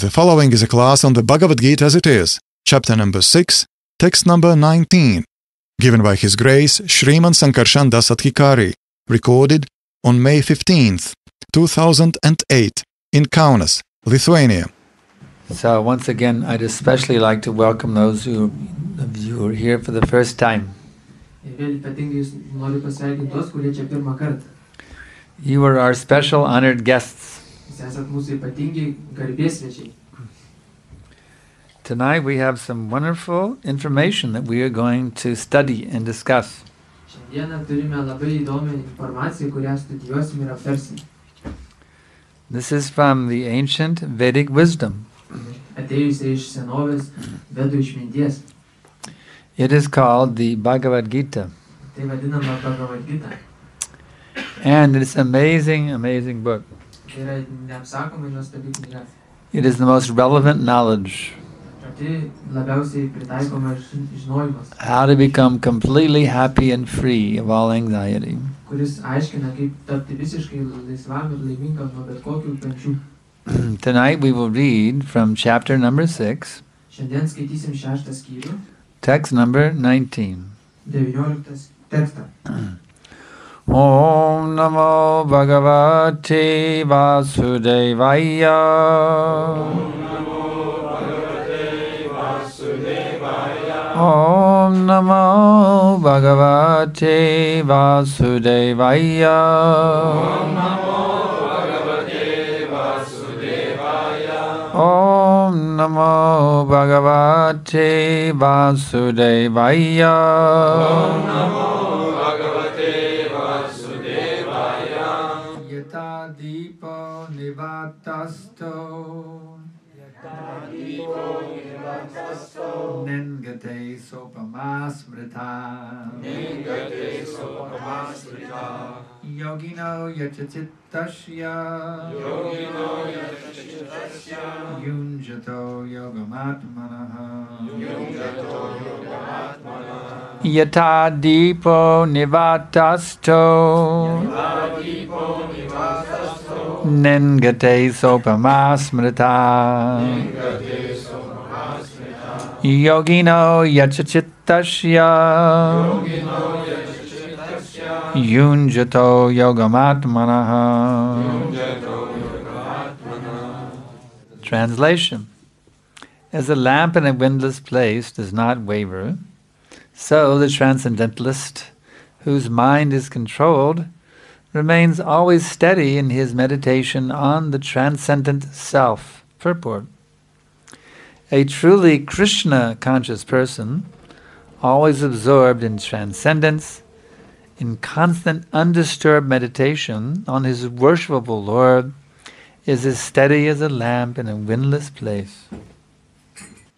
The following is a class on the Bhagavad Gita as it is, chapter number 6, text number 19, given by His Grace Sriman Sankarshan Das Adhikari, recorded on May 15th, 2008, in Kaunas, Lithuania. So once again, I'd especially like to welcome those of you who are here for the first time. You are our special honored guests. Tonight we have some wonderful information that we are going to study and discuss. This is from the ancient Vedic wisdom. It is called the Bhagavad Gita. And it's an amazing, amazing book. It is the most relevant knowledge. How to become completely happy and free of all anxiety. Tonight we will read from chapter number 6, text number 19. Om Namo Bhagavate Vasudevaya. Om Namo Bhagavate Vasudevaya. Om Namo Bhagavate Vasudevaya. Yata Dipo Nivatasto Nengate Sopamasmrita Yogino Yachachitasya Yunjato Yogamatmanaha Yata Dipo Nivatasto Nengate Sopamasmrita Yogino Yachachitasya Yunjato Yogamatmanaha. Translation. As a lamp in a windless place does not waver, so the transcendentalist, whose mind is controlled, remains always steady in his meditation on the transcendent self. Purport. A truly Krishna-conscious person, always absorbed in transcendence, in constant undisturbed meditation on his worshipable Lord, is as steady as a lamp in a windless place.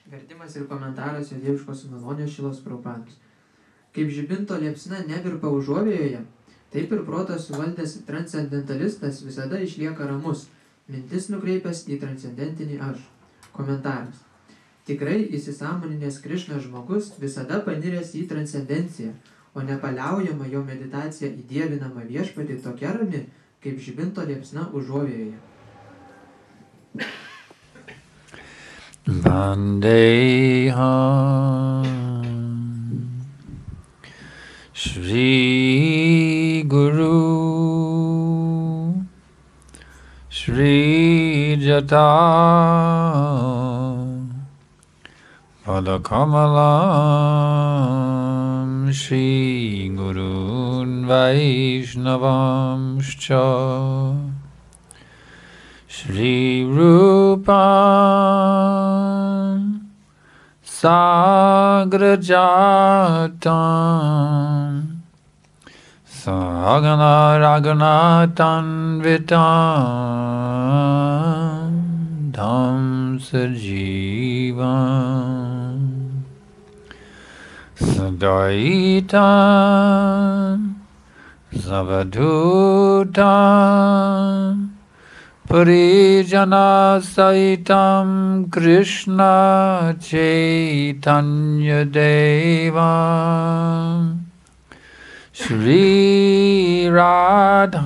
Vertimas ir komentaras jo dieviškos malonės Šilos Prabhupados. Kaip žibinto liepsna nevirpa užuovėjoje, taip ir protas suvaldęs transcendentalistas visada išlieka ramus, mintis nukreipęs į transcendentinį aš. Komentaras. Tikrai įsisąmoninęs Krišna žmogus visada paniręs į transcendenciją, o nepaliaujama jo meditacija į dievinamą viešpatį tokia rami, kaip žibinto liepsna užuovėjoje. Vandeham Shri Guru Shri Jata Padakamalam Shri Gurun Vaishnavamscha Shri Rupam Sagrajatam Sagana Raghunatan Vitam Dham Sajivam Sadaitam Savadutam Parijana Saitam Krishna Chaitanya Devam Shri Radha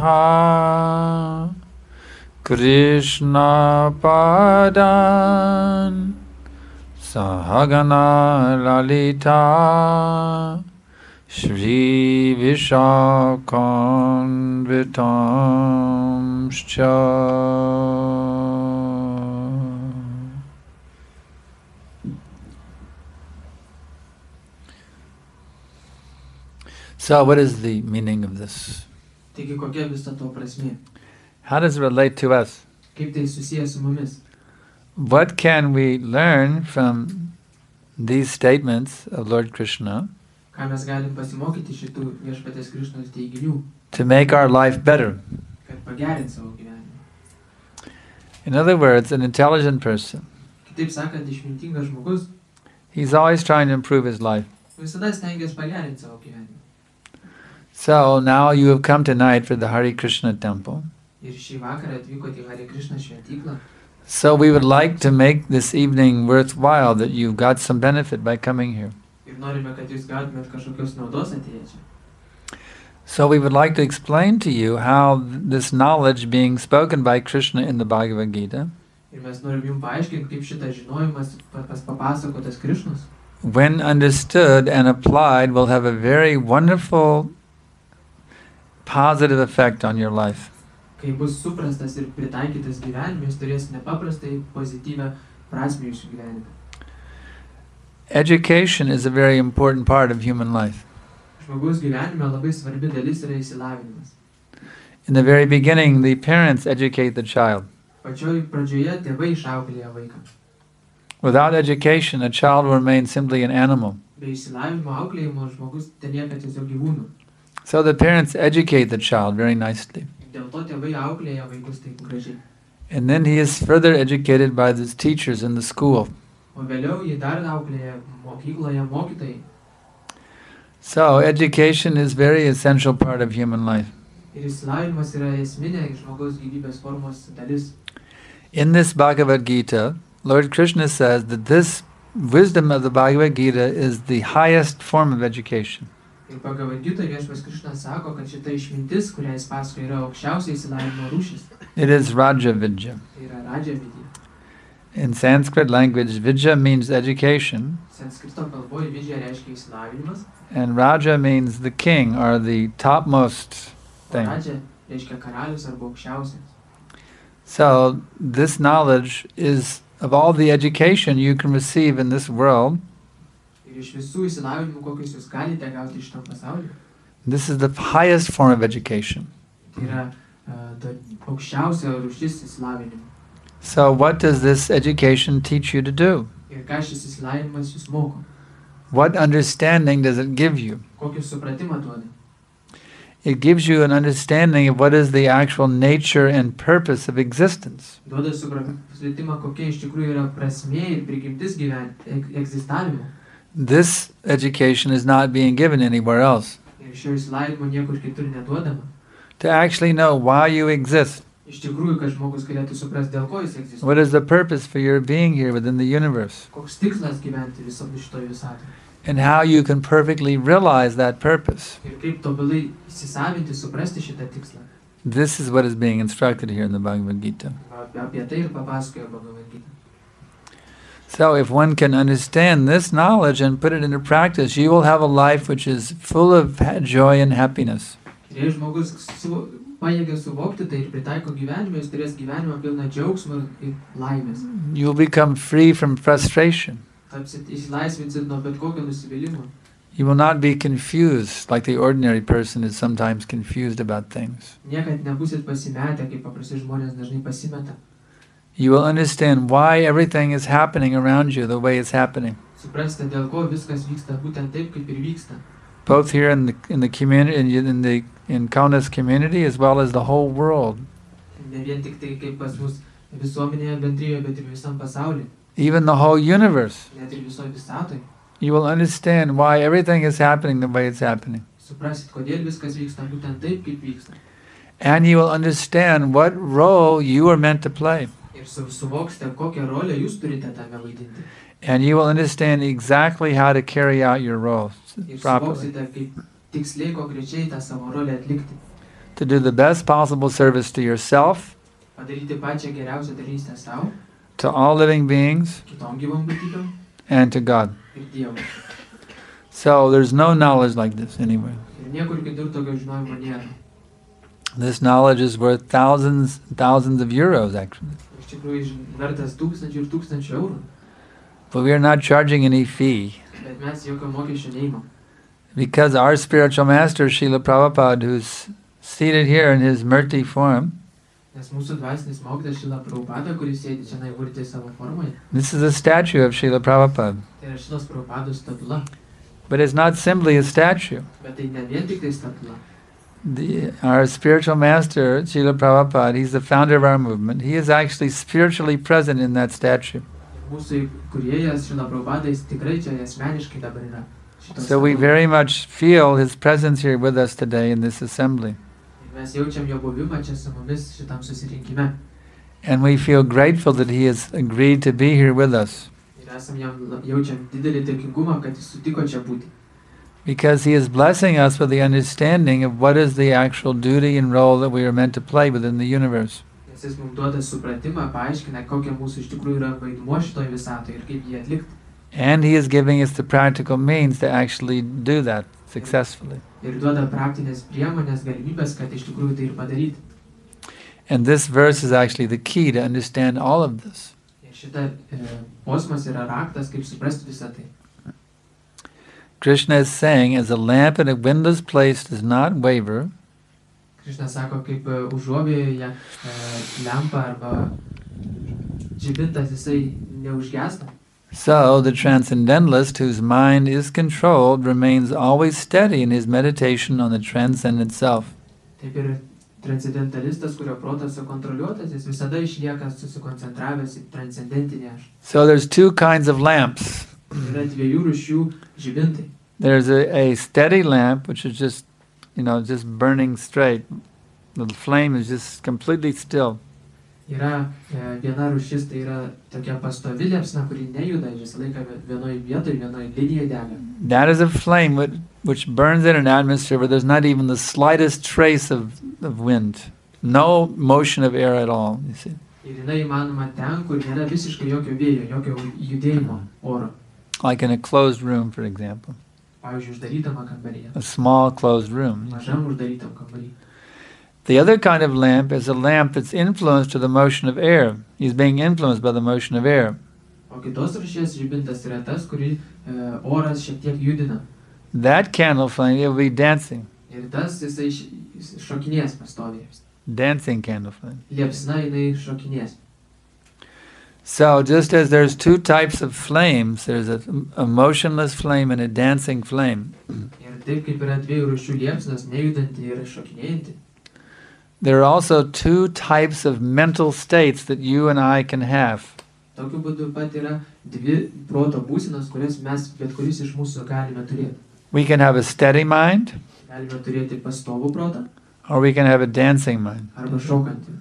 Krishna Padan Sahagana Lalita Shri Vishakanvitamscha. So, what is the meaning of this? Taigi kokia viso to prasmė? How does it relate to us? Kaip tai susijęs su mumis? What can we learn from these statements of Lord Krishna Ką mes galim pasimokyti šitų viešpaties Krišnos teiginių, to make our life better? kad pagerint savo gyvenimą? In other words, an intelligent person, Kitaip sakant, išmintingas žmogus he's always trying to improve his life. visada stengiasi pagerinti savo gyvenimą. So now you have come tonight for the Hare Krishna temple. Ir šį vakarą atvykote į Hare Krishna šventyklą. So we would like to make this evening worthwhile, that you got some benefit by coming here. Ir norime, kad jūs gautumėt kažkokios naudos atėję čia. So we would like to explain to you how this knowledge being spoken by Krishna in the Bhagavad Gita, Ir mes norim jums paaiškinti, kaip šitas žinojimas papasakotas Krišnos, when understood and applied, will have a very wonderful positive effect on your life. kai bus suprastas ir pritaikytas gyvenime, jis turės nepaprastai pozityvę prasmę jūsų gyvenime. Education is a very important part of human life. Žmogaus gyvenime labai svarbi dalis yra išsilavinimas. In the very beginning, the parents educate the child. Pačioj pradžioje tėvai išauklėja vaiką. Without education, a child will remain simply an animal. Be išsilavinimo auklėjimo žmogus telieka tiesiog gyvūnu. So the parents educate the child very nicely. Dėl to tėvai auklėja vaikus taip gražiai. And then he is further educated by his teachers in the school. O vėliau jį dar auklėja mokykloje mokytojai. So education is very essential part of human life. Ir išsilavinimas yra esminė žmogaus gyvybės formos dalis. In this Bhagavad Gita, Lord Krishna says that this wisdom of the Bhagavad Gita is the highest form of education. Ir Bhagavad Gita viešpas Krišnas sako, kad šita išmintis, kurią jis pasakoja, yra aukščiausia išsilavinimo rūšis. It is Raja Vidya. Tai yra Raja Vidya. In Sanskrit language, Vidya means education, Sanskrito kalboje Vidya reiškia išsilavinimas, and Raja means the king or the topmost o thing. Raja reiškia karalius arba aukščiausias. So this knowledge is of all the education you can receive in this world. Ir iš visų išsilavinimų, kokius jūs galite gauti iš tam pasaulyje, This is the highest form of education. tai yra aukščiausia rūšis išsilavinimo. So what does this education teach you to do? Ir ką šis išsilavinimas jūs moko? What understanding does it give you? Kokį supratimą duoda? It gives you an understanding of what is the actual nature and purpose of existence. Duoda supratimą, kokia iš tikrųjų yra prasmė ir prigimtis egzistavimo. This education is not being given anywhere else. Ir šio išsilavinimo niekur kitur neduodama. To actually know why you exist. Iš tikrųjų, kad žmogus galėtų suprasti, dėl ko jis egzistuoja. What is the purpose for your being here within the universe? Koks tikslas gyventi šitoje visatoje. And how you can perfectly realize that purpose. Ir kaip tobulai įsisavinti, suprasti šitą tikslą. This is what is being instructed here in the Bhagavad Gita. Apie tai ir papasakoja Bhagavad Gita. So if one can understand this knowledge and put it into practice, you will have a life which is full of joy and happiness. Ir jei žmogus pajėgia suvokti tai ir pritaiko gyvenimą, jis turės gyvenimą pilną džiaugsmą ir laimės. You will become free from frustration. Tapsit išlaisvinsit nuo bet kokio nusivylimo. You will not be confused like the ordinary person is sometimes confused about things. Niekad nebūsit pasimetę, kaip paprasti žmonės dažnai pasimeta. You will understand why everything is happening around you the way it's happening. Suprasite, dėl ko viskas vyksta būtent taip, kaip ir vyksta. Both here in the community, in Kaunas community, as well as the whole world. Ne vien tik tai kaip pas mus visuomenėje bendrijoje, bet ir visam pasaulyje. Even the whole universe. Net ir visoje visatoje. You will understand why everything is happening the way it's happening. Suprasit, kodėl viskas vyksta būtent taip, kaip vyksta. And you will understand what role you are meant to play. Ir suvoksite, kokią rolę jūs turite tame vaidinti. And you will understand exactly how to carry out your roles Ir properly. suvoksite, kaip tiksliai, konkrečiai tą savo rolę atlikti. To do the best possible service to yourself, padaryti pačią geriausią tarnystę savo, to all living beings, kitom gyvom būtybėm and to God. ir Dievui. So there's no knowledge like this anywhere. Ir niekur kitur tokio žinojimo nėra. This knowledge is worth thousands and thousands of euros, actually. Iš tikrųjų vertas tūkstančių ir tūkstančių eurų, But we are not charging any fee. bet mes jokio mokesčio neimam. Because our spiritual master, Srila Prabhupada, who's seated here in his Murti form, Nes mūsų dvasinis mokytojas Šrila Prabhupada, kuris sėdi čia Naivurtėje savo formoje, this is a statue of Srila Prabhupada. tai yra Šrilos Prabhupados statula. But it's not simply a statue. Bet tai ne vien tik tai statula. Our spiritual master, Srila Prabhupada, he's the founder of our movement. He is actually spiritually present in that statue. Mūsų kūrėjas Šrila Prabhupada, jis tikrai čia asmeniškai dabar yra. So we very much feel his presence here with us today in this assembly. Mes jaučiam jo buvimą čia su mumis šitam susirinkime. And we feel grateful that he has agreed to be here with us. Ir jaučiam didelį dėkingumą, kad jis sutiko čia būti. Because he is blessing us with the understanding of what is the actual duty and role that we are meant to play within the universe. Nes jis mums duoda supratimą, paaiškina, kokia mūsų iš tikrųjų yra vaidmuo šitoj visatoje ir kaip jį atlikti. And he is giving us the practical means to actually do that successfully. Ir duoda praktinės priemonės, galimybės, kad iš tikrųjų tai ir padaryti. And this verse is actually the key to understand all of this. Ir šita posmas yra raktas, kaip suprasti visą tai. Krishna is saying, as a lamp in a windowless place does not waver, Krishna sako, kaip užuovėjoje lempa arba žibintas jisai neužgęsta. so the transcendentalist whose mind is controlled remains always steady in his meditation on the transcendent self. Taip ir transcendentalistas, kurio protas sukontroliuotas, jis visada išlieka susikoncentravęs į transcendentinį aš. So there's two kinds of lamps. Yra dviejų rūšių žibintai. There's a steady lamp, which is just, just burning straight. The flame is just completely still. Yra viena rūšis, tai yra tokia pastovi liepsna, kuri nejuda, visą laiką vienoj vietoj, vienoj linijoje dega. That is a flame which burns in an atmosphere where there's not even the slightest trace of wind. No motion of air at all, you see. Ir jinai įmanoma ten, kur nėra visiškai jokio vėjo, jokio judėjimo oro. Like in a closed room, for example. Pavyzdžiui, uždarytame kambaryje. A small closed room. Mažam uždarytam kambaryje. The other kind of lamp is a lamp that's influenced to the motion of air. He's being influenced by the motion of air. O kitos rūšies žibintas yra tas, kurį oras šiek tiek judina. That candle flame, it will be dancing. Ir tas jisai šokinės pastoviai. Dancing candle flame. Liepsna jinai šokinės. So just as there's two types of flames, there's a motionless flame and a dancing flame. Ir taip kaip yra dviejų rūšių liepsnos, nejudanti ir šokinėjanti. There are also two types of mental states that you and I can have. Tokiu būdu pat yra dvi proto būsenos, kurias mes bet kuris iš mūsų galime turėti. We can have a steady mind, Galime turėti pastovų protą or we can have a dancing mind. arba šokantį.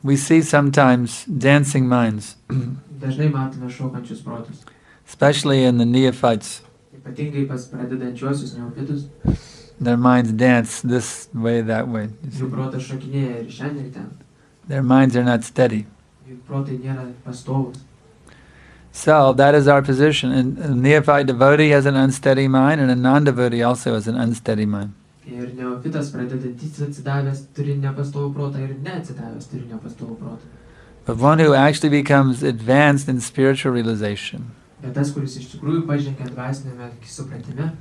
We see sometimes dancing minds, Dažnai matome šokančius protus. especially in the neophytes. Ypatingai pas pradedančiuosius neofitus, Their minds dance this way, that way. jų protas šokinėja ir šiandien ir ten. Their minds are not steady. Jų protai nėra pastovus. So that is our position. And a neophyte devotee has an unsteady mind, and a non-devotee also has an unsteady mind. Ir neofitas pradedantis atsidavęs turi nepastovų protą ir neatsidavęs turi nepastovų protą. But one who actually becomes advanced in spiritual realization, Bet tas, kuris iš tikrųjų pažengia dvasinėme supratime,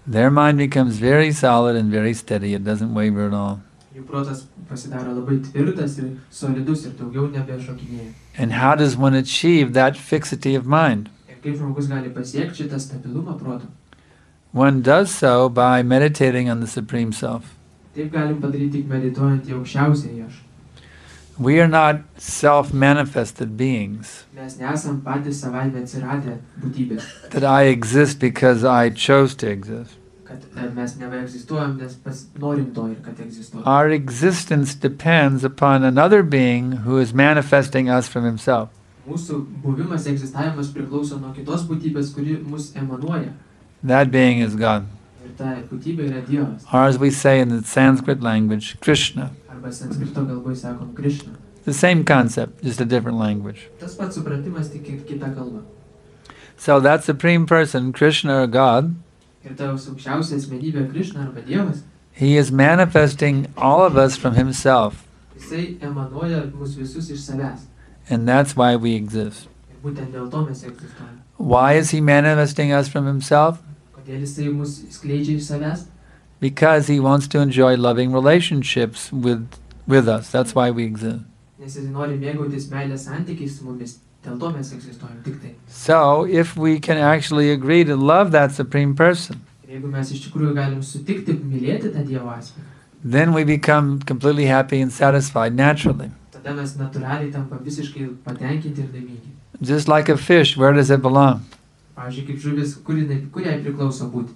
their mind becomes very solid and very steady. It doesn't waver at all. jų protas pasidaro labai tvirtas ir solidus ir daugiau nebešokinėja. And how does one achieve that fixity of mind? Ir kaip žmogus gali pasiekti šitą stabilumą proto? One does so by meditating on the Supreme Self. Taip galim padaryti tik medituojant į aukščiausiąjį aš. We are not self-manifested beings, Mes nesam patys savaime atsiradę būtybės, that I exist because I chose to exist. kad mes nebeegzistuojam, nes norim to ir kad egzistuojam. Our existence depends upon another being who is manifesting us from himself. Mūsų buvimas, egzistavimas priklauso nuo kitos būtybės, kuri mus emanuoja. That being is God. Ir ta būtybė yra Dievas. Or as we say in the Sanskrit language, Krishna. Arba Arba sanskrito kalboj sakom Krishna. The same concept, just a different language. Tas pats supratimas, tik kita kalba. So that Supreme Person, Krishna or God, Ir ta aukščiausia asmenybė Krishna arba Dievas, He is manifesting all of us from Himself. jisai emanuoja mus visus iš savęs. And that's why we exist. Ir būtent dėl to mes egzistuojame. Why is He manifesting us from Himself? Kodėl jisai mus skleidžia iš savęs? Because He wants to enjoy loving relationships with us. That's why we exist. Nes jis nori mėgautis meilės santykiais su mumis. Dėl to mes egzistuojame tik tai. So, if we can actually agree to love that Supreme Person, Ir jeigu mes iš tikrųjų galim sutikti mylėti tą Dievo asmenį, then we become completely happy and satisfied naturally. tada mes natūraliai tampam visiškai patenkinti ir laimingi. Just like a fish, where does it belong? Pavyzdžiui, kaip žuvis, kuriai priklauso būti?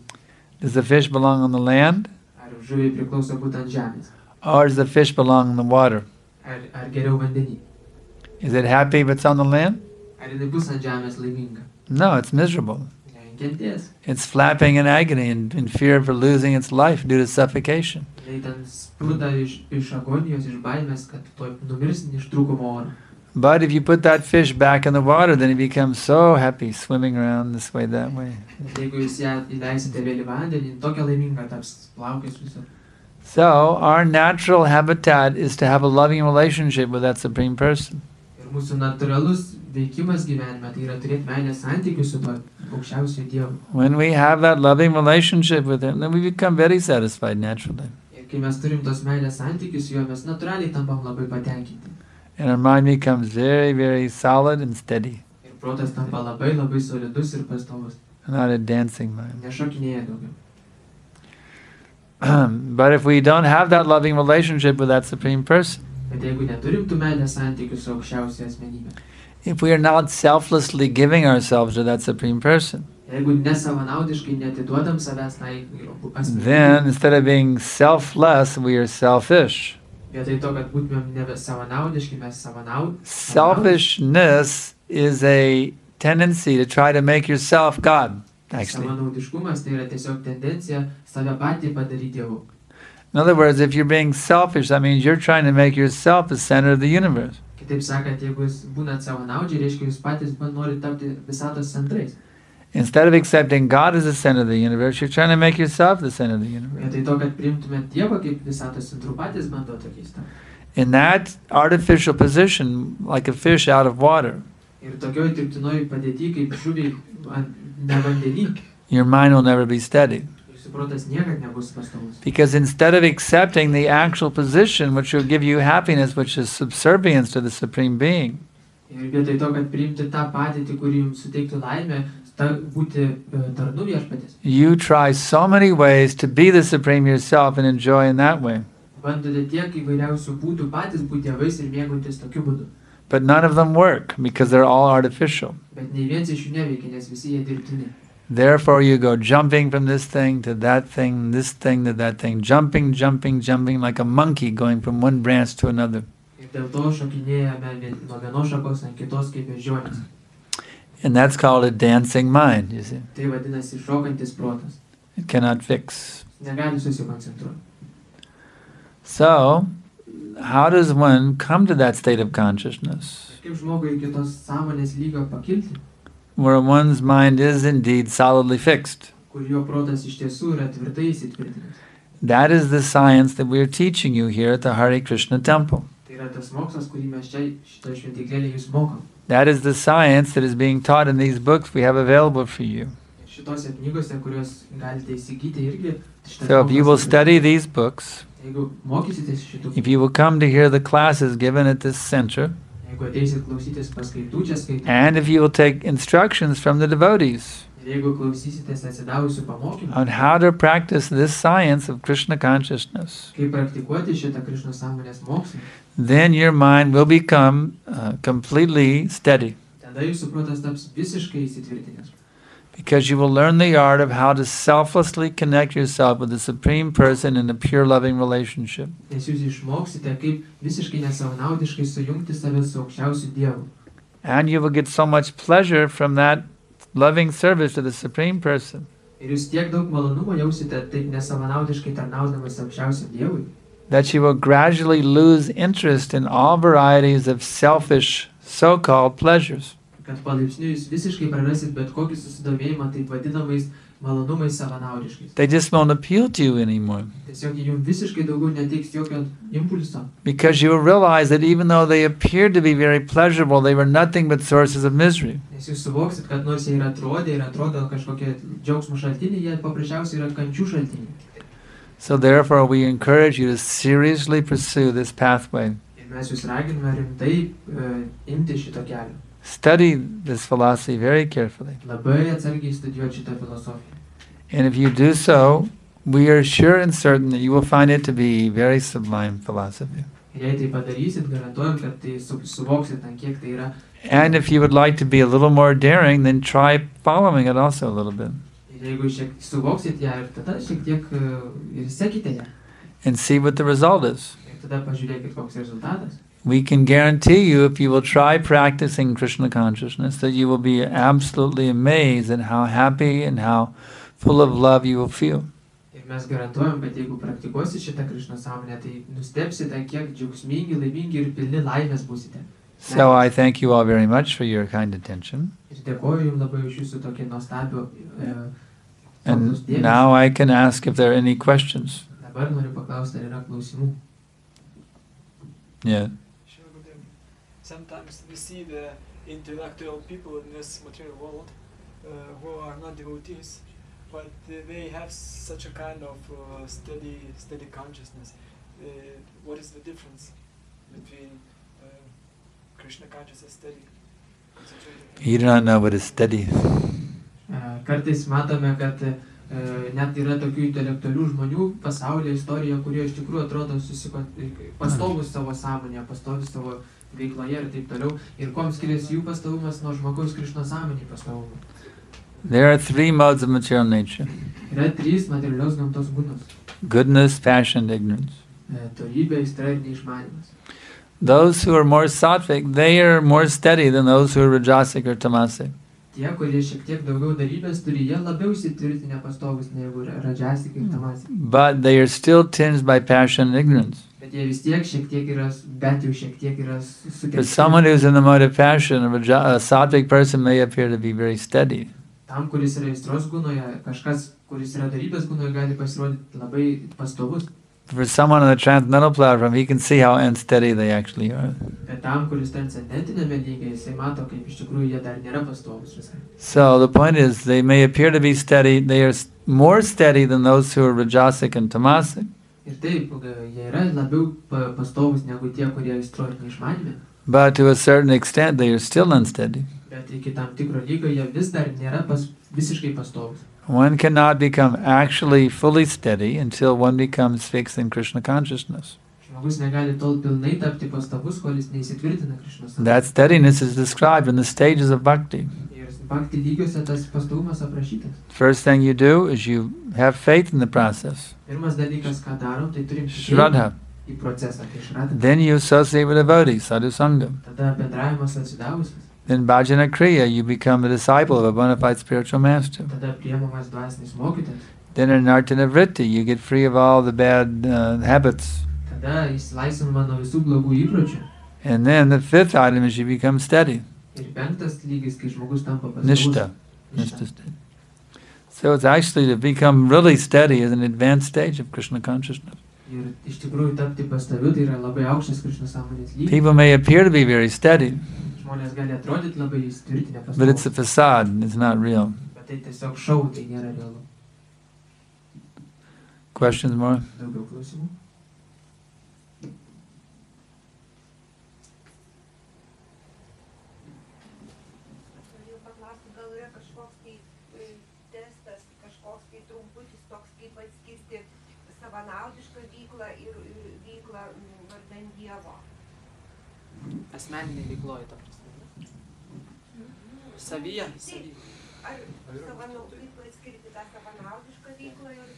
Does the fish belong on the land? Ar žuviai priklauso būti ant žemės? Or does the fish belong in the water? Ar geriau vandenį? Is it happy if it's on the land? Ar jinai bus ant žemės laiminga? No, it's miserable. Kenties. It's flapping in agony and in fear for losing its life due to suffocation. Jinai ten spruda iš agonijos, iš baimės, kad tuoj numirs iš trūkumo oro. But if you put that fish back in the water, then it becomes so happy swimming around this way, that way. Jeigu jūs ją įleisite vėl į vandenį, tokia laiminga taps, plaukės visur. So, our natural habitat is to have a loving relationship with that Supreme Person. Ir mūsų natūralus veikimas gyvenime, tai yra turėti meilės santykius su tuo aukščiausiu Dievu. When we have that loving relationship with Him, then we become very satisfied naturally. Ir kai mes turim tos meilės santykius su juo, mes natūraliai tampam labai patenkinti. And our mind becomes very, very solid and steady. Ir protas tampa labai labai solidus ir pastovus. Not a dancing mind. Nešokinėja daugiau. But if we don't have that loving relationship with that Supreme Person, Bet jeigu neturim tų meilės santykių su aukščiausia asmenybė, if we are not selflessly giving ourselves to that Supreme Person, jeigu nesavanaudiškai netiduodam savęs tai asmenybei, then instead of being selfless, we are selfish. vietoj to, kad būtumėm nebe savanaudiški, mes Selfishness is a tendency to try to make yourself God, actually. Savanaudiškumas tai yra tiesiog tendencija save patį padaryti Dievu. In other words, if you're being selfish, that means you're trying to make yourself the center of the universe. Kitaip sakant, jeigu jūs būnat savanaudžiai, reiškia, jūs patys norite tapti visatos centrais. Instead of accepting God as the center of the universe, you're trying to make yourself the center of the universe. Vietoj to, kad priimtumėt Dievą kaip visatos centrų, patys bando tokiais tapti. In that artificial position, like a fish out of water, Ir tokioj dirbtinoj padėty, kaip žuviai ne vandenį, your mind will never be steady. jūsų protas niekad nebus pastovus. Because instead of accepting the actual position which will give you happiness, which is subservience to the Supreme Being, Ir vietoj to, kad priimti tą padėtį, kuri jums suteiktų laimę, būti tarnu viešpaties. you try so many ways to be the Supreme yourself and enjoy in that way. Bandote tiek įvairiausių būdų patys būti dievais ir mėgautis tokiu būdu. But none of them work because they're all artificial. Bet nei vienas iš jų neveikia, nes visi jie dirbtini. Therefore you go jumping from this thing to that thing, this thing to that thing, jumping, jumping, jumping like a monkey going from one branch to another. Ir dėl to šokinėjame nuo vienos šakos ant kitos kaip beždžionės. And that's called a dancing mind, you see. Tai vadinasi šokantis protas. It cannot fix. Negali susikoncentruoti. So, how does one come to that state of consciousness Kaip žmogui iki tos sąmonės lygio pakilti, where one's mind is indeed solidly fixed? kur jo protas iš tiesų yra tvirtai įsitvirtinęs. That is the science that we're teaching you here at the Hare Krishna temple. Tai yra tas mokslas, kurį mes čia šitoje šventyklėlėje jūs mokom. That is the science that is being taught in these books we have available for you. Ir šitose knygose, kurios galite įsigyti irgi. So if you will study these books, Jeigu mokysitės šitų, if you will come to hear the classes given at this center, jeigu ateisit klausytis paskaitų, čia skaityti. and if you will take instructions from the devotees Ir jeigu klausysitės atsidavusių pamokymų, on how to practice this science of Krishna consciousness, kaip praktikuoti šitą Krišnos sąmonės mokslą, then your mind will become completely steady, tada jūsų protas taps visiškai įsitvirtinęs. because you will learn the art of how to selflessly connect yourself with the Supreme Person in a pure loving relationship. Nes jūs išmoksite, kaip visiškai nesavanaudiškai sujungti save su aukščiausiu Dievu. And you will get so much pleasure from that loving service to the Supreme Person Ir jūs tiek daug malonumo jausite taip nesavanaudiškai tarnaudamas aukščiausiam Dievui, that you will gradually lose interest in all varieties of selfish so-called pleasures. Kad palaipsniui jūs visiškai prarasit bet kokį susidomėjimą taip vadinamais malonumais savanaudiškais. They just won't appeal to you anymore. Tiesiog jums visiškai daugiau neteiks jokio impulso. Because you will realize that even though they appeared to be very pleasurable, they were nothing but sources of misery. Nes jūs suvoksit, kad nors jie ir atrodo kažkokie džiaugsmo šaltiniai, jie paprasčiausiai yra kančių šaltiniai. So therefore we encourage you to seriously pursue this pathway. Ir mes jūs raginame rimtai imti šito kelio. Study this philosophy very carefully. Labai atsargiai studijuoti šitą filosofiją. And if you do so, we are sure and certain that you will find it to be very sublime philosophy. Ir jei tai padarysit, garantuojam, kad tai suvoksit, ant kiek tai yra. And if you would like to be a little more daring, then try following it also a little bit. Ir jeigu suvoksit ją, ir tada šiek tiek ir sekite ją. And see what the result is. Ir tada pažiūrėkit, koks rezultatas. We can guarantee you, if you will try practicing Krishna consciousness, that you will be absolutely amazed at how happy and how full of love you will feel. Ir mes garantuojam, kad jeigu praktikuosit šitą Krishna sąmonę, tai nustebsite, kiek džiaugsmingi, laimingi ir pilni laimės būsite. So I thank you all very much for your kind attention. Ir dėkoju jums labai už jūsų tokį nuostabių And dėmesį. now I can ask if there are any questions. Dabar noriu paklausti, ar yra klausimų. Yeah. Sometimes we see the intellectual people in this material world who are not devotees, but they have such a kind of steady consciousness. What is the difference between Krishna consciousness steady? You do not know what is steady. Kartais matome, kad net yra tokių intelektualių žmonių pasaulyje, istorijoje, kurie iš tikrųjų atrodo pastovus savo sąmonėje, pastovus savo veikloje ir taip toliau. Ir kuom skiriasi jų pastovumas nuo žmogaus Krishna sąmonėje pastovumo? There are three modes of material nature. Yra trys materialios gamtos būdos. Goodness, passion, and ignorance. Dorybė, aistra ir neišmanymas. Those who are more sattvic, they are more steady than those who are rajasic or tamasic. Tie, kurie šiek tiek daugiau darybės turi, jie labiau įsitvirtinę pastovus negu rajasikai ir tamasikai. But they are still tinged by passion and ignorance. Bet jie vis tiek šiek tiek yra, bent jau šiek tiek yra For someone who's in the mode of passion, a sattvic person may appear to be very steady. Tam, kuris yra aistros gunoje, kažkas, kuris yra darybės gunoje, gali pasirodyti labai pastovus. For someone on the transcendental platform, he can see how unsteady they actually are. Bet tam, kuris transcendentinėme lygyje, jisai mato, kaip iš tikrųjų jie dar nėra pastovus visai. So the point is, they may appear to be steady, they are more steady than those who are rajasic and tamasic. Ir taip, jie yra labiau pastovus negu tie, kurie aistro ir neišmanime. But to a certain extent, they are still unsteady. Bet iki tam tikro lygio jie vis dar nėra visiškai pastovus. One cannot become actually fully steady until one becomes fixed in Krishna consciousness. Žmogus negali tol pilnai tapti pastovus, kol jis neįsitvirtina Krishna sąmonėje. That steadiness is described in the stages of bhakti. Ir bhakti lygiuose tas pastovumas aprašytas. First thing you do is you have faith in the process. Pirmas dalykas, ką darom, tai turim Shraddha. į procesą, tai shraddha. Then you associate with devotees, sadhu sangam. Tada bendravimas atsidavusius. Then bhajana kriya, you become a disciple of a bona fide spiritual master. Tada priemamas dvasinis mokytojas. Then in nartana vritti, you get free of all the bad habits. Tada išsilaisvinama nuo visų blogų įpročių. And then the fifth item is you become steady. Ir penktas lygis, kai žmogus tampa pastovus. Nishta. Nishta steady. So it's actually to become really steady is an advanced stage of Krishna consciousness. Ir iš tikrųjų tapti pastoviu, tai yra labai aukštas Krishna sąmonės lygis. People may appear to be very steady, Žmonės gali atrodyti labai įsitvirtinę but it's a pastovus. facade, it's not real. Bet tai tiesiog šou, tai nėra realu. Questions more? Daugiau klausimų? Norėjau paklausti, gal yra kažkoks tai testas, kažkoks tai trumputis toks, kaip atskirti savanaudišką veiklą ir veiklą vardan Dievo. Asmeninė veikloji, ta prasme. Savyje. Ar kaip atskirti tą savanaudišką veiklą ir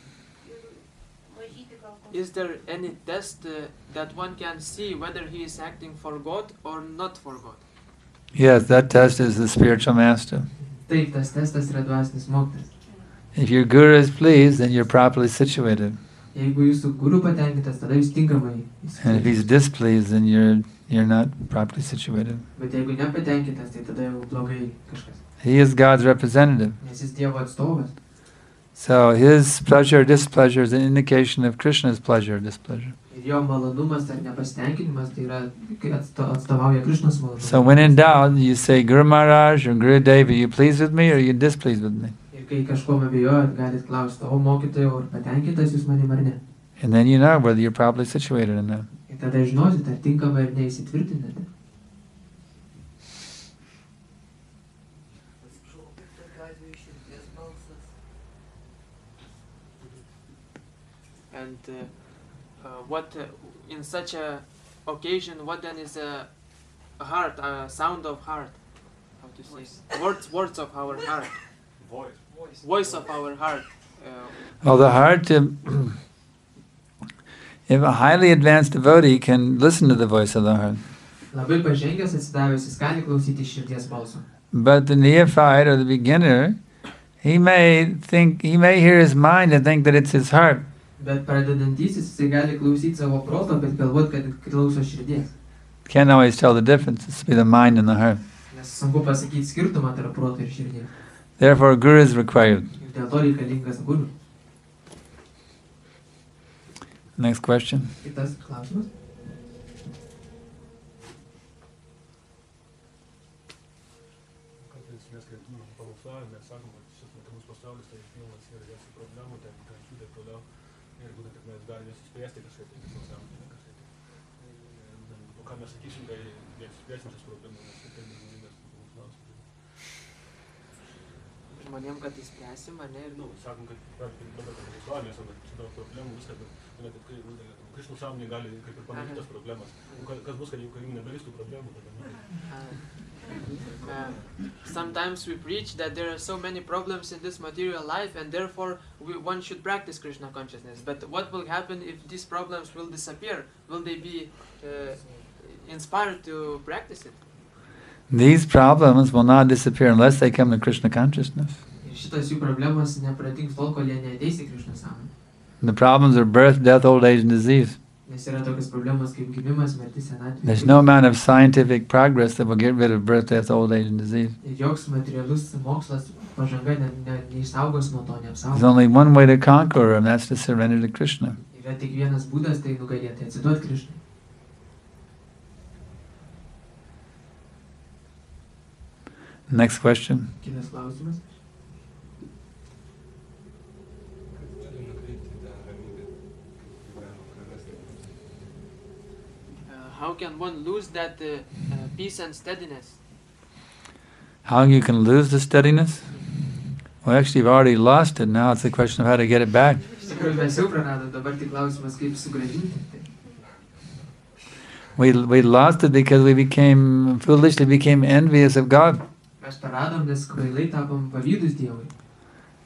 mažyti gal kokį. Is there any test that one can see whether he is acting for God or not for God? Yes, that test is the spiritual master. Taip, tas testas yra dvasinis mokytojas. If your guru is pleased, then you're properly situated. Jeigu jūsų guru patenkintas, tada jūs tinkamai And if he's displeased, then you're not properly situated. Bet jeigu nepatenkintas, tai tada jau blogai kažkas. He is God's representative. Nes jis Dievo atstovas. So his pleasure or displeasure is an indication of Krishna's pleasure or displeasure. Ir jo malonumas ar nepasitenkinimas, tai yra, kai atstovauja Krishnos malonumą. So when in doubt, you say, Guru Maharaj or Guru Dev, are you pleased with me or are you displeased with me? Ir kai kažkuom abejojat, galit klausti, o mokytojau, ar patenkintas jūs manim ar ne? And then you know whether you're properly situated or not. Ir tada žinosit, ar tinkamai ar neįsitvirtinate. And in such a occasion, what then is a heart, a sound of heart? How to say? Words of our heart. Voice of our heart. Well, the heart, if a highly advanced devotee can listen to the voice of the heart. Labai pažengęs atsidavęs, jis gali klausyti širdies balso. But the neophyte or the beginner, he may hear his mind and think that it's his heart. Bet pradedantysis, jisai gali klausyti savo proto, bet galvot, kad klauso širdies. Can't always tell the difference. It's be the mind and the heart. Nes sunku pasakyti skirtumą tarp proto ir širdies. Therefore, a guru is required. Ir dėl to reikalingas guru. Next question. Kitas klausimas. Žmonėm, kad įspręsim, ar ne? Sakom, kad Lithuanijos daug problemų, viską, bet Krišnų sąmonė gali kaip ir pamatyti tas problemas. Kas bus, kad jų nebelys tų problemų? Sometimes we preach that there are so many problems in this material life and therefore one should practice Krishna consciousness. But what will happen if these problems will disappear? Will they be inspired to practice it? These problems will not disappear unless they come to Krishna consciousness. Ir šitas jų problemas nepradings tol, kol jie neateis į Krishnos sąmonę. The problems are birth, death, old age, and disease. Nes yra tokios problemos kaip gimimas, mirtis, senatvė. There's no amount of scientific progress that will get rid of birth, death, old age, and disease. Ir joks materialus mokslas, pažanga neišsaugos nuo to, neapsaugos. There's only one way to conquer, and that's to surrender to Krishna. Yra tik vienas būdas tai nugalėti, atsiduot Krishnai. Next question. Kitas klausimas. How can one lose that peace and steadiness? How you can lose the steadiness? Well, actually, you've already lost it. Now it's a question of how to get it back. Iš tikrųjų, mes jau praradom, dabar tik klausimas, kaip sugrąžinti. We lost it because we foolishly became envious of God. Mes praradom, nes kvailai tapom pavydus Dievui.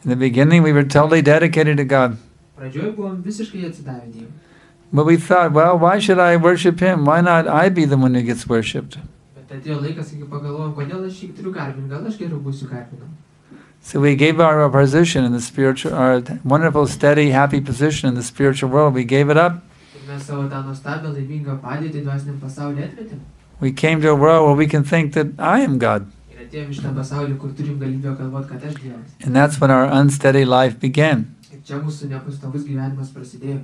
In the beginning, we were totally dedicated to God. Pradžioj buvom visiškai atsidavę Dievui. But we thought, well, why should I worship Him? Why not I be the one who gets worshipped? Bet atėjo laikas, kai pagalvojom, kodėl aš jį turiu garbinti, gal aš geriau būsiu garbinam. So we gave our position in the spiritual, our wonderful, steady, happy position in the spiritual world. We gave it up. Ir mes savo tą nuostabią laimingą padėtį dvasiniam pasaulyje atmetėm. We came to a world where we can think that I am God. Ir atėjom iš tą pasaulį, kur turim galimybę galvot, kad aš Dievas. And that's when our unsteady life began. Ir čia mūsų nepastovus gyvenimas prasidėjo.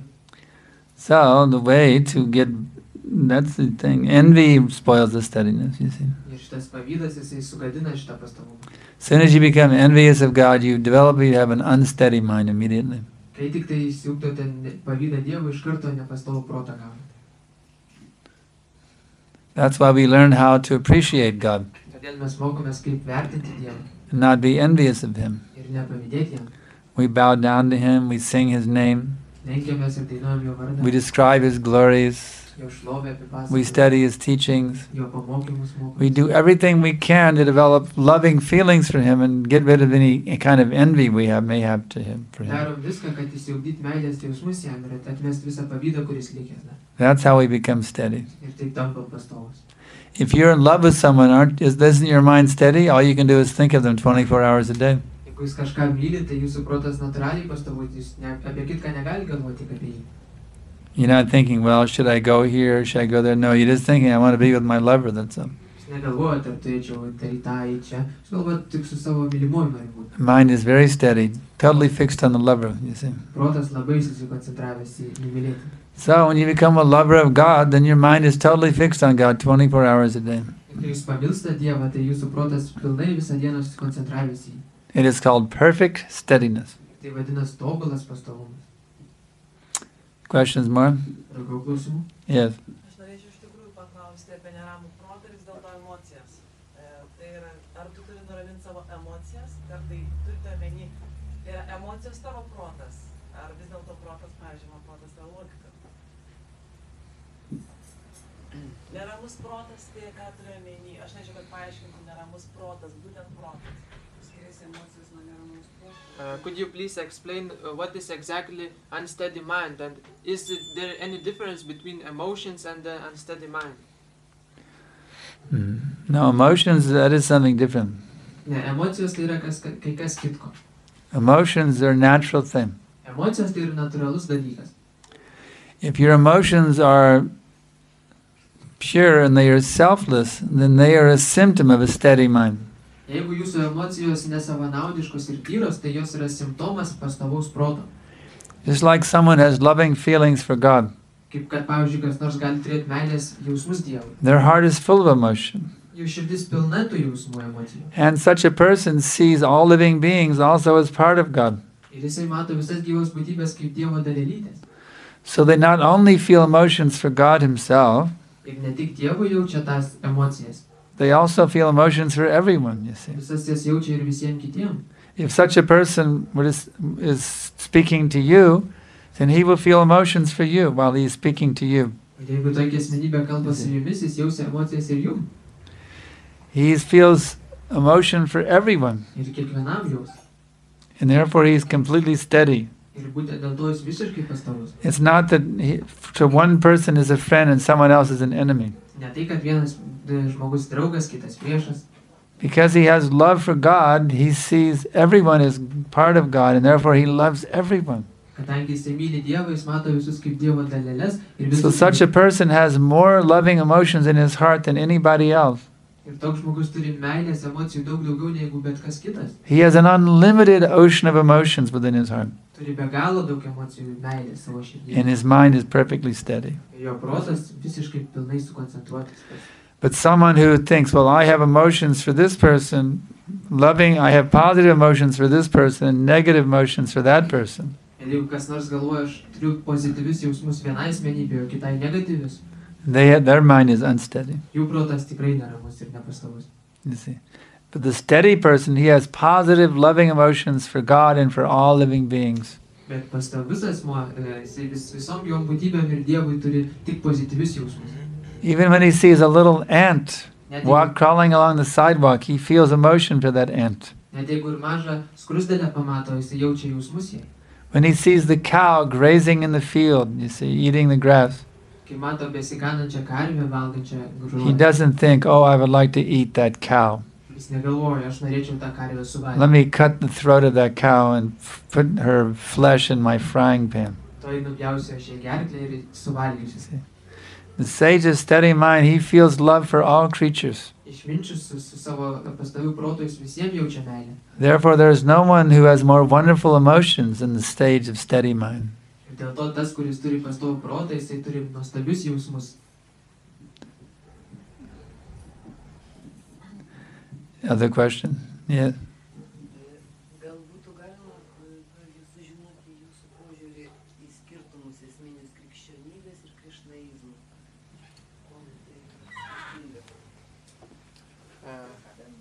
So the way to get, that's the thing, envy spoils the steadiness, you see. Ir šitas pavydas, jisai sugadina šitą pastovumą. As soon as you become envious of God, you have an unsteady mind immediately. Kai tik tai įsiugdote pavydą Dievui, iš karto nepastovų protą gaunate. That's why we learn how to appreciate God. Todėl mes mokomės, kaip vertinti Dievą. And not be envious of Him. Ir nepavydėti jam. We bow down to Him, we sing His name, Lenkiamės ir dainuojam jo vardą. we describe His glories, Jo šlovę apipasakojam. we study His teachings. Jo pamokymus mokomės. We do everything we can to develop loving feelings for Him and get rid of any kind of envy we may have to Him. For Him. Darom viską, kad įsiugdyt meilės jausmus jam ir atmest visą pavydą, kuris likęs dar. That's how we become steady. Ir taip tampam pastovus. If you're in love with someone, isn't your mind steady? All you can do is think of them 24 hours a day. Jeigu jūs kažką myli, tai jūsų protas natūraliai pastovus, jūs apie kitką negali galvoti tik apie jį. You're not thinking, well, should I go here, should I go there? No, you're just thinking, I want to be with my lover, that's all. Jūs negalvojate, ar turėčiau daryti tą į čia. Jūs galvojate tik su savo mylimuoju nori būti. Mind is very steady, totally fixed on the lover, you see. Protas labai susikoncentravęs į mylėti. So when you become a lover of God, then your mind is totally fixed on God 24 hours a day. Kai jūs pamilstate Dievą, tai jūsų protas pilnai visą dieną susikoncentravęs į jį. It is called perfect steadiness. Tai vadinasi tobulas pastovumas. Questions more? Daugiau klausimų? Yes. Aš norėčiau iš tikrųjų paklausti apie neramų protą ir vis dėlto emocijas. Tai yra, ar tu turi nuraminti savo emocijas, ar tai turite omeny, tai yra emocijos tavo protas, ar vis dėlto protas, pavyzdžiui, man protas yra logika. Neramus protas, tai ką turiu omeny, aš nežinau, kad paaiškinti neramus protas, būtent protas. Skiriasi emocijos nuo neramus protas. Could you please explain what is exactly unsteady mind, and is there any difference between emotions and the unsteady mind? No, emotions, that is something different. Ne, emocijos tai yra kai kas kitko. Emotions are a natural thing. Emocijos tai yra natūralus dalykas. If your emotions are pure and they are selfless, then they are a symptom of a steady mind. Jeigu jūsų emocijos nesavanaudiškos ir tyros, tai jos yra simptomas pastovaus proto. Just like someone has loving feelings for God. Kaip kad, pavyzdžiui, kas nors gali turėti meilės jausmus Dievui. Their heart is full of emotion. Jų širdis pilna tų jausmų emocijų. And such a person sees all living beings also as part of God. Ir jisai mato visas gyvos būtybės kaip Dievo dalelytės. So they not only feel emotions for God Himself, Ir ne tik Dievui jaučia tas emocijas. they also feel emotions for everyone, you see. Visas jas jaučia ir visiems kitiems. If such a person is speaking to you, then he will feel emotions for you while he is speaking to you. Ir jeigu tokia asmenybė kalba su jumis, jis jausia emocijas ir jums. He feels emotion for everyone, Ir kiekvienam jaus. and therefore he is completely steady. Ir būtent dėl to jis visiškai pastovus. It's not that to one person is a friend and someone else is an enemy. Ne tai, kad vienas žmogus draugas, kitas priešas. Because he has love for God, he sees everyone as part of God, and therefore he loves everyone. Kadangi jis myli Dievą, jis mato visus kaip Dievo daleles. Ir So visus such a person has more loving emotions in his heart than anybody else. Ir toks žmogus turi meilės emocijų daug daugiau negu bet kas kitas. He has an unlimited ocean of emotions within his heart, Turi be galo daug emocijų meilės savo širdyje. and his mind is perfectly steady. Ir jo protas visiškai pilnai sukoncentruotas. But someone who thinks, well, I have emotions for this person, I have positive emotions for this person, and negative emotions for that person. Ir jeigu kas nors galvoja, aš turiu pozityvius jausmus vienai asmenybei, o kitai negatyvius, Their mind is unsteady, jų protas tikrai neramus ir nepastovus. you see. But the steady person, he has positive, loving emotions for God and for all living beings. Bet pastovus asmuo, jisai visom jom būtybėm ir Dievui turi tik pozityvius jausmus. Even when he sees a little ant Net crawling along the sidewalk, he feels emotion for that ant. jeigu ir mažą skrusdelę pamato, jisai jaučia jausmus jai. When he sees the cow grazing in the field, you see, eating the grass, Kai mato besiganančią karvę, valgančią he grūdą, doesn't think, oh, I would like to eat that cow. jis negalvoja, aš norėčiau tą karvę Let suvalgyti. me cut the throat of that cow and put her flesh in my frying pan. Toj nupjausiu aš ją gerklę ir suvalgysiu. The sage's steady mind, he feels love for all creatures. Išminčius su savo pastoviu protu jis visiems jaučia meilę. Therefore, there is no one who has more wonderful emotions than the sage of steady mind. Ir dėl to tas, kuris turi pastovų protą, jisai turi nuostabius jausmus. Other question? Yeah. Gal būtų galima sužinoti jūsų požiūrį į skirtumus esminius krikščionybės ir krišnaizmo?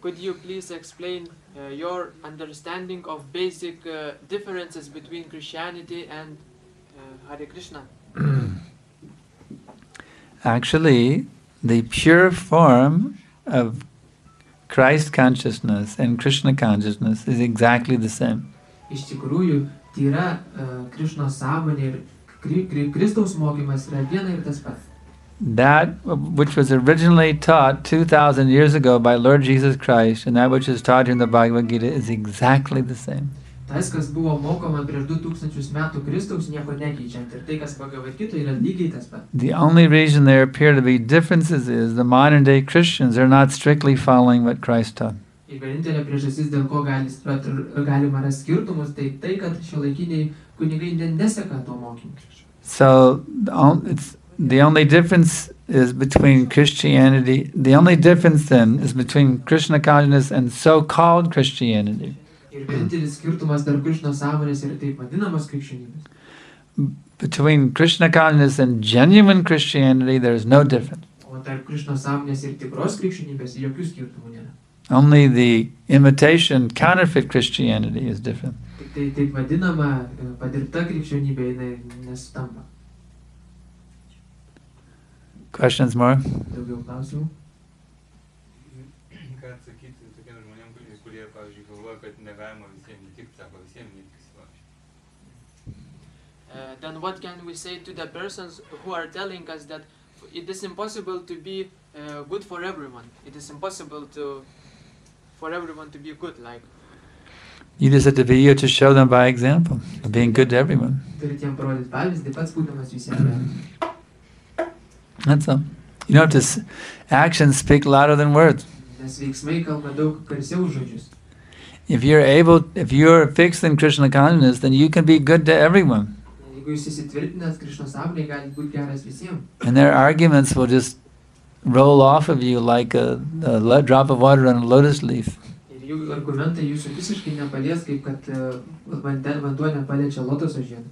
Could you please explain your understanding of basic differences between Christianity and Hare Krishna? Actually, the pure form of Christ consciousness and Krishna consciousness is exactly the same. Iš tikrųjų, tyra Krišnos sąmonė ir Kristaus mokymas yra viena ir tas pats. that which was originally taught 2,000 years ago by Lord Jesus Christ and that which is taught in the Bhagavad Gita is exactly the same. Tas, kas buvo mokoma prieš 2000 metų Kristaus, nieko nekeičiant. Ir tai, kas Bhagavad Gita, yra lygiai tas pats. The only reason there appear to be differences is the modern day Christians are not strictly following what Christ taught. Ir vienintelė priežastis, dėl ko galima rasti skirtumus, tai tai, kad šiuolaikiniai kunigai neseka to mokymu. So the only difference is between Christianity. The only difference then is between Krishna consciousness and so-called Christianity. Ir vienintelis skirtumas tarp Krishna sąmonės ir taip vadinamos krikščionybės. Between Krishna consciousness and genuine Christianity, there is no difference. O tarp Krishna sąmonės ir tikros krikščionybės jokių skirtumų nėra. Only the imitation, counterfeit Christianity is different. Tik tai taip vadinama padirbta krikščionybė, jinai nesutampa. Questions more? Daugiau klausimų? Ką atsakyti tokiem žmonėm, kurie, pavyzdžiui, galvoja, kad negalima visiems įtikti, sako visiems neįtikti. Then what can we say to the persons who are telling us that it is impossible to be good for everyone? It is impossible for everyone to be good, like. You just have to be you to show them by example, of being good to everyone. Turite jam parodyti pavyzdį, pats būdamas visiems. That's all. You know, actions speak louder than words. Nes veiksmai kalba daug garsiau už žodžius. If you're fixed in Krishna consciousness, then you can be good to everyone. Jeigu jūs įsitvirtinat Krishna sąmonėje, gali būti geras visiems. And their arguments will just roll off of you like a drop of water on a lotus leaf. Ir jų argumentai jūsų visiškai nepalies, kaip kad vanduo nepaliečia lotoso žiedo.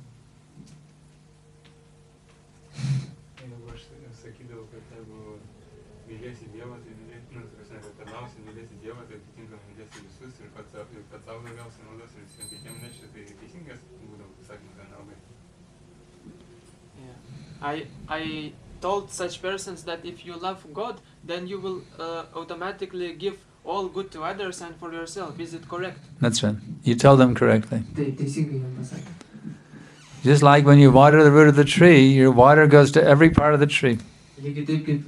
Jeigu aš sakydavau, kad jeigu mylėsi Dievą, tai tarnausi, mylėsi Dievą, tai atitinkamai mylėsi visus ir pats savo daugiausiai naudos ir visiems kitiems neši, tai teisingas būdavo pasakymas vienalgai. I told such persons that if you love God, then you will automatically give all good to others and for yourself. Is it correct? That's right. You told them correctly. Teisingai jam pasakė. Just like when you water the root of the tree, your water goes to every part of the tree. Lygiai taip kaip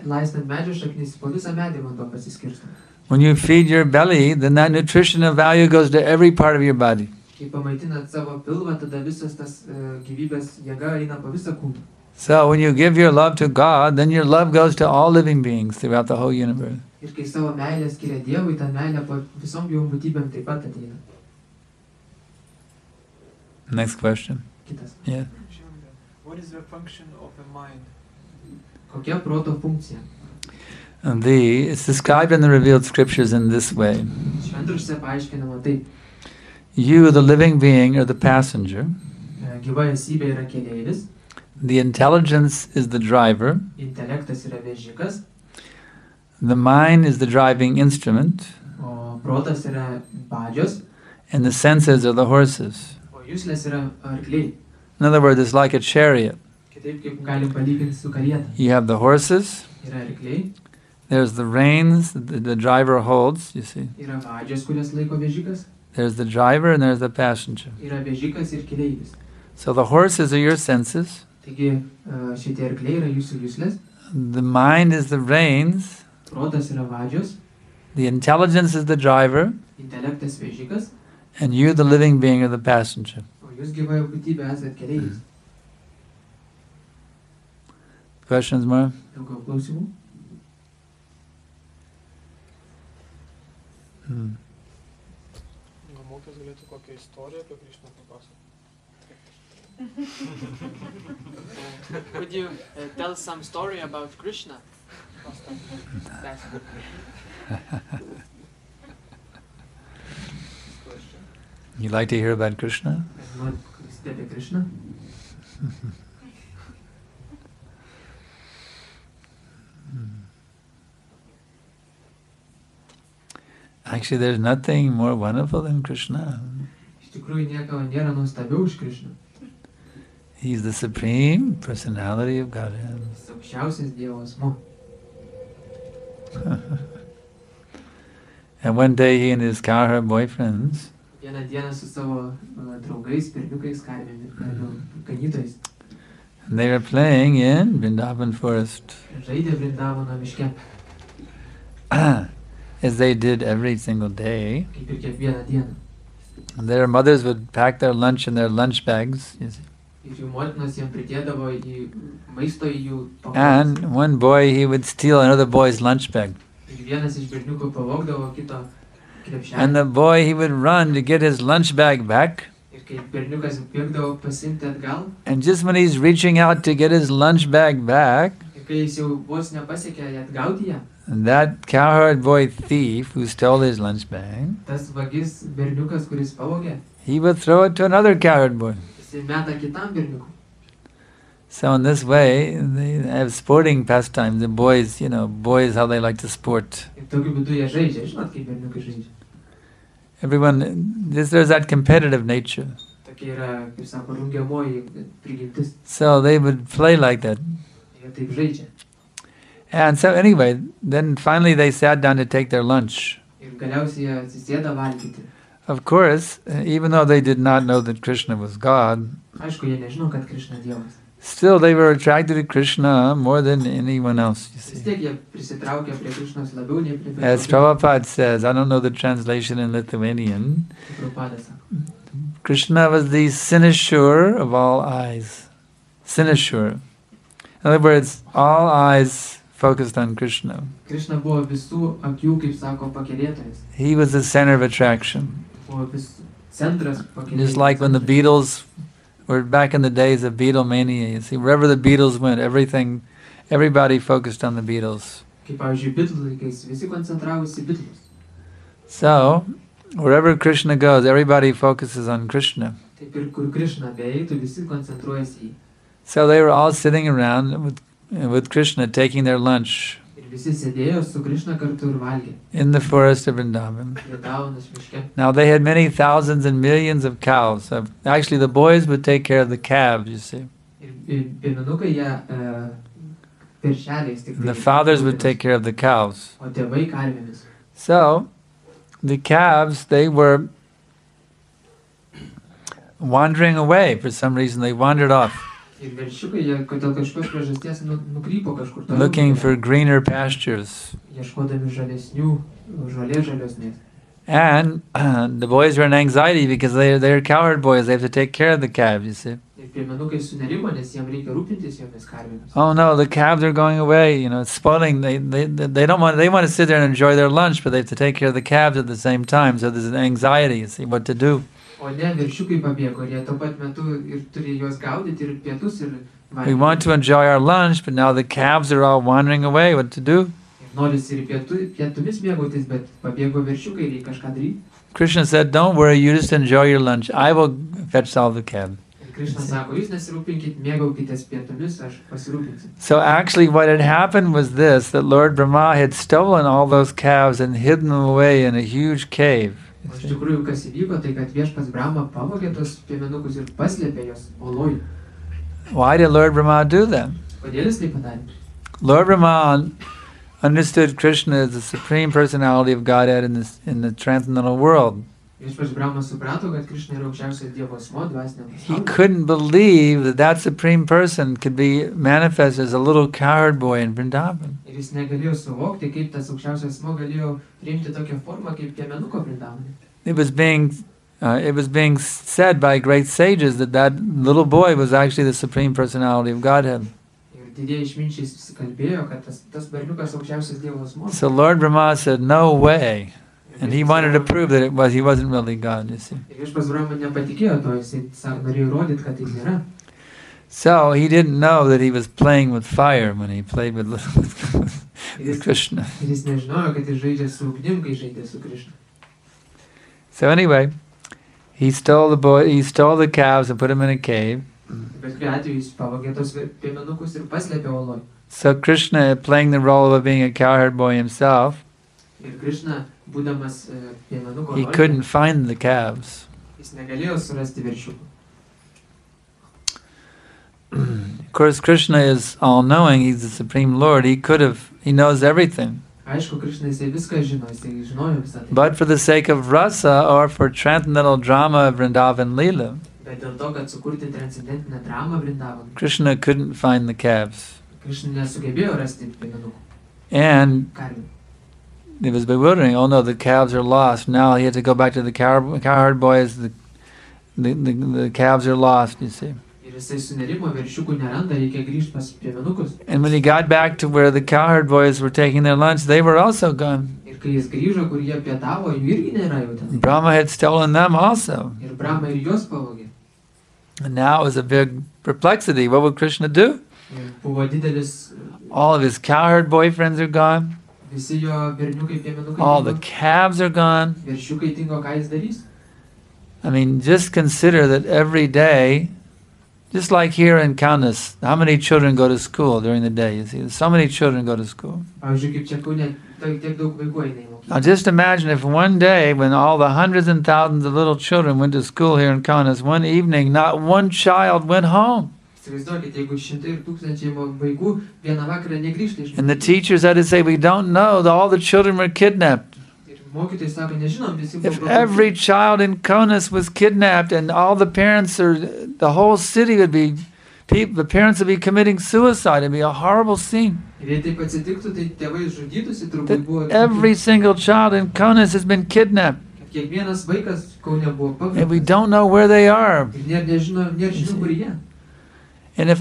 laistant medžio šaknis, po visą medį vanduo pasiskirsto. When you feed your belly, then that nutritional value goes to every part of your body. Kai pamaitinat savo pilvą, tada visas tas gyvybės jėga eina po visą kūną. So when you give your love to God, then your love goes to all living beings throughout the whole universe. Ir kai savo meilę skiria Dievui, ta meilė po visom gyvom būtybėm taip pat ateina. Next question. Kitas. Yeah. What is the function of the mind? Kokia proto funkcija? And it's described in the revealed scriptures in this way. Šventraščiuose paaiškinama taip. You, the living being, are the passenger. Gyva esybė yra keleivis. The intelligence is the driver. Intelektas yra vežikas. The mind is the driving instrument. O protas yra badžios. And the senses are the horses. O juslės yra arkliai. In other words, it's like a chariot. Kitaip kaip galim palyginti su karieta. You have the horses. Yra arkliai. There's the reins the driver holds, you see. Yra vadžios, kurias laiko vežikas. There's the driver and there's the passenger. Yra vežikas ir keleivis. So the horses are your senses. Taigi šitie arkliai yra jūsų juslės. The mind is the reins. Protas yra vadžios. The intelligence is the driver. Intelektas vežikas. And you, the living being, are the passenger. O jūs gyva būtybė esat keleivis. Questions more? Daugiau klausimų? Gal mokytojas galėtų kokią istoriją apie Krishną papasakoti? Could you tell some story about Krishna? You like to hear about Krishna? Norit klausyti apie Krishną? Actually, there's nothing more wonderful than Krishna. Iš tikrųjų nieko nėra nuostabiau už Krishną. He's the supreme personality of Godhead. Jis aukščiausias Dievo asmuo. And one day he and his cowherd boyfriends Vieną dieną su savo draugais, berniukais, karvių ganytojais, And they were playing in Vrindavan forest. Žaidė Vrindavano miške, As they did every single day. kaip ir kiekvieną dieną. Their mothers would pack their lunch in their lunch bags. You see. Ir jų motinos jiems pridėdavo į maisto į jų pakuotes. And one boy, he would steal another boy's lunch bag. Ir vienas iš berniukų pavogdavo kito krepšelį. And the boy, he would run to get his lunch bag back. Ir kai berniukas bėgdavo pasiimti atgal, And just when he's reaching out to get his lunch bag back, ir kai jis jau vos nepasiekė atgauti ją, that cowherd boy thief who stole his lunch bag, tas vagis berniukas, kuris pavogė, he would throw it to another cowherd boy. jisai meta kitam berniukui. So in this way, they have sporting pastimes. The boys, boys how they like to sport. Ir tokiu būdu jie žaidžia, žinot, kaip berniukai žaidžia. Everyone, there's that competitive nature. Tokia yra, kaip sako, rungiamoji prigimtis. So they would play like that. Jie taip žaidžia. And so anyway, then finally they sat down to take their lunch. Ir galiausiai jie atsisėda valgyti. Of course, even though they did not know that Krishna was God, Aišku, jie nežino, kad Krishna Dievas. still they were attracted to Krishna more than anyone else, you Vis see. tiek jie prisitraukia prie Krishnos labiau nei prie As Prabhupada says, I don't know the translation in Lithuanian, Prabhupada sako. Krishna was the cynosure of all eyes. Cynosure. In other words, all eyes focused on Krishna. Krishna buvo visų akių, kaip sako, pakelėtojas. He was the center of attraction. Buvo centras pakelėtojas. Just like when the Beatles were back in the days of Beatlemania, you see, wherever the Beatles went, everybody focused on the Beatles. Kaip pavyzdžiui, Bitlų laikais, visi koncentravosi Bitlus. So, wherever Krishna goes, everybody focuses on Krishna. Taip ir kur Krishna beeitų, visi koncentruojasi į. So they were all sitting around with Krishna taking their lunch Ir visi sėdėjo su Krishna kartu ir valgė. in the forest of Vrindavan. Vrindavanus miške. Now they had many thousands and millions of cows. So actually the boys would take care of the calves, you see. Ir piemenukai jie peršeliais tik. And the fathers would take care of the cows. O tėvai karvėmis. So the calves, they were wandering away for some reason. They wandered off, Ir veršiukai jie dėl kažkokios priežasties nukrypo kažkur toliau. looking for greener pastures. Ieškodami žalesnių, žolės žalesnės. And the boys were in anxiety because they're cowherd boys. They have to take care of the calves, you see. Ir piemenukai sunerimo, nes jiems reikia rūpintis jomis karvėmis. Oh no, the calves are going away. It's spoiling. They don't want. They want to sit there and enjoy their lunch, but they have to take care of the calves at the same time. So there's an anxiety. You see what to do. O ne, veršiukai pabėgo, ir jie tuo pat metu ir turi juos gaudyti ir pietus ir valgyti. We want to enjoy our lunch, but now the calves are all wandering away. What to do? Ir norisi ir pietumis mėgautis, bet pabėgo veršiukai, reikia kažką daryti. Krishna said, "Don't worry. You just enjoy your lunch. I will fetch all the calves." Ir Krishna sako, jūs nesirūpinkit, mėgaukitės pietumis, aš pasirūpinsiu. So actually, what had happened was this: that Lord Brahma had stolen all those calves and hidden them away in a huge cave. O iš tikrųjų, kas įvyko, tai kad viešpats Brahma pavogė tos piemenukus ir paslėpė jos oloj. Why did Lord Brahma do that? Kodėl jis tai padarė? Lord Brahma understood Krishna as the supreme personality of Godhead in the transcendental world. Viešpats Brahma suprato, kad Krishna yra aukščiausias Dievo asmuo dvasiniam He pasaulyje. couldn't believe that supreme person could be manifest as a little cowherd boy in Vrindavan. Ir jis negalėjo suvokti, kaip tas aukščiausias asmuo galėjo priimti tokią formą kaip piemenuko Vrindavane. It was being said by great sages that little boy was actually the supreme personality of Godhead. Ir didieji išminčiai kalbėjo, kad tas berniukas aukščiausias Dievo asmuo. So Lord Brahma said, "No way," and he wanted to prove that he wasn't really God. You see. Ir viešpats Brahma nepatikėjo to, jisai norėjo įrodyti, kad tai nėra. So he didn't know that he was playing with fire when he played with Krishna. Ir jis nežinojo, kad jis žaidžia su ugnim, kai žaidė su Krishna. So anyway, he stole the calves and put them in a cave. Bet kuriuo atveju jis pavogė tos piemenukus ir paslėpė oloj. So Krishna, playing the role of being a cowherd boy himself, Ir Krishna, būdamas piemenuko he oloj, couldn't find the calves. jis negalėjo surasti veršiukų. Of course, Krishna is all-knowing. He's the Supreme Lord. He knows everything. Aišku, Krishna jisai viską žino, jisai žinojo visą tai. But for the sake of rasa or for transcendental drama of Vrindavan Leela, Bet dėl to, kad sukurti transcendentinę dramą Vrindavanui, Krishna couldn't find the calves. Krishna nesugebėjo rasti piemenukų And karvių. it was bewildering. Oh no, the calves are lost. Now he had to go back to the cowherd boys. The calves are lost, you see. Ir jisai sunerimo, veršiukų neranda, reikia grįžti pas piemenukus. And when he got back to where the cowherd boys were taking their lunch, they were also gone. Ir kai jis grįžo, kur jie pietavo, jų irgi nėra jau ten. Brahma had stolen them also. Ir Brahma ir juos pavogė. And now it was a big perplexity. What would Krishna do? Ir buvo didelis, All of his cowherd boyfriends are gone. visi jo berniukai, piemenukai All the dingo, calves are gone. veršiukai dingo, ką jis darys? I mean, just consider that every day, just like here in Kaunas, how many children go to school during the day? You see, so many children go to school. Pavyzdžiui, kaip čia Kaune, tiek daug vaikų eina į Now mokyklą. just imagine if one day, when all the hundreds and thousands of little children went to school here in Kaunas, one evening, not one child went home. Įsivaizduokit, jeigu šimtai ir tūkstančiai vaikų vieną vakarą negrįžta iš And the mokyklų. teachers had to say, we don't know, all the children were kidnapped. Ir mokytojai sako, nežinom, visi If buvo every child in Kaunas was kidnapped and all the parents or the whole city would be, the parents would be committing suicide, it'd be a horrible scene. Ir jei taip atsitiktų, tai tėvai žudytųsi, turbūt That buvo every single child in Kaunas has been kidnapped kad kiekvienas vaikas Kaune buvo and we pagautas. don't know where they are. Ir nėra žinių, kur jie. And if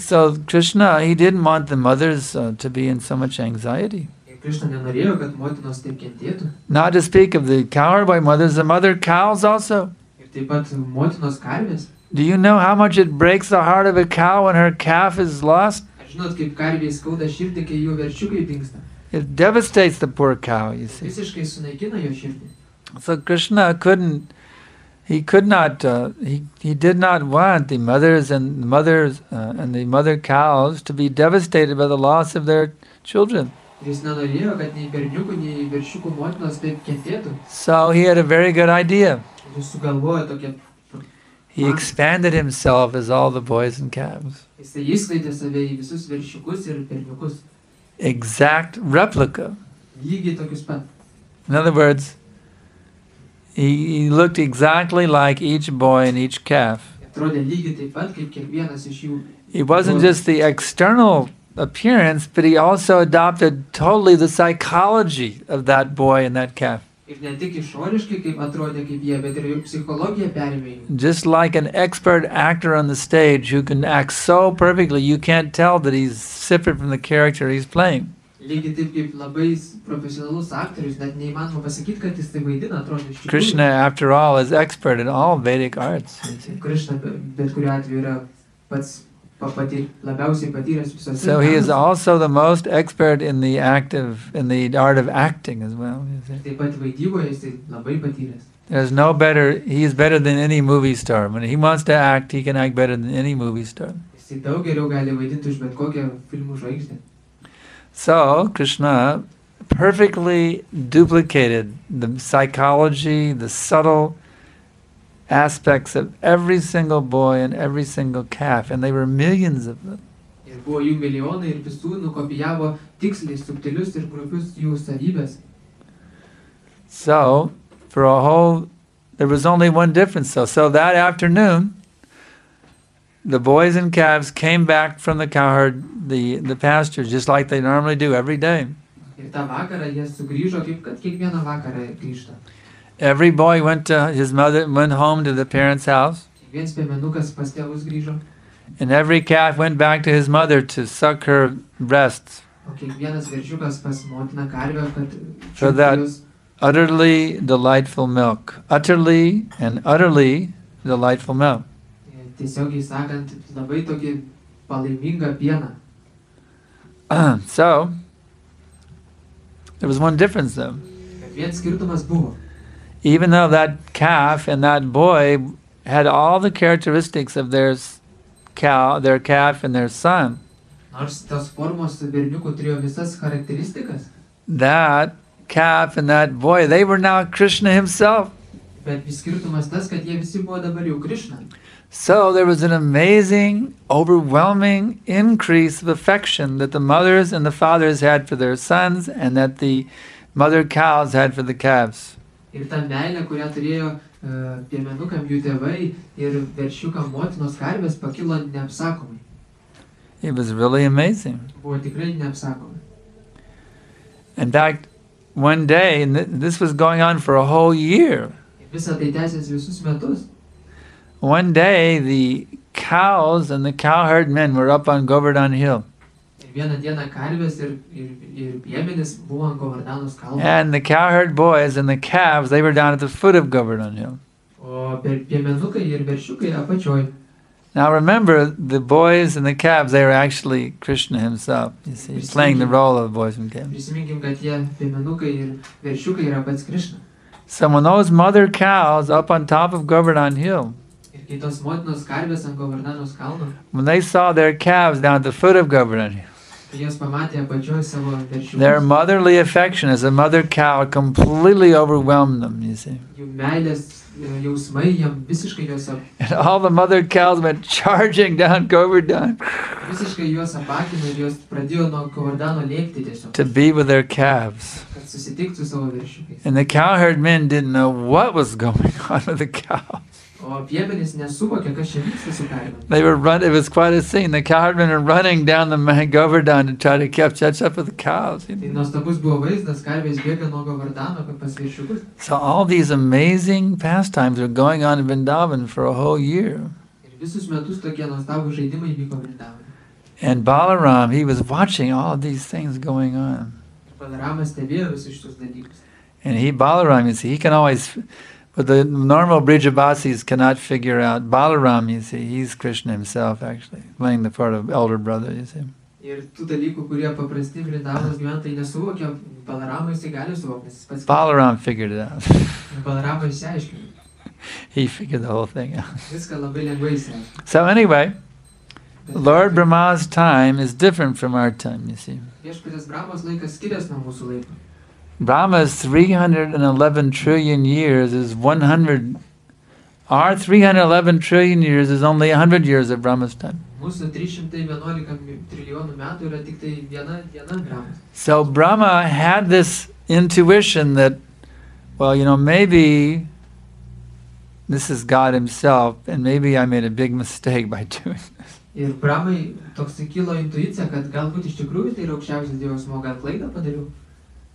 so Krishna, he didn't want the mothers to be in so much anxiety. Ir Krishna nenorėjo, kad motinos taip kentėtų. Not to speak of the cowherd boy mothers, the mother cows also. Ir taip pat motinos karvės. Do you know how much it breaks the heart of a cow when her calf is lost? Ar žinot, kaip karviai skauda širdį, kai jų veršiukai dingsta? It devastates the poor cow, you see. Visiškai sunaikina jo širdį. So Krishna he did not want the mothers and the mother cows to be devastated by the loss of their children. Ir jis nenorėjo, kad nei berniukų, nei veršiukų motinos taip kentėtų. So he had a very good idea. Ir jis sugalvojo tokią. He expanded himself as all the boys and calves. Jisai įskleidė save į visus veršiukus ir berniukus. Exact replica. Lygiai tokius pat. In other words, he looked exactly like each boy and each calf. Atrodė lygiai taip pat, kaip kiekvienas iš jų. He wasn't just the external appearance, but he also adopted totally the psychology of that boy and that calf. Ir ne tik išoriškai, kaip atrodė kaip jie, bet ir jų psichologiją perėmė jų. Just like an expert actor on the stage who can act so perfectly, you can't tell that he's separate from the character he's playing. Lygiai taip kaip labai profesionalus aktorius, net neįmanoma pasakyti, kad jis tai vaidina, atrodo iš tikrųjų. Krishna, after all, is expert in all Vedic arts. Krishna bet kuriuo atveju yra pats labiausiai patyręs visose. So he is also the most expert in the art of acting as well. You see. Taip pat vaidyboje jis tai labai patyręs. There's no better, he is better than any movie star. When he wants to act, he can act better than any movie star. Jis daug geriau gali vaidinti už bet kokią filmų žvaigždę. So Krishna perfectly duplicated the psychology, the subtle aspects of every single boy and every single calf, and they were millions of them. Ir buvo jų milijonai ir visų nukopijavo tiksliai subtilius ir grubius jų savybės. So, there was only one difference. So that afternoon, the boys and calves came back from the cowherd, the pasture, just like they normally do every day. Ir tą vakarą jie sugrįžo, kaip kad kiekvieną vakarą grįžta. Every boy went home to the parents' house. Kiekvienas piemenukas pas tėvus grįžo. And every calf went back to his mother to suck her breasts. O kiekvienas veršiukas pas motiną karvę, kad For that čiuptų jos utterly delightful milk. Utterly and utterly delightful milk. tiesiogiai sakant, labai tokį palaimingą pieną. So, there was one difference though. Bet vienas skirtumas buvo. Even though that calf and that boy had all the characteristics of their calf and their son, Nors tos formos berniukų turėjo visas charakteristikas, that calf and that boy, they were now Krishna himself. bet vis skirtumas tas, kad jie visi buvo dabar jau Krishna. So there was an amazing, overwhelming increase of affection that the mothers and the fathers had for their sons and that the mother cows had for the calves. Ir ta meilė, kurią turėjo piemenukam jų tėvai ir veršiukam motinos karvės pakilo neapsakomai. It was really amazing. Buvo tikrai neapsakomai. In fact, one day, and this was going on for a whole year. Visą tai tęsėsi visus metus. One day, the cows and the cowherd men were up on Govardhan Hill. Ir vieną dieną karvės ir piemenys buvo ant Govardanos kalno. And the cowherd boys and the calves, they were down at the foot of Govardhan Hill. O piemenukai ir veršiukai apačioj. Now remember, the boys and the calves, they were actually Krishna himself, you see, playing the role of the boys and calves. Prisiminkim, kad tie piemenukai ir veršiukai yra pats Krishna. So when those mother cows up on top of Govardhan Hill, Ir kai tos motinos karvės ant Govardanos kalno, when they saw their calves down at the foot of Govardhan Hill, kai jos pamatė apačioj savo veršiukus, their motherly affection as a mother cow completely overwhelmed them, you see. jų meilės jausmai jam visiškai juos And all the mother cows went charging down Govardhan visiškai juos apakino ir jos pradėjo nuo Govardano lėkti tiesiog, to be with their calves. kad susitiktų su savo veršiukais. And the cowherd men didn't know what was going on with the cow. O piemenys nesuvokė, kas čia vyksta su karvėm. They were running, it was quite a scene. The cowherd men were running down the Govardhan to try to catch up with the cows. You Tai know? nuostabus buvo vaizdas, karvės bėga nuo Govardano pas veršiukus. So all these amazing pastimes are going on in Vrindavan for a whole year. Ir visus metus tokie nuostabūs žaidimai vyko Vrindavane. And Balaram, he was watching all of these things going on. Ir Balaramas stebėjo visus šitus dalykus. And Balaram, you see, he can always, but the normal Brijavasis cannot figure out. Balaram, you see, he's Krishna himself, actually, playing the part of elder brother, you see. Ir tų dalykų, kurie paprasti Vrindavanos gyventojai nesuvokia, Balaramą jisai gali suvokti, nes jis pats Balaram figured it out. Balaramą išsiaiškino. He figured the whole thing out. Viską labai lengvai išsiaiškino. So anyway, Lord Brahma's time is different from our time, you see. Viešpaties Brahmos laikas skiriasi nuo mūsų laiko. Brahma's 311 trillion years is 100. Our 311 trillion years is only 100 years of Brahma's time. Mūsų 311 trilijonų metų yra tik tai viena diena Brahmos. So Brahma had this intuition that, well, you know, maybe this is God himself, and maybe I made a big mistake by doing this. Ir Brahmai toks kilo intuicija, kad galbūt iš tikrųjų tai yra aukščiausias Dievas, o gal klaidą padariau.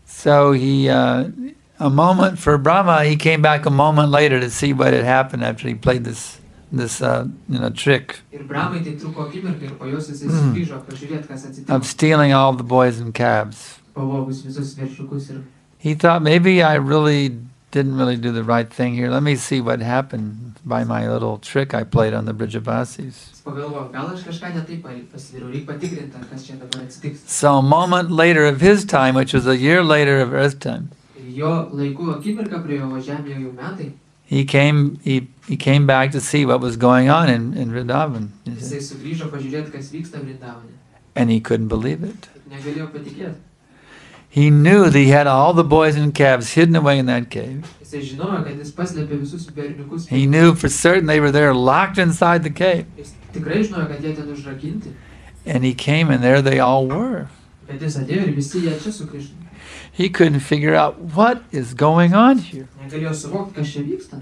So he, a moment for Brahma, he came back a moment later to see what had happened after he played this trick Ir Brahmai tai truko akimirką ir po jos jisai sugrįžo pažiūrėti, kas atsitiko. of stealing all the boys and calves. Pavogus visus veršiukus ir He thought, maybe I didn't really do the right thing here. Let me see what happened by my little trick I played on the Brijavasis. jis pagalvojo, gal aš kažką ne taip pasidariau, reikia patikrinti, kas čia dabar atsitiks. So a moment later of his time, which was a year later of Earth time, Ir jo laiku akimirką praėjo, o žemėje jau metai, he came back to see what was going on in Vrindavan. You see. jisai sugrįžo pažiūrėti, kas vyksta Vrindavane. And he couldn't believe it. Ir negalėjo patikėti. He knew that he had all the boys and calves hidden away in that cave. Jisai žinojo, kad jis paslėpė visus berniukus. He knew for certain they were there locked inside the cave. Jis tikrai žinojo, kad jie ten užrakinti. And he came and there they all were. Bet jis atėjo ir visi jie čia sugrįžo. He couldn't figure out what is going on here. Negalėjo suvokti, kas čia vyksta.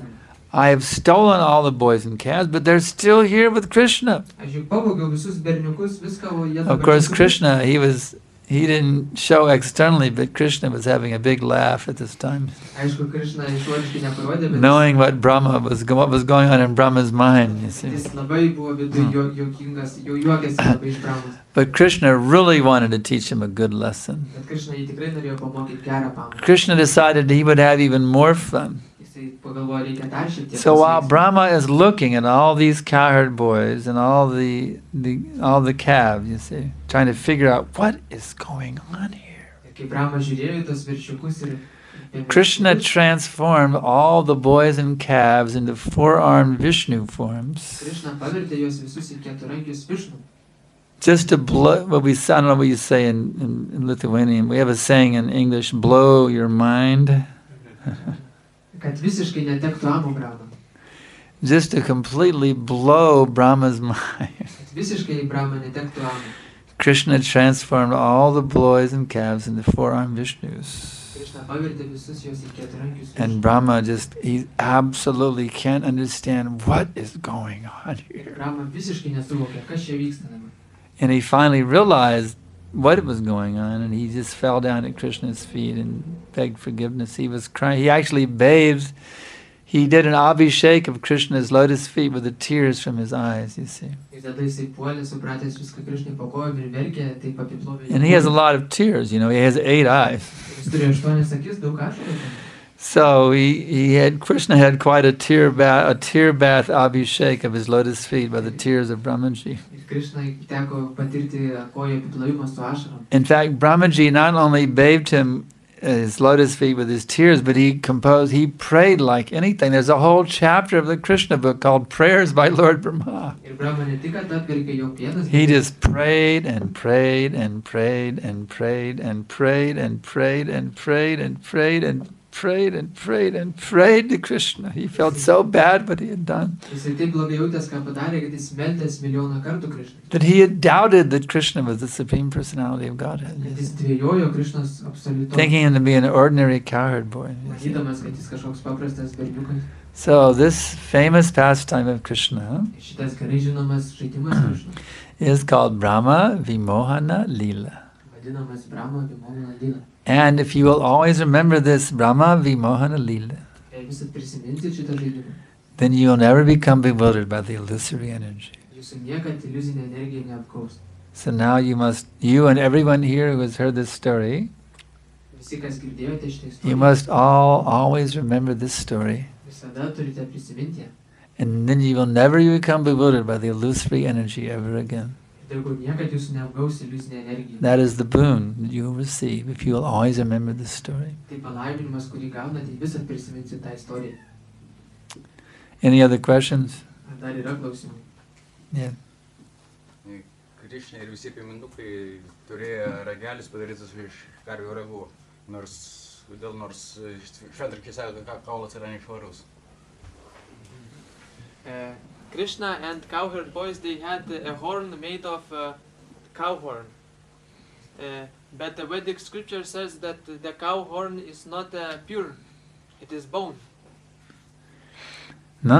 I have stolen all the boys and calves, but they're still here with Krishna. Aš juk pavogiau visus berniukus, viską, o jie Of course, Krishna, he didn't show externally, but Krishna was having a big laugh at this time, Aišku, Krishna išoriškai neparodė, bet knowing what what was going on in Brahma's mind, you see. jis labai buvo viduj juokingas, jau juokėsi labai iš Brahmos. But Krishna really wanted to teach him a good lesson. Bet Krishna jį tikrai norėjo pamokyti gerą pamoką. Krishna decided he would have even more fun. Jisai pagalvojo, reikia dar šiek tiek. So while pasiekti. Brahma is looking at all these cowherd boys and all the calves, you see, trying to figure out what is going on here, Ir kai Brahma žiūrėjo į tos veršiukus ir Krishna transformed all the boys and calves into four-armed Vishnu forms, Krishna pavertė juos visus į keturankius Višnu. just to blow. I don't know what you say in Lithuanian. We have a saying in English: "Blow your mind." Kad visiškai netektų amo Brahma. Just to completely blow Brahma's mind. Kad visiškai Brahma netektų amo. Krishna transformed all the boys and calves into four-armed Vishnus. Krishna pavertė visus jos į keturankius. And Brahma just, he absolutely can't understand what is going on here. Brahma visiškai nesuvokė, kas čia vyksta dabar. And he finally realized what was going on, and he just fell down at Krishna's feet and begged forgiveness. He was crying. He actually bathed. He did an abhishek of Krishna's lotus feet with the tears from his eyes, you see. And he has a lot of tears, you know, he has 8 eyes. So Krishna had quite a tear bath abhishek of his lotus feet by the tears of Brahmaji. In fact, Brahmaji not only bathed him his lotus feet with his tears, but he prayed like anything. There's a whole chapter of the Krishna book called Prayers by Lord Brahma. He just prayed and prayed and prayed and prayed and prayed and prayed and prayed and prayed and prayed and prayed and prayed to Krishna. He felt so bad what he had done. That he had doubted that Krishna was the Supreme Personality of Godhead. Thinking him to be an ordinary cowherd boy. So this famous pastime of Krishna is called Brahma Vimohana Lila. And if you will always remember this Brahma Vimohana Lila, then you will never become bewildered by the illusory energy. So now you and everyone here who has heard this story, you must always remember this story. And then you will never become bewildered by the illusory energy ever again. That is the boon that you will receive if you will always remember this story. Any other questions? Yeah. Krishna ir visi piemenukai turėjo ragelius padarytus iš karvių ragų, nors šventrakiai sako, kad kaulas yra nešvarus. Krishna and cowherd boys, they had a horn made of cow horn. But the Vedic scripture says that the cow horn is not pure, it is bone. No.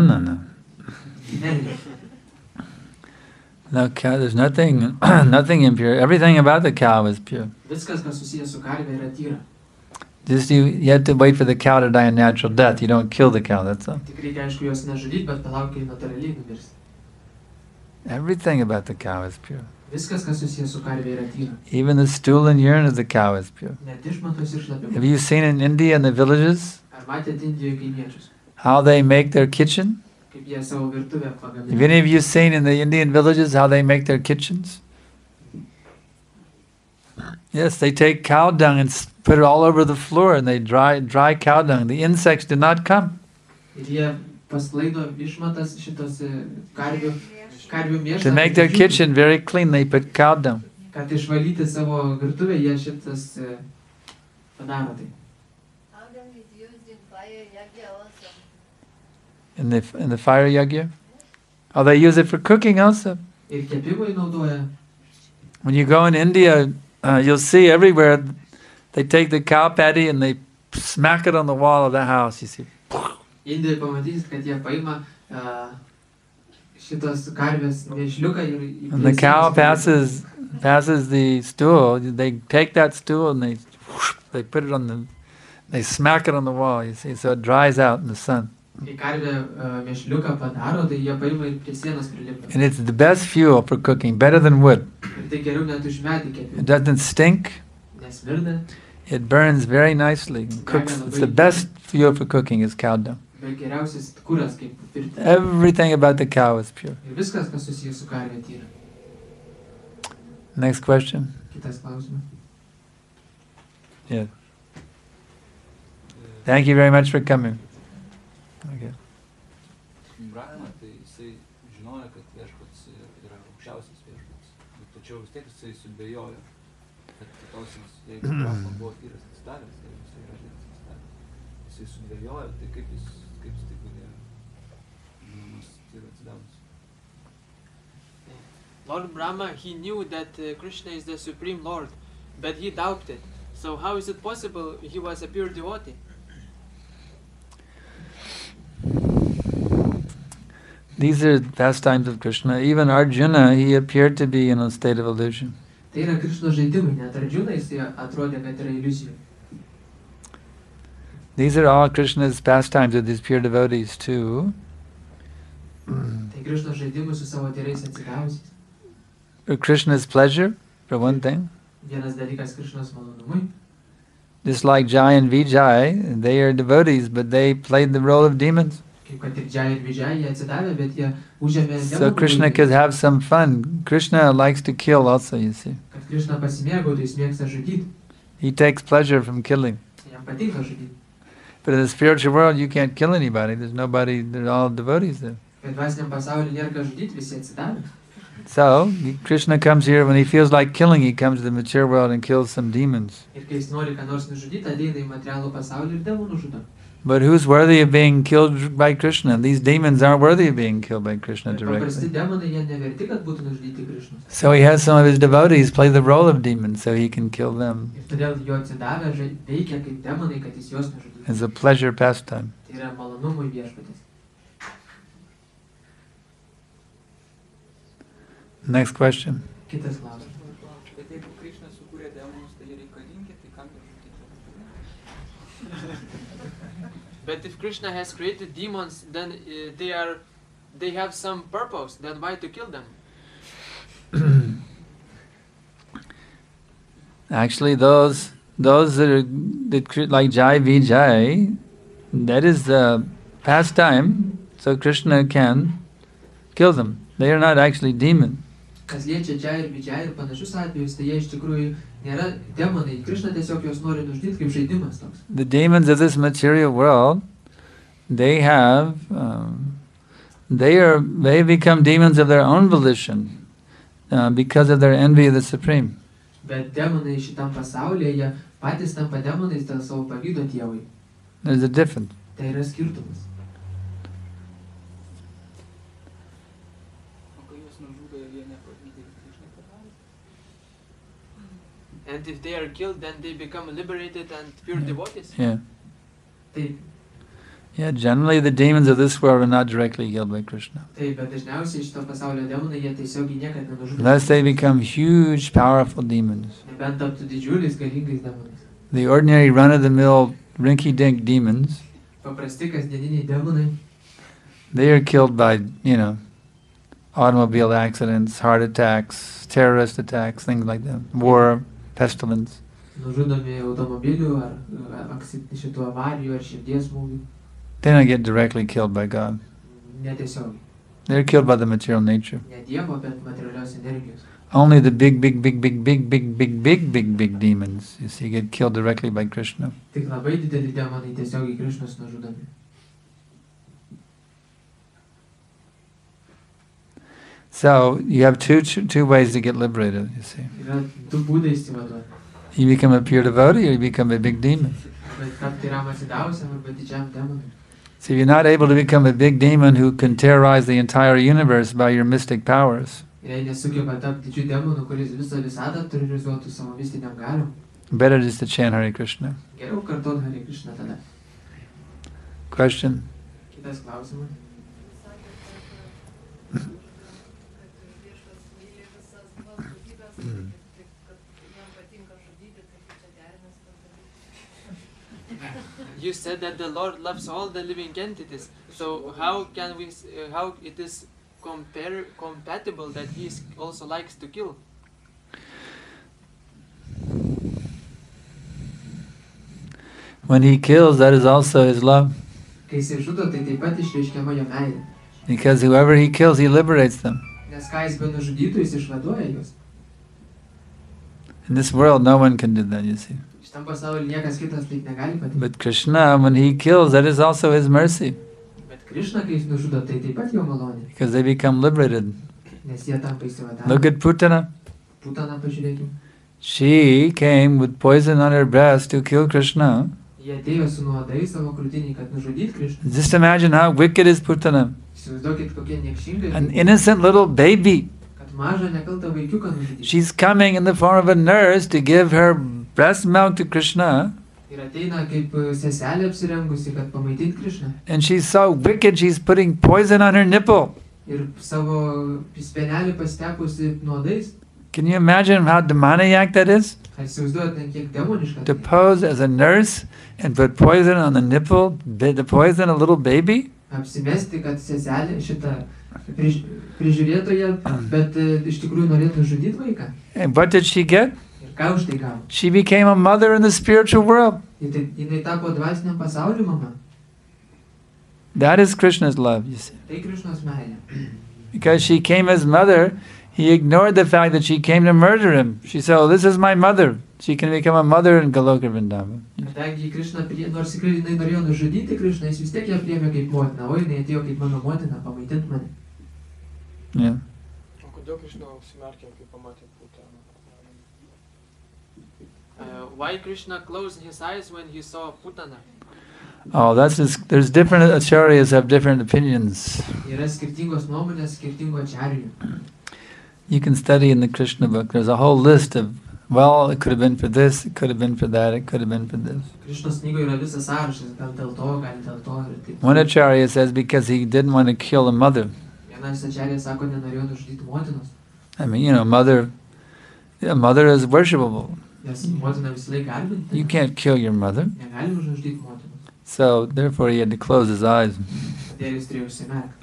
No cow, there's nothing impure. Everything about the cow is pure. Just you have to wait for the cow to die a natural death. You don't kill the cow, that's all. Everything about the cow is pure. Even the stool and urine of the cow is pure. Have you seen in India in the villages how they make their kitchen? Have any of you seen in the Indian villages how they make their kitchens? Yes, they take cow dung and put it all over the floor, and they dry cow dung. The insects do not come. To make their kitchen very clean, they put cow dung. In the fire yagya? Oh, they use it for cooking also. When you go in India, you'll see everywhere they take the cow patty and they smack it on the wall of the house, you see. And the cow passes the stool, they take that stool and they put it they smack it on the wall, you see, so it dries out in the sun. And it's the best fuel for cooking, better than wood. It doesn't stink. It burns very nicely. Cooks. It's the best fuel for cooking is cow dung. Everything about the cow is pure. Next question. Yeah. Thank you very much for coming. Okay. Brahma, tai jisai žinojo, kad viešpats yra aukščiausias viešpats, bet tačiau vis tiek jisai subejojo, kad jeigu Brahma buvo tyras atsidaręs, jeigu jisai yra tyras atsidaręs, jisai subejojo, tai kaip jis tai galėjo tyras atsidaręs. Lord Brahma, he knew that Krishna is the Supreme Lord, but he doubted. So how is it possible he was a pure devotee? These are pastimes of Krishna. Even Arjuna, he appeared to be in a state of illusion. Tai yra Krishnos žaidimai, net Arjuna jisai atrodė, kad yra iliuzija. These are all Krishna's pastimes with these pure devotees too. Tai Krishnos žaidimai su savo tyrais atsidavusiais. Krishna's pleasure, for one thing. Vienas dalykas Krishnos malonumui. Just like Jai and Vijay, they are devotees, but they played the role of demons. Kaip kad ir Jai ir Vijay, jie atsidavė, bet jie užėmė So Krishna could have some fun. Krishna likes to kill also, you see. Kad Krishna pasimėgautų, jis mėgsta žudyti. He takes pleasure from killing. Jam patinka žudyti. But in the spiritual world, you can't kill anybody. There's nobody, they're all devotees there. Bet dvasiniam pasaulyje nėra ką žudyti, visi atsidavė. So, Krishna comes here, when he feels like killing, he comes to the mature world and kills some demons. Ir kai jis nori ką nors nužudyti, ateina į materialų pasaulį ir demonų žudo. But who's worthy of being killed by Krishna? These demons aren't worthy of being killed by Krishna Paprasti directly. demonai, jie neverti, kad būtų nužudyti Krishnos. So he has some of his devotees play the role of demons so he can kill them Ir todėl jo atsidavę veikia kaip demonai, kad jis juos nužudytų. as a pleasure pastime. Tai yra malonumui viešpaties. Next question. Kitas klausimas. Bet jeigu Krishna sukūrė demonus, tai jie reikalingi, tai kam jie žudyti? But if Krishna has created demons, then they have some purpose. Then why to kill them? Actually, those that like Jai Vijay, that is the pastime, so Krishna can kill them. They are not actually demons. Kas liečia Jai ir Vijay ir panašius atvejus, tai jie iš tikrųjų nėra demonai. Krishna tiesiog juos nori nužudyti kaip žaidimas toks. The demons of this material world, they become demons of their own volition because of their envy of the Supreme. Bet demonai šitam pasaulyje, jie patys tampa demonais dėl savo pavydo Dievui. There's a difference. Tai yra skirtumas. And if they are killed, then they become liberated and pure devotees. Yeah. Taip, Yeah, generally the demons of this world are not directly killed by Krishna. taip, bet dažniausiai šito pasaulio demonai, jie tiesiogiai niekad nenužudo. Unless they become huge, powerful demons. Nebent taptų didžiuliais, galingais demonais. The ordinary run-of-the-mill, rinky-dink demons, Paprasti kasdieniniai demonai, they are killed by, automobile accidents, heart attacks, terrorist attacks, things like that, war, pestilence. nužudomi automobilių ar šitų avarijų ar širdies smūgių. They don't get directly killed by God. Netiesiogiai. They're killed by the material nature. Ne Dievo, bet materialios energijos. Only the big demons, you see, get killed directly by Krishna. Tik labai dideli demonai tiesiogiai Krishnos nužudomi. So you have two ways to get liberated, you see. Yra du būdai išsivaduoti. You become a pure devotee or you become a big demon. Bet tapti tyram atsidavusiam arba didžiam demonui. So you're not able to become a big demon who can terrorize the entire universe by your mystic powers. Jei nesugeba tapti didžiu demonu, kuris visą visatą terrorizuotų savo mistiniam galiom, Better just to chant Hare Krishna. geriau kartot Hare Krishna tada. Question? Kitas klausimas. You said that the Lord loves all the living entities. So how can we? How it is compatible that He also likes to kill? When he kills, that is also his love. Kai jisai žudo, tai taip pat išreiškiama jo meilė. Because whoever he kills, he liberates them. Nes ką jis be nužudytų, jis išvaduoja juos. In this world, no one can do that, you see. Šitam pasaulyje niekas kitas taip negali padaryti. But Krishna, when he kills, that is also his mercy. Bet Krishna, kai jis nužudo, tai taip pat jo malonė. Because they become liberated. Nes jie tampa išsivadavę. Look at Putana. Putaną pažiūrėkim. She came with poison on her breast to kill Krishna. Jie atėjo su nuodai savo krūtinį, kad nužudyt Krishną. Just imagine how wicked is Putana. Įsivaizduokit, kokie niekšingai. An innocent little baby. Kad mažą nekaltą vaikiuką nužudyt. She's coming in the form of a nurse to give her breast milk to Krishna, ir ateina kaip seselė apsirengusi, kad pamaitint Krishną. and she's so wicked she's putting poison on her nipple. Ir savo spenelį pastepusi nuodais. Can you imagine how demoniac that is? Ar įsivaizduojate, ten kiek demoniška? To pose as a nurse and put poison on the nipple, to poison a little baby? Apsimesti, kad seselė šitą prižiūrėtoja, bet iš tikrųjų norėtų žudyti vaiką. And what did she get? Ir ką už tai gavo? She became a mother in the spiritual world. Jinai tapo dvasiniam pasauliu mama. That is Krishna's love, you see. Tai Krishnos meilė. Because she came as mother, he ignored the fact that she came to murder him. She said, oh, this is my mother. She can become a mother in Goloka Vrindavan. Kadangi Krishna, nors jinai norėjo nužudyti Krishną, jis vis tiek ją priėmė kaip motiną, o jinai atėjo kaip mano motina, pamaitint mane. Yeah. O kodėl Krishna užsimerkė, kai pamatė Putaną? Why Krishna closed his eyes when he saw Putana? Oh, that's just, there's different acharyas have different opinions. Yra skirtingos nuomonės, skirtingų acharyų. You can study in the Krishna book. There's a whole list of, well, it could have been for this, it could have been for that, it could have been for this. Krishnos knygoje yra visas sąrašas, gal dėl to, gal dėl to ir taip. One acharya says because he didn't want to kill a mother. Vienas acharya sako, nenorėjo nužudyti motinos. I mean, you know, a mother is worshipable. Nes motina visą laiką garbinta. You can't kill your mother. Negalima nužudyti motinos. So therefore he had to close his eyes. Todėl jis turėjo užsimerkti.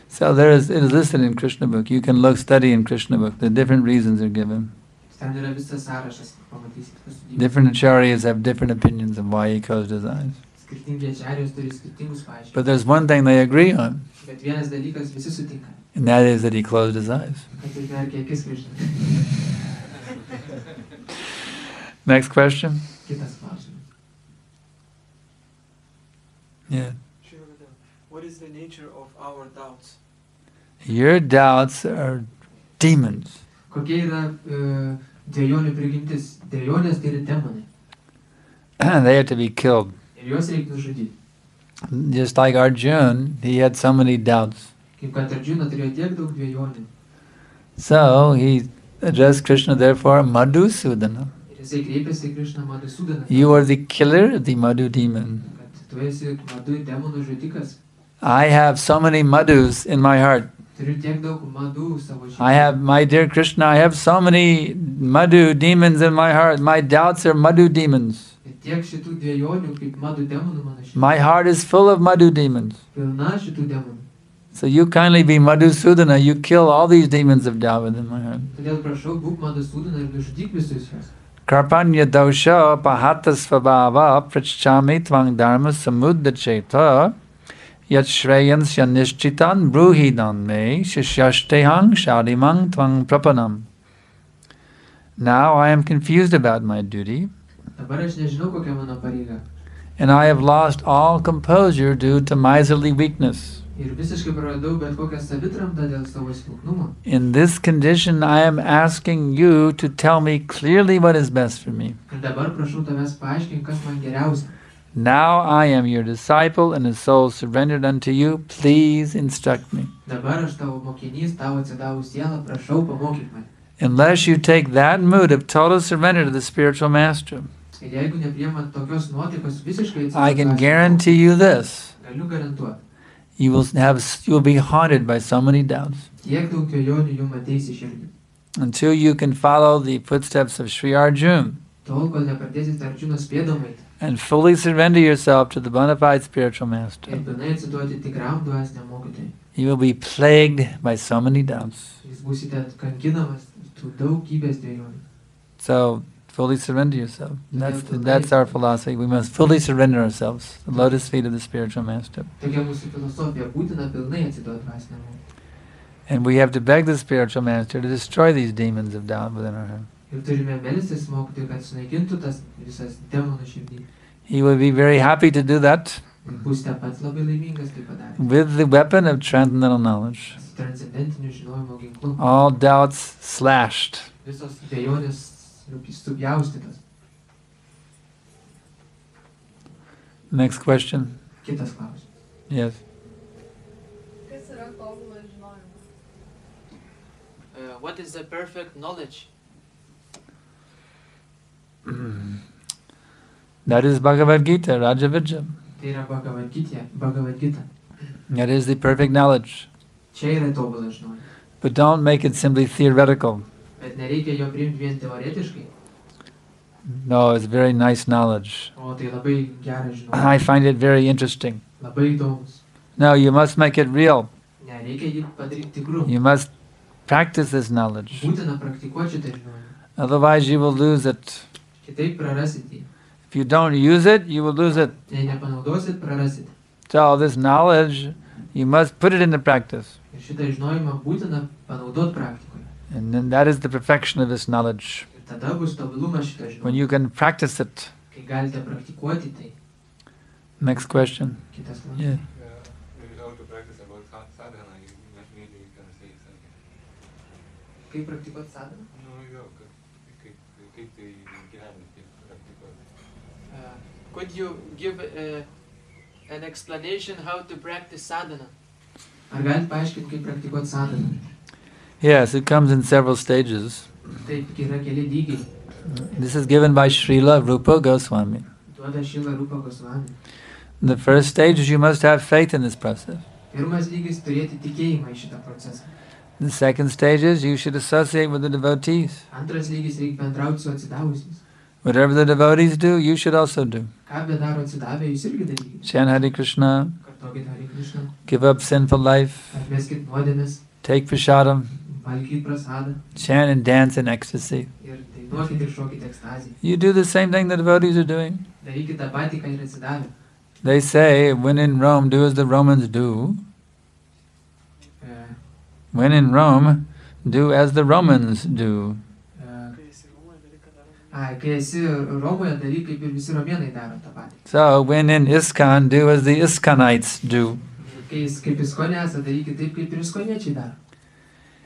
So it is listed in Krishna book. You can study in Krishna book. The different reasons are given. Ten yra visas sąrašas, pamatysit, pastudijuokite. Different acharyas have different opinions of why he closed his eyes. Skirtingi acharyos turi skirtingus paaiškinimus. But there's one thing they agree on, Bet vienas dalykas visi sutinka. and that is that he closed his eyes. Kad užmerkė akis Krishna. Next question? Kitas klausimas. Yeah. What is the nature of our doubts? Your doubts are demons. Kokia yra dvejonių prigimtis? Dvejonės tai yra demonai. They have to be killed. Ir juos reikia nužudyti. Just like Arjuna, he had so many doubts. Kaip kad Arjuna turėjo tiek daug dvejonių. So he addressed Krishna, therefore, Madhusudana. Ir jisai kreipėsi į Krishną Madhusudaną. You are the killer of the Madhu demon. Kad tu esi Madhu demonų žudikas. I have so many Madhus in my heart. Turiu tiek daug Madhu savo širdyje. I have, my dear Krishna, I have so many Madhu demons in my heart. My doubts are Madhu demons. Tiek šitų dvejonių kaip Madhu demonų mano širdyje. My heart is full of Madhu demons. Pilna šitų demonų. So you kindly be Madhusudana, you kill all these demons of doubt within my heart. Todėl prašau, būk Madhusudana ir nužudyk visus juos. Karpanya dosha pahata svabhava prachchami tvang dharma samudacheta yat shreyans yanishchitan bruhidan me shishyashtehang shadimang tvang prapanam. Now I am confused about my duty, Dabar aš nežinau, kokia mano pareiga. and I have lost all composure due to miserly weakness. Ir visiškai praradau bet kokią savitramdą dėl savo silpnumo. In this condition, I am asking you to tell me clearly what is best for me. Ir dabar prašau tavęs paaiškinti, kas man geriausia. Now I am your disciple and a soul surrendered unto you. Please instruct me. Dabar aš tavo mokinys, tavo atsidavus sielą, prašau pamokyk mane. Unless you take that mood of total surrender to the spiritual master, Ir jeigu nepriemat tokios nuotaikos visiškai I can guarantee you this. Galiu garantuoti. You will be haunted by so many doubts. Tiek daug dvejonių jums ateis į širdį. Until you can follow the footsteps of Sri Arjuna Tol, kol nepradėsite Arjunos pėdomai and fully surrender yourself to the bona fide spiritual master, ir pilnai atsiduoti tikram dvasiniam mokytojui. you will be plagued by so many doubts. Jūs būsite kankinamas tų daugybės dvejonių. So, fully surrender yourself. That's our philosophy. We must fully surrender ourselves, the lotus feet of the spiritual master. Tokia mūsų filosofija, būtina pilnai atsiduoti dvasiniam mokytojui. And we have to beg the spiritual master to destroy these demons of doubt within our heart. Ir turime melstis mokytojui, kad sunaikintų tas visas demonų širdį. He will be very happy to do that Ir būsite pats labai laimingas tai padarė. with the weapon of transcendental knowledge. Su transcendentiniu žinojimo ginklu. All doubts slashed. Visos dvejonės supjaustytos. Next question. Kitas klausimas. Yes. Kas yra tobulas žinojimas? What is the perfect knowledge? That is Bhagavad Gita, Raja Vidya. Tai yra Bhagavad Gita. That is the perfect knowledge. Čia yra tobulas žinojimas. But don't make it simply theoretical. Bet nereikia jo priimti vien teoretiškai. No, it's very nice knowledge. O tai labai geras žinojimas. I find it very interesting. Labai įdomus. No, you must make it real. Ne, reikia jį padaryti tikrų. You must practice this knowledge. Būtina praktikuoti šitą žinojimą. Otherwise you will lose it. Kitaip prarasit jį. If you don't use it, you will lose it. Jei nepanaudosit, prarasit. So this knowledge, you must put it into practice. Ir šitą žinojimą būtina panaudoti praktikoje. And then that is the perfection of this knowledge. Ir tada bus tobulumas šitą žinojimą. When you can practice it. Kai galite praktikuoti tai. Next question. Kitas klausimas. Yeah. How to practice about sadhana, maybe you can say something. Kaip praktikuoti sadhaną? Nu, jo, kaip tai gyventi, kaip praktikuoti. Could you give an explanation how to practice sadhana? Ar galite paaiškinti, kaip praktikuoti sadhaną? Yes, it comes in several stages. Taip, yra keli lygiai. This is given by Srila Rupa Goswami. Duoda Srila Rupa Goswami. The first stage is you must have faith in this process. Pirmas lygis turėti tikėjimą į šitą procesą. The second stage is you should associate with the devotees. Antras lygis reikia bendrauti su atsidavusiais. Whatever the devotees do, you should also do. Ką bedaro atsidavę, jūs irgi darykite. Chant Hare Krishna. Kartokite Hare Krishna. Give up sinful life. Atmeskit nuodėmes. Take prasadam. Valgykit prasadą. Chant and dance in ecstasy. Ir dainuokit ir šokit ekstazį. You do the same thing the devotees are doing. Darykit tą patį, ką ir atsidavę. They say, when in Rome, do as the Romans do. When in Rome, do as the Romans do. Kai esi Romoje, daryk kaip ir visi romėnai daro tą patį. So, when in ISKCON, do as the ISKCONites do. Kai kaip ISKCON esate, darykit taip, kaip ir ISKCONiečiai daro.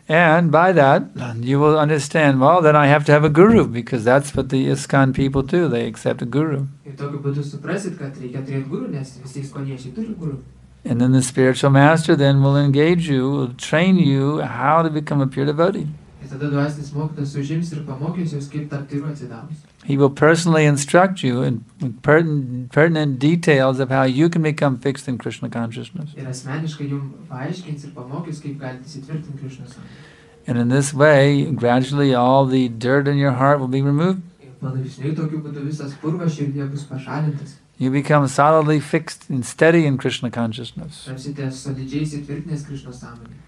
And by that, you will understand, well, then I have to have a guru, because that's what the ISKCON people do. They accept a guru. Ir tokiu būdu suprasit, kad reikia turėti guru, nes visi ISKCONiečiai turi guru. And then the spiritual master then will engage you, will train you how to become a pure devotee. Ir tada dvasinis mokytojas užims ir pamokys jūs, kaip tapti tyru atsidavus. He will personally instruct you in pertinent details of how you can become fixed in Krishna consciousness. Ir asmeniškai jums paaiškins ir pamokys, kaip galite įsitvirtinti Krishna sąmonėje. And in this way, gradually all the dirt in your heart will be removed. Ir palaipsniui tokiu būdu visas purvas širdyje bus pašalintas. You become solidly fixed and steady in Krishna consciousness. Tapsite solidžiai įsitvirtinęs Krishna sąmonėje.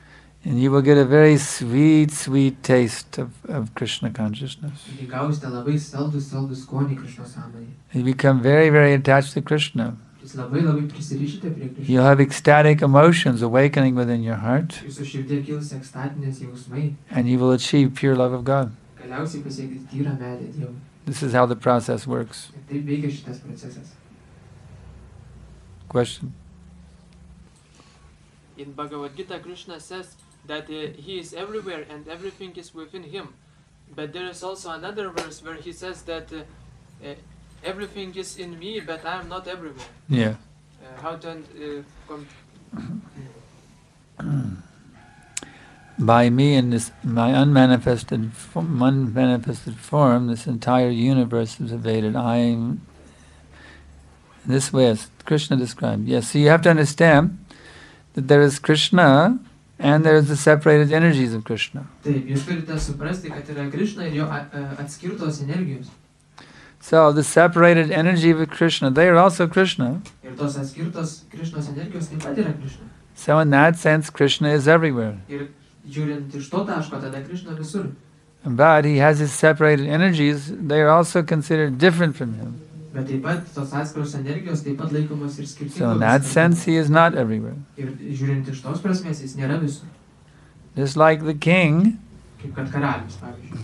And you will get a very sweet, sweet taste of Krishna consciousness. Ir gausite labai saldų skonį Krishna sąmonėje. You become very, very attached to Krishna. Jūs labai prisirišite prie Krishna. You'll have ecstatic emotions awakening within your heart. Jūsų širdie kils ekstatinės jausmai. And you will achieve pure love of God. Galiausiai pasiekite tyrą meilę Dievui. This is how the process works. Ir taip veikia šitas procesas. Question? In Bhagavad Gita, Krishna says that he is everywhere and everything is within him. But there is also another verse where he says that everything is in me, but I am not everywhere. Yeah. How to By me in this my unmanifested form, this entire universe is evaded. I am this way as Krishna described. Yes, so you have to understand that there is Krishna and there is the separated energies of Krishna. Taip, jūs turite suprasti, kad yra Krishna ir jo atskirtos energijos. So the separated energy of Krishna, they are also Krishna. Ir tos atskirtos Krishnos energijos taip pat yra Krishna. So in that sense, Krishna is everywhere. Ir žiūrint iš to taško, tada Krishna visur. But he has his separated energies, they are also considered different from him. Bet taip pat tos atskiros energijos taip pat laikomos ir skirtingos. So in that sense, he is not everywhere. Ir žiūrint iš tos prasmės, jis nėra visur. Just like the king, Kaip kad karalius, pavyzdžiui.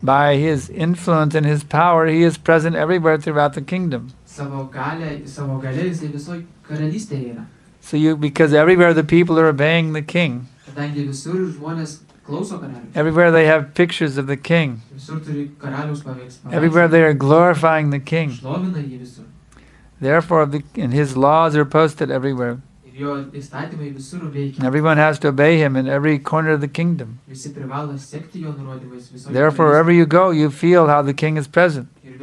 by his influence and his power, he is present everywhere throughout the kingdom. Savo galia jisai visoje karalystėje yra. So because everywhere the people are obeying the king, Kadangi visur žmonės klauso karalius. everywhere they have pictures of the king, Visur turi karaliaus paveikslą. everywhere they are glorifying the king. Šlovina jį visur. Therefore, and his laws are posted everywhere. Ir jo įstatymai visur veikia. Everyone has to obey him in every corner of the kingdom. Visi privalo sekti jo nurodymais visoje Therefore, wherever you go, you feel how the king is present. Ir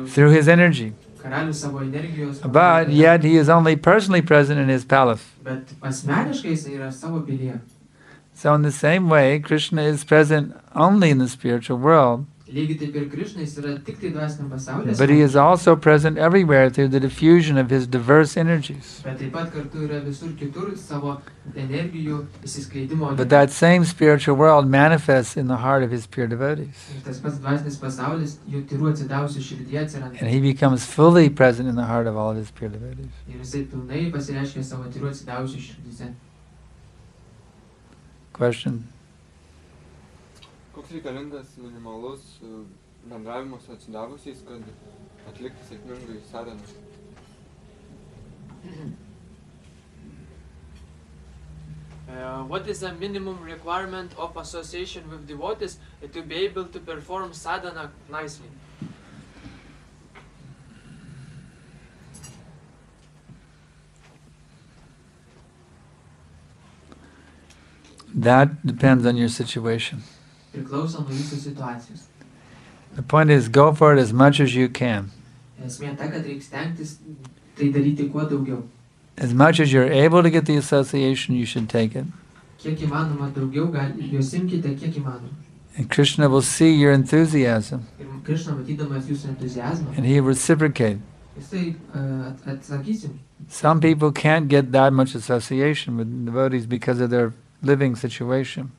through his energy. But yet he is only personally present in his palace. So in the same way, Krishna is present only in the spiritual world. But he is also present everywhere through the diffusion of his diverse energies. But that same spiritual world manifests in the heart of his pure devotees. And he becomes fully present in the heart of all of his pure devotees. Question? Koks reikalingas minimalus bendravimas su atsidavusiais, kad atlikti sėkmingai sadhaną? What is a minimum requirement of association with devotees to be able to perform sadhana nicely? That depends on your situation. The point is, go for it as much as you can. As much as you're able to get the association, you should take it. And Krishna will see your enthusiasm. And he will reciprocate. Some people can't get that much association with devotees because of their living situation.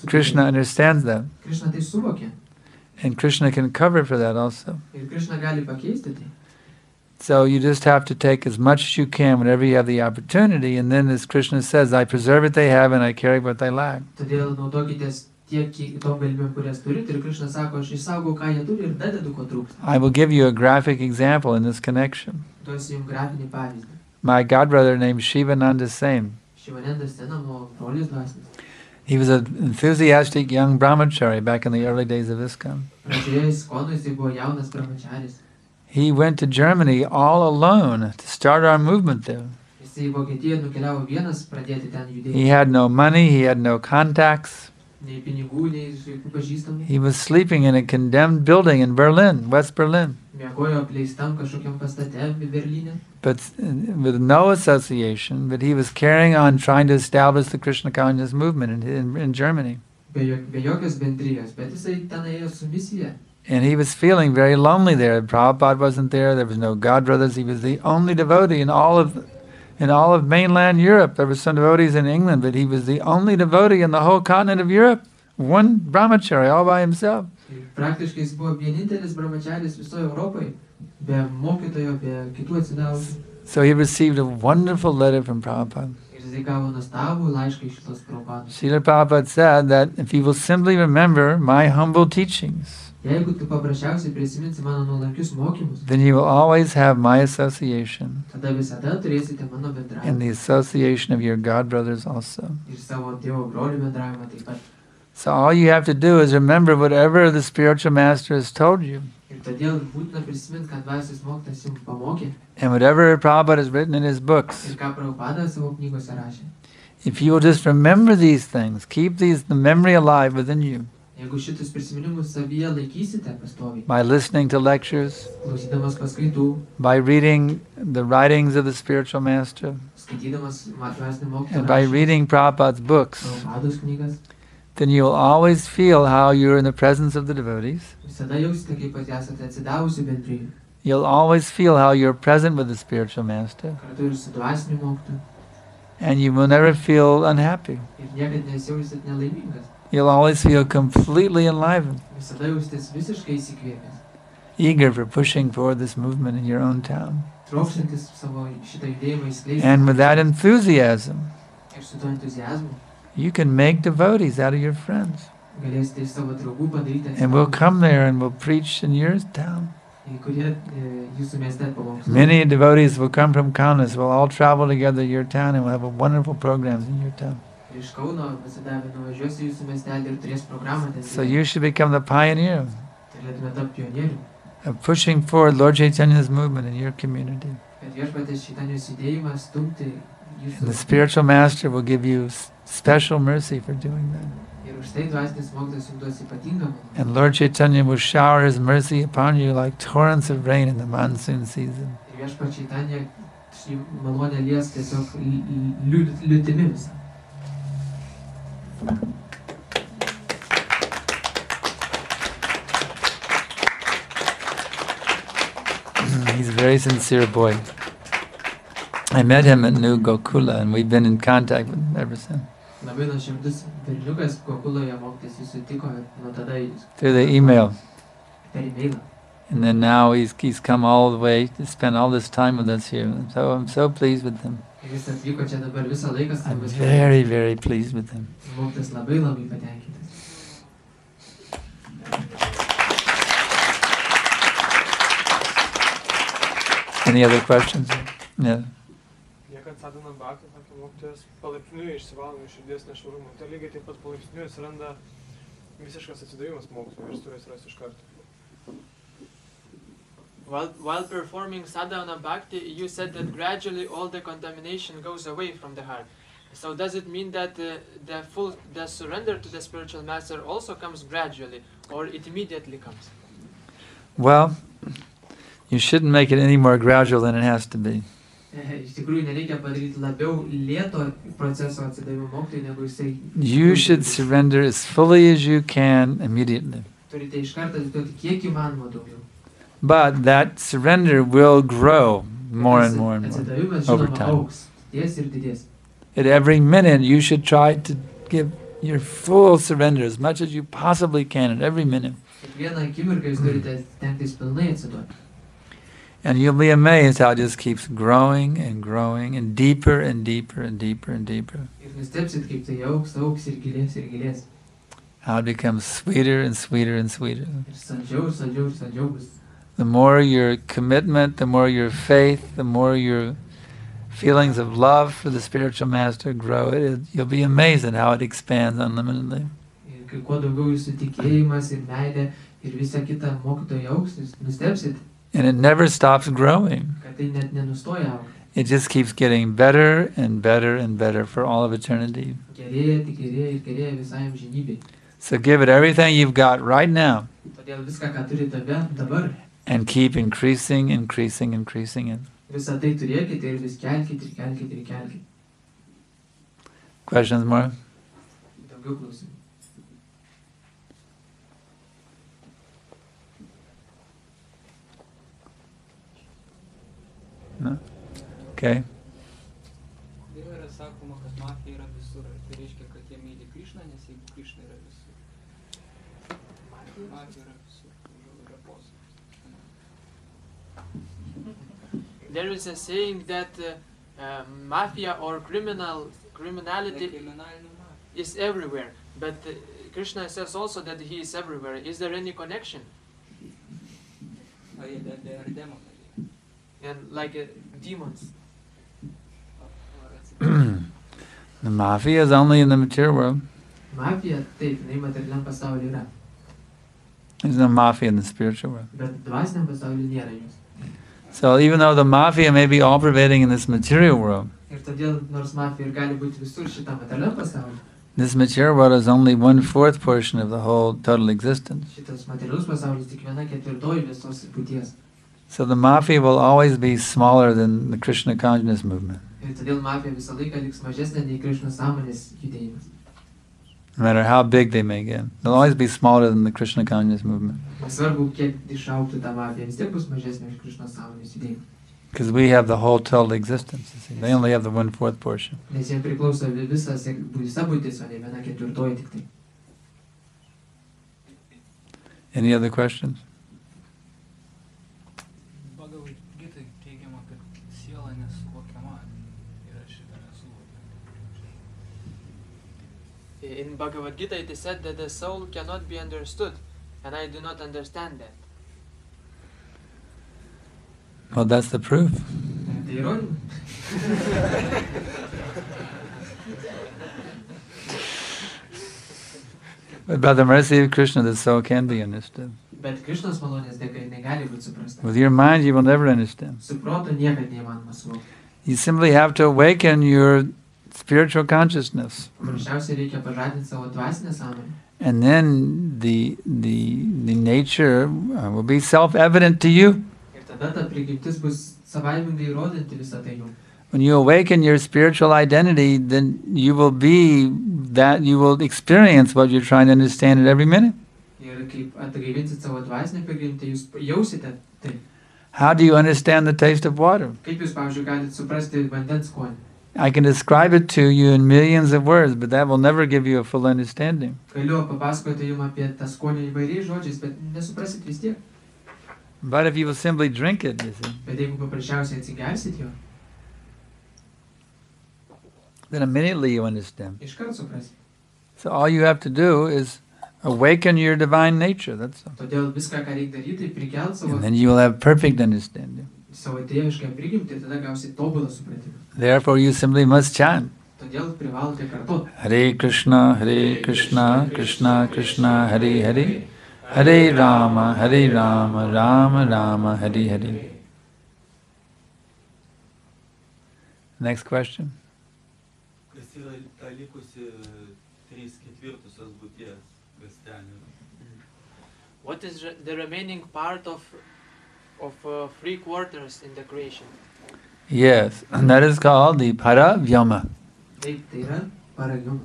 Krishna understands that. And Krishna can cover for that also. So you just have to take as much as you can whenever you have the opportunity, and then as Krishna says, I preserve what they have and I carry what they lack. I will give you a graphic example in this connection. My godbrother named Shivananda Sen. He was an enthusiastic young brahmachari back in the early days of ISKCON. He went to Germany all alone to start our movement there. He had no money, he had no contacts. He was sleeping in a condemned building in Berlin, West Berlin. But with no association, but he was carrying on trying to establish the Krishna consciousness movement in Germany. And he was feeling very lonely there. Prabhupada wasn't there, there was no godbrothers, he was the only devotee in all of mainland Europe. There were some devotees in England, but he was the only devotee in the whole continent of Europe. One brahmachari all by himself. So he received a wonderful letter from Prabhupada. Srila Prabhupada said that if he will simply remember my humble teachings, then you will always have my association and the association of your godbrothers also. So all you have to do is remember whatever the spiritual master has told you. And whatever Prabhupada has written in his books. If you will just remember these things, keep the memory alive within you. By listening to lectures, by reading the writings of the spiritual master, and by reading Prabhupada's books, then you will always feel how you're in the presence of the devotees. You'll always feel how you're present with the spiritual master. And you will never feel unhappy. You'll always feel completely enlivened, eager for pushing forward this movement in your own town. And with that enthusiasm, you can make devotees out of your friends. And we'll come there and we'll preach in your town. Many devotees will come from Kaunas. We'll all travel together to your town and we'll have wonderful programs in your town. So you should become the pioneer of pushing forward Lord Chaitanya's movement in your community. And the spiritual master will give you special mercy for doing that. Ir už tai dvasinis mokytojas jums duos ypatingą malonę. And Lord Chaitanya will shower his mercy upon you like torrents of rain in the monsoon season. Ir Viešpats Chaitanya šį malonę lies tiesiog liūtimi visą. He's a very sincere boy. I met him at New Gokula and we've been in contact with him ever since. Labai nuoširdus berniukas Gokuloje mokytis jis sutiko ir nuo tada jis Through the email. per e-mailą. And then now he's come all the way to spend all this time with us here. So I'm so pleased with him. Ir jis atvyko čia dabar visą laiką su I'm mumis. very, very pleased with him. Mokytis labai patenkintas. Any other questions? Yeah. Niekad sadhana bhakti, sakė mokytojas, palaipsniui išsivalome iš širdies nešvarumo. Tai lygiai taip pat palaipsniui atsiranda visiškas atsidavimas mokslui ir turi atsirasti iš karto. While performing sadhana bhakti, you said that gradually all the contamination goes away from the heart. So does it mean that the surrender to the spiritual master also comes gradually, or it immediately comes? Well, you shouldn't make it any more gradual than it has to be. Iš tikrųjų nereikia padaryti labiau lėto proceso atsidavimo mokslui, negu jisai. You should surrender as fully as you can immediately. Turite iš karto atiduoti kiek įmanoma daugiau. But that surrender will grow more and more and more Atsidavimas over žinoma time. augs, didės ir didės. At every minute, you should try to give your full surrender as much as you possibly can at every minute. Kiekvieną akimirką jūs turite stengtis pilnai atsiduoti. And you'll be amazed how it just keeps growing and growing and deeper and deeper and deeper and deeper. Ir nustebsit, kaip tai augs, augs ir gilės ir gilės. How it becomes sweeter and sweeter and sweeter. Ir saldžiau ir saldžiau ir saldžiau bus. The more your commitment, the more your faith, the more your feelings of love for the spiritual master grow, you'll be amazed at how it expands unlimitedly. Ir kai kuo daugiau jūsų tikėjimas ir meilė ir visa kita mokytojai augs, jūs nustebsit, And it never stops growing. kad tai net nenustoja augti. It just keeps getting better and better and better for all of eternity. Gerėja, tik gerėja ir gerėja visai amžinybei. So give it everything you've got right now Todėl viską, ką turite dabar, and keep increasing, increasing, increasing it. visą tai turėkite ir vis kelkite ir kelkite ir kelkite. Questions more? Daugiau klausimų. No? Okay. Dievai yra sakoma, kad mafija yra visur. Tai reiškia, kad jie myli Krišną, nes jeigu Krišna yra visur. Mafija yra visur. Yra posakis. There is a saying that mafia or criminality is everywhere, but Krishna says also that he is everywhere. Is there any connection? They are demons. And like demons. The mafia is only in the material world. Mafija, taip, jinai materialiam pasaulyje yra. There's no mafia in the spiritual world. Bet dvasiniam pasaulyje nėra jos. So even though the mafia may be all pervading in this material world, Ir todėl, nors mafija ir gali būti visur šitam materialiam pasaulyje, this material world is only 1/4 portion of the whole total existence. šitas materialus pasaulis tik 1/4 visos būties. So the mafia will always be smaller than the Krishna consciousness movement. Ir todėl mafija visą laiką liks mažesnė nei Krišnos sąmonės judėjimas. No matter how big they may get. They'll always be smaller than the Krishna consciousness movement. Nesvarbu, kiek išaugtų ta mafija, vis tiek bus mažesnė už Krišnos sąmonės judėjimą. Because we have the whole total existence. You see. They only have the 1/4 portion. Nes jiems priklauso visa būtis, o ne 1/4 tik tai. Any other questions? Bhagavad Gita teigiama, kad siela nesuvokiama ir aš šitą nesuvokiu. In Bhagavad Gita it is said that the soul cannot be understood, and I do not understand that. Well, that's the proof. Tai įrodymai. But by the mercy of Krishna, the soul can be understood. Bet Krišnos malonės dėka jinai gali būti suprasta. With your mind, you will never understand. Su protu niekad neįmanoma suvokti. You simply have to awaken your spiritual consciousness. Paprasčiausiai reikia pažadinti savo dvasinę sąmonę. And then the nature will be self-evident to you. Ir tada ta prigimtis bus savaimingai rodanti visą tai jums. When you awaken your spiritual identity, then you will experience what you're trying to understand at every minute. Ir kaip atgaivinsit savo dvasinę prigimtį, jūs jausite tai. How do you understand the taste of water? Kaip jūs, pavyzdžiui, galite suprasti vandens skonį? I can describe it to you in millions of words, but that will never give you a full understanding. Galiu papasakoti jums apie tą skonį įvairiais žodžiais, bet nesuprasit vis tiek. But if you will simply drink it, you see, Bet jeigu paprasčiausiai atsigersit jo, then immediately you understand. iškart suprasit. So all you have to do is awaken your divine nature, that's all. Todėl viską, ką reikia daryti, tai prikelt savo And then you will have perfect understanding. dievišką prigimtį, tada gausit tobulą supratimą. Therefore you simply must chant. Todėl privalote kartu. Hare Krishna, Krishna Krishna, Hare Hare, Hare Rama, Rama Rama, Hare Hare. Next question. Kas yra ta likusi 3/4 būties, kas ten yra? What is the remaining part of 3/4 in the creation? Yes, and that is called the Paravyama, Taip, tai yra paragyma.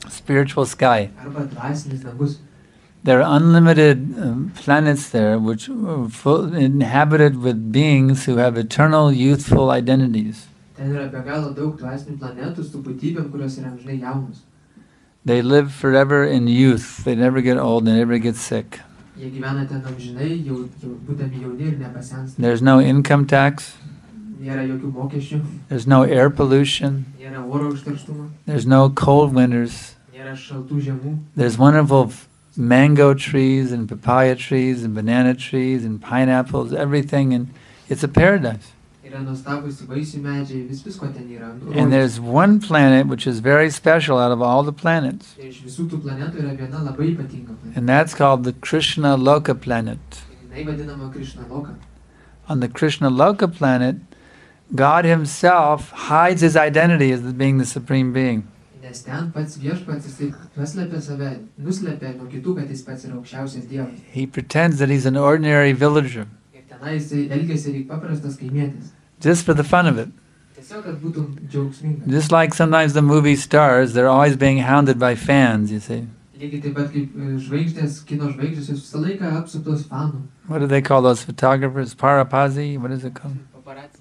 spiritual sky. Arba dvasinis dangus. There are unlimited planets there which are inhabited with beings who have eternal youthful identities. Ten yra be galo daug dvasinių planetų su būtybėm, kurios yra amžinai jaunos. They live forever in youth. They never get old. They never get sick. Jie gyvena ten amžinai, jau būdami jauni ir nepasensta. There's no income tax. Nėra jokių mokesčių, There's no air pollution. nėra oro užterštumo, There's no cold winters. nėra šaltų žiemų. There's wonderful mango trees and papaya trees and banana trees and pineapples, everything, and it's a paradise. Yra nuostabūs vaisių medžiai, visko ten yra. And there's one planet which is very special out of all the planets, Ir iš visų tų planetų yra viena labai ypatinga planeta. and that's called the Krishna Loka planet. Jinai vadinama Krishna Loka. On the Krishna Loka planet, God himself hides his identity as being the supreme being. Nes ten pats viešpats, jisai paslėpia save, nuslėpia nuo kitų, kad jis pats yra aukščiausias dievas. He pretends that he's an ordinary villager, Ir tenai jisai elgiasi lyg paprastas kaimietis. just for the fun of it. Tiesiog, kad būtų džiaugsminga. Just like sometimes the movie stars, they're always being hounded by fans, you see. Lygiai taip pat kaip žvaigždės, kino žvaigždės, jos visą laiką apsuptos fanų. What do they call those photographers? Paparazzi? What is it called? Paparazzi.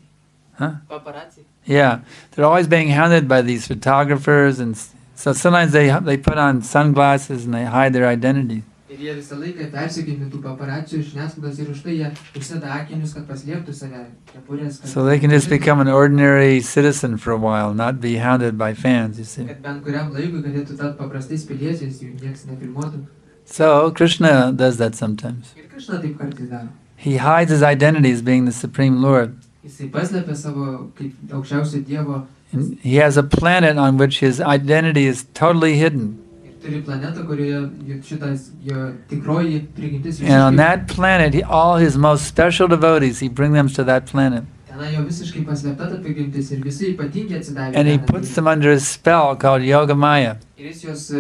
Huh? Paparazzi. Yeah, they're always being hounded by these photographers, and so sometimes they put on sunglasses and they hide their identity. Ir jie visą laiką persekiami tų paparacių iš žiniasklaidos ir už tai jie užsideda akinius, kad paslėptų save. Kepurės, So they can just become an ordinary citizen for a while, not be hounded by fans, you see. kad bent kuriam laikui galėtų tapti paprastais piliečiais, jų nieks nefilmuotų. So Krishna does that sometimes. Ir Krishna taip kartais daro. He hides his identity as being the Supreme Lord. Jisai paslėpia savo kaip aukščiausio dievo And he has a planet on which his identity is totally hidden. ir turi planetą, kurioje šitas jo tikroji prigimtis And on visiškai. that planet, all his most special devotees, he brings them to that planet. Tenai jo visiškai paslėpta ta prigimtis ir visi ypatingi atsidavė. And he ten. puts them under a spell called Yoga Maya, Ir jis jos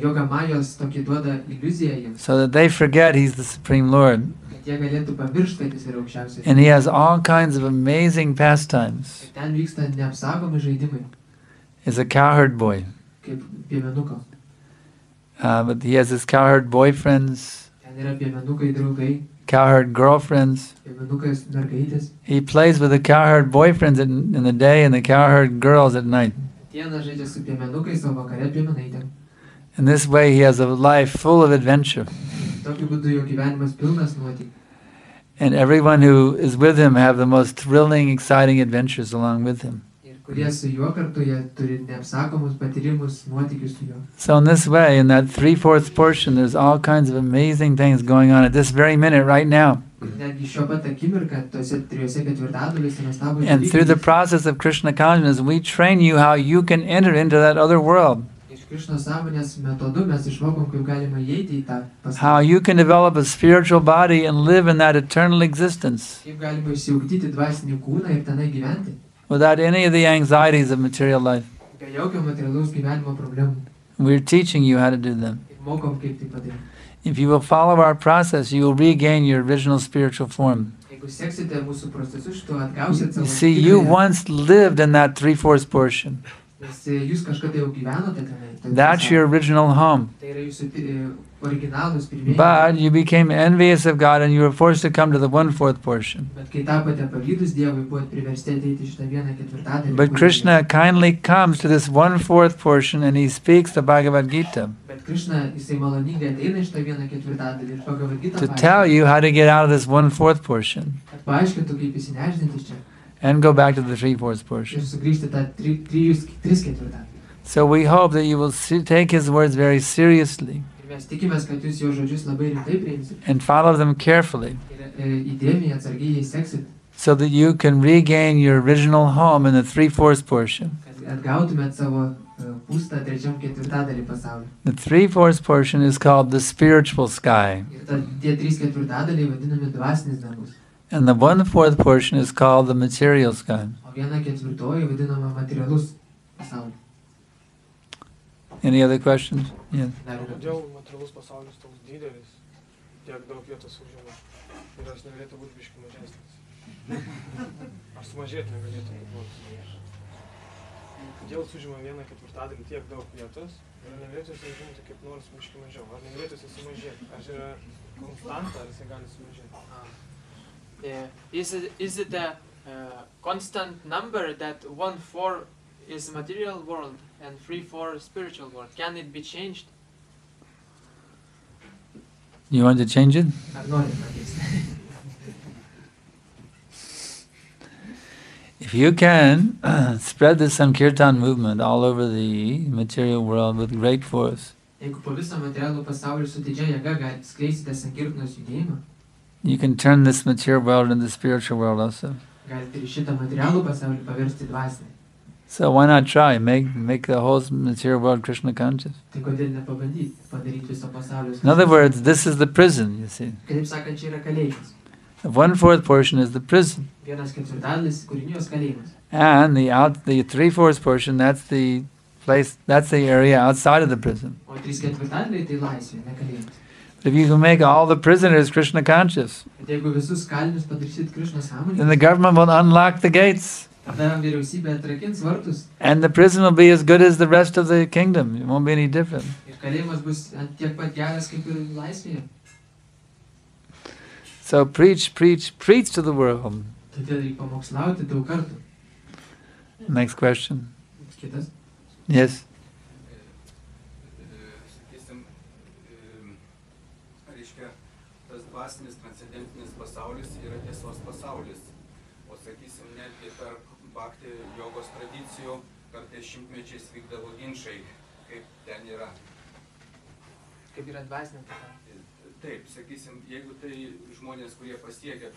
Yoga Majos tokį duoda iliuziją jiems, so that they forget he's the Supreme Lord. kad jie galėtų pamiršti, kad jis yra aukščiausias. And he has all kinds of amazing pastimes. Ir ten vyksta neapsakomi žaidimai, He's a cowherd boy. kaip piemenuko. But he has his cowherd boyfriends, Ten yra piemenukai draugai, cowherd girlfriends. piemenukas mergaitės. He plays with the cowherd boyfriends in the day and the cowherd girls at night. Dieną žaidžia su piemenukais, o vakare piemenaitėm. In this way, he has a life full of adventure. Tokiu būdu jo gyvenimas pilnas nuotykių. And everyone who is with him have the most thrilling, exciting adventures along with him. Ir kurie su juo kartu, jie turi neapsakomus patyrimus, nuotykius su juo. So in this way, in that 3/4 portion, there's all kinds of amazing things going on at this very minute, right now. Netgi šio pat akimirką, tose 3/4 nuostabūs And through the dalykai. process of Krishna consciousness, we train you how you can enter into that other world. Iš Krišnos sąmonės metodu mes išmokom, kaip galima įeiti į tą How pasaulį. you can develop a spiritual body and live in that eternal existence Kaip galima išsiugdyti dvasinį kūną ir tenai gyventi. without any of the anxieties of material life. Apie jokio materialaus gyvenimo problemų. We're teaching you how to do them. Ir mokom, kaip tai padaryti. If you will follow our process, you will regain your original spiritual form. Jeigu seksite mūsų procesu, šito atgausit savo You see, you tikrąją- once lived in that 3/4 portion. Nes jūs kažkada jau gyvenote tenai. That's your original home. Tai yra jūsų originalūs pirmieji. But you became envious of God and you were forced to come to the 1/4 portion. Bet kai tapote pavydūs Dievui, buvot priversti ateiti šitą 1/4. But Krishna kindly comes to this 1/4 portion and he speaks the Bhagavad Gita Bet Krishna, jisai maloningai ateina šitą 1/4 ir Bhagavad Gita to tell you how to get out of this 1/4 portion kad paaiškintų, kaip įsinešdinti iš čia and go back to the 3/4 ir portion. sugrįžti tą 3/4. So we hope that you will take his words very seriously Ir mes tikimės, kad jūs jo žodžius labai rimtai priimsit and follow them carefully ir įdėmiai, atsargiai jais seksit, so that you can regain your original home in the 3/4 portion. kad atgautumėt savo būstą 3/4 pasaulio. The 3/4 portion is called the spiritual sky, Ir tie 3/4 vadinami dvasinis dangus, and the 1/4 portion is called the material sky. o 1/4 vadinama materialus pasaulis. Any other questions? Yes. Kodėl materialus pasaulis toks didelis, tiek daug vietos užima ir aš negalėtų būti biškį mažesnis? Ar sumažėti negalėtų būti? Kodėl jis užima 1/4 tiek daug vietos ir negalėtų jis užimti kaip nors biškį mažiau? Ar negalėtų jis sumažėti? Ar yra konstanta, ar jis gali sumažėti? Is it a constant number that 1/4 is material world and 3/4 spiritual world? Can it be changed? You want to change it? Ar norit pakeisti? If you can spread the Sankirtan movement all over the material world with great force, Jeigu po visą materialų pasaulį su didžia jėga galite skleisite Sankirtanos judėjimą, you can turn this material world into the spiritual world also. galite ir šitą materialų pasaulį paversti dvasinį. So why not try? Make the whole material world Krishna conscious. Tai kodėl nepabandyti padaryti viso pasaulio? In other words, this is the prison, you see. Kitaip sakant, čia yra kalėjimas. The 1/4 portion is the prison. 1/4 kūrinijos kalėjimas. And the 3/4 portion, that's the place, that's the area outside of the prison. O 3/4 tai laisvė, ne kalėjimas. But if you can make all the prisoners Krishna conscious, Bet jeigu visus kalinius padarysit Krišnos then the sąmonėje, government will unlock the gates. tada vyriausybė atrakins vartus And the prison will be as good as the rest of the kingdom. It won't be any different. ir kalėjimas bus tiek pat geras kaip ir laisvėje. So preach to the world. Todėl reikia pamokslauti daug kartų. Next question. Kitas. Yes. Sakysim, reiškia, tas dvasinis transcendentinis pasaulis yra tiesos pasaulis. O sakysim, netgi tarp bhakti jogos tradicijų kartais šimtmečiais vykdavo ginčai, kaip ten yra. Kaip yra dvasinė pasaulis? Taip, sakysim, jeigu tai žmonės, kurie pasiekia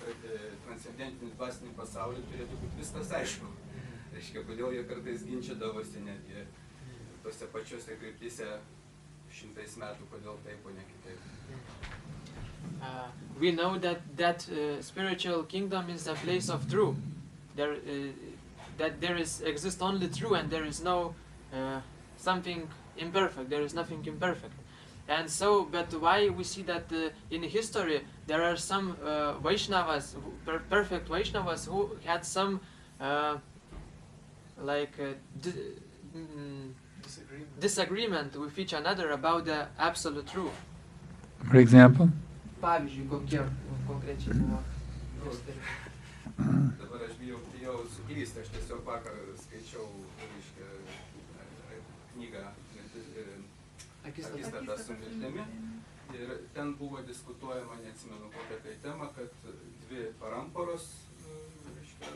transcendentinį dvasinį pasaulį, turėtų būti viskas aišku. Reiškia, kodėl jie kartais ginčydavosi netgi tose pačiose kryptyse šimtais metų, kodėl taip, o ne kitaip. We know that spiritual kingdom is a place of truth. That there exists only true and there is no something imperfect. There is nothing imperfect. And so, but why we see that in history there are some Vaishnavas, perfect Vaishnavas, who had some disagreement with each another about the absolute truth. For example? Pavyzdžiui, kokie konkrečiai buvo. Dabar aš bijau suklysti, aš tiesiog vakar skaičiau, reiškia, knygą Akistata su mirtimi ir ten buvo diskutuojama, neatsimenu kokią tai temą, kad dvi paramparos, reiškia,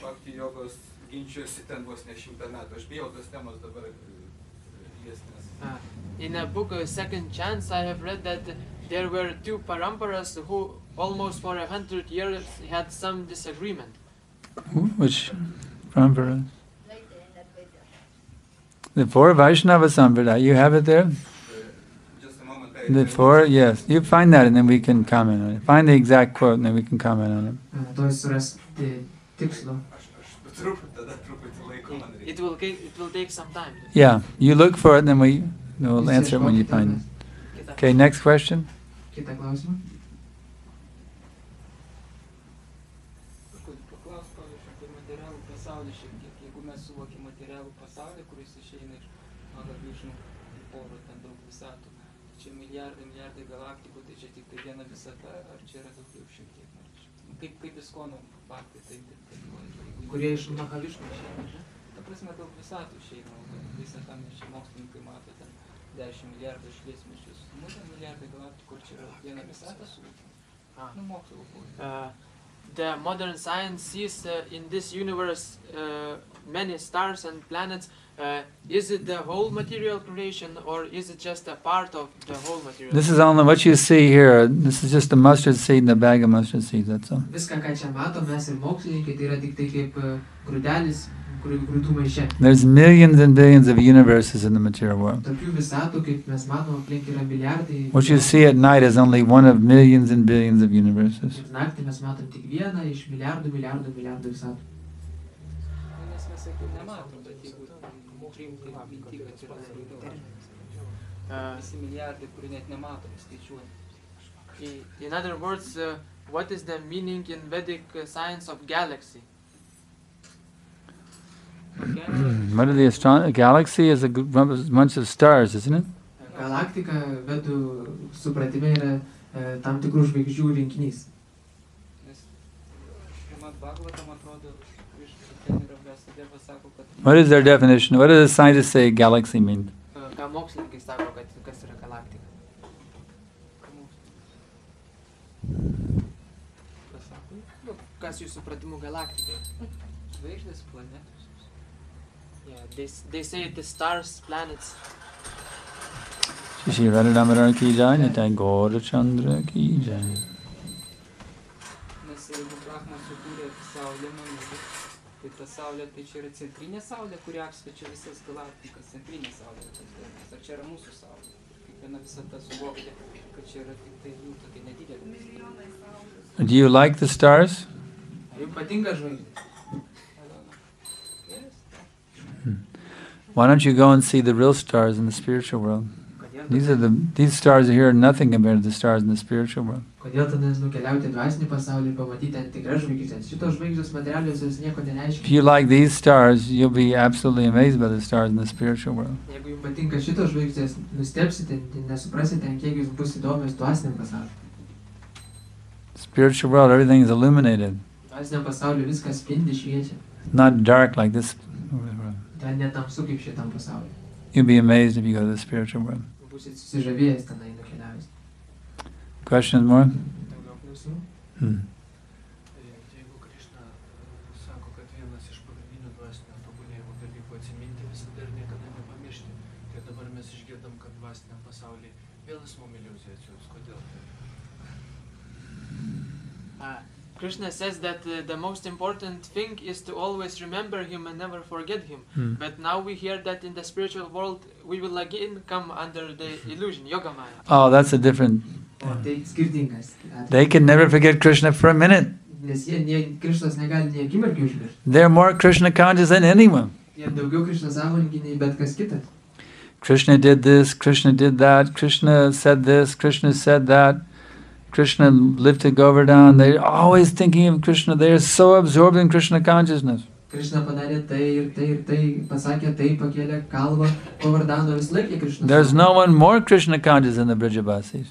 bhakti jogos ginčijosi ten vos ne 100 metų. Aš bijau tos temos dabar liesnės. In a book, Second Chance, I have read that there were two paramparas who almost for 100 years had some disagreement. Which parampara? The four Vaishnava Sampradaya, you have it there? Just a moment. The four, yes. You find that and then we can comment on it. Find the exact quote and then we can comment on it. To surasti tikslo. Aš It will take some time. Yeah, you look for it, and then we'll answer it when you find it. Okay, next question. Kitą klausimą. Paklaus, pavyzdžiui, apie materialų pasaulį šiek tiek. Jeigu mes suvokiam materialų pasaulį, kuris išeina iš, nežinau, porų, ten daug visatų, čia milijardai galaktikų, tai čia tik tai viena visata, ar čia yra daugiau šiek tiek? Kaip ISKCON faktai tai interpretuoja? Kurie iš Mahavišnu išeina? Ta prasme, daug visatų išeina, visą tą mes čia mokslininkai mato, ten 10 milijardų šviesmečius, 10 milijardai galaktikų, čia yra viena visata suvokiama. Nu, mokslo buvo. The modern science sees in this universe many stars and planets. Is it the whole material creation, or is it just a part of the whole material? This is only what you see here. This is just a mustard seed in a bag of mustard seeds. That's all. Viską, ką čia matom, mes ir mokslininkai, tai yra tik tai kaip grūdelis, grūdų maiše. There's millions and billions of universes in the material world. Tokių visatų, kaip mes matom, aplink yra milijardai. What you see at night is only one of millions and billions of universes. Ir naktį mes matom tik vieną iš milijardų visatų. In other words, what is the meaning in Vedic science of galaxy? What are the astronomers? Galaxy is a bunch of stars, isn't it? Galaktika vedų supratime yra tam tikrų žvaigždžių rinkinys. What is their definition? What does the scientists say galaxy mean? Ką mokslininkai sako, kas yra galaktika? Kas jų supratimu galaktika? Žvaigždės, planetos. Yeah, they say the stars, planets. Shri Radha ki jai, Nitai Gaura Chandra ki jai. Nes jeigu Brahma sukūrė saulę, tai ta saulė, tai čia yra centrinė saulė, kuri apsvečia visas galaktikas, centrinė saulė. Ar čia yra mūsų saulė? Kiekviena visata suvokti, kad čia yra tik tai tokia nedidelė. Do you like the stars? Jums patinka žvaigždės? Why don't you go and see the real stars in the spiritual world? These stars here are nothing compared to the stars in the spiritual world. Kodėl tada nukeliauti dvasinį pasaulį ir pamatyti ten tikras žvaigždės? Šitos žvaigždės materialios jos nieko nereiškia. If you like these stars, you'll be absolutely amazed by the stars in the spiritual world. Jeigu jums patinka šitos žvaigždės, nustebsite, nesuprasite, kiek jūs bus įdomios dvasiniam pasauliu. Spiritual world, everything is illuminated. Dvasiniam pasauliu viskas spindi, šviečia. Not dark like this. Ten netamsu kaip šitam pasauliu. You'll be amazed if you go to the spiritual world. Būsit susižavėjęs tenai nukeliavęs. Questions more? Jeigu Krishna sako, kad vienas iš pagrindinių dvasinio tobulėjimo dalykų atsiminti visada ir niekada nepamiršti, tai dabar mes išgirdam, kad dvasiniam pasaulyje vėl jis mum iliuzija atsiūs. Kodėl? Krishna says that the most important thing is to always remember him and never forget him. But now we hear that in the spiritual world we will again come under the illusion, yoga maya. Oh, that's a different... They can never forget Krishna for a minute. They're more Krishna conscious than anyone. Krishna did this, Krishna did that, Krishna said this, Krishna said that. Krishna lifted Govardhan. They're always thinking of Krishna. They are so absorbed in Krishna consciousness. There's no one more Krishna conscious than the Brijabasis.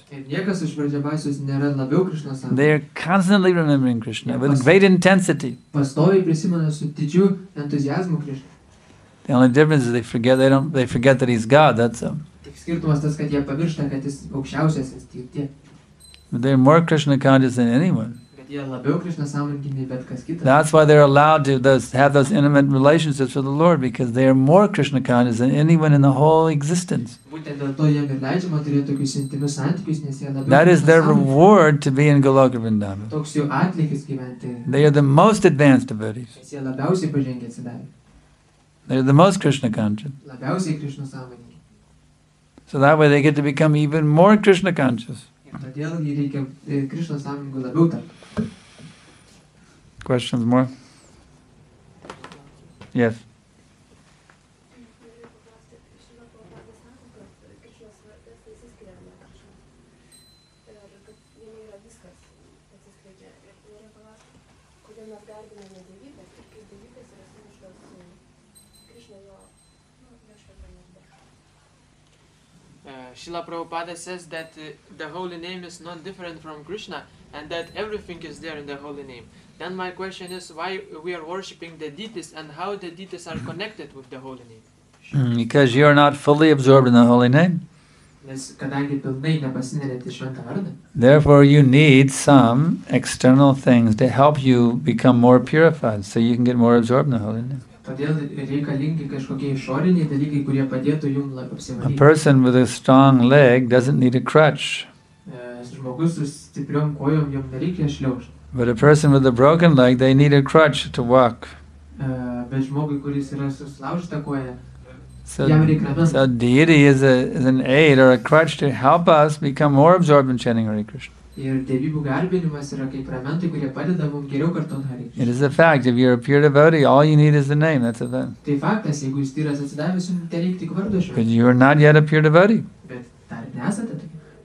They are constantly remembering Krishna with great intensity. The only difference is they forget that he's God. That's all. But they're more Krishna conscious than anyone. That's why they're allowed to have those intimate relationships with the Lord, because they are more Krishna conscious than anyone in the whole existence. That is their reward to be in Goloka Vrindavan. They are the most advanced devotees. They are the most Krishna conscious. So that way they get to become even more Krishna conscious. Questions more? Yes. Srila Prabhupada says that the holy name is not different from Krishna and that everything is there in the holy name. Then my question is why we are worshipping the deities and how the deities are connected with the holy name. Because you are not fully absorbed in the holy name. Therefore you need some external things to help you become more purified so you can get more absorbed in the holy name. A person with a strong leg doesn't need a crutch. But a person with a broken leg, they need a crutch to walk. So deity is an aid or a crutch to help us become more absorbed in chanting Hare Krishna. It is a fact. If you're a pure devotee, all you need is the name. That's a fact. But you are not yet a pure devotee.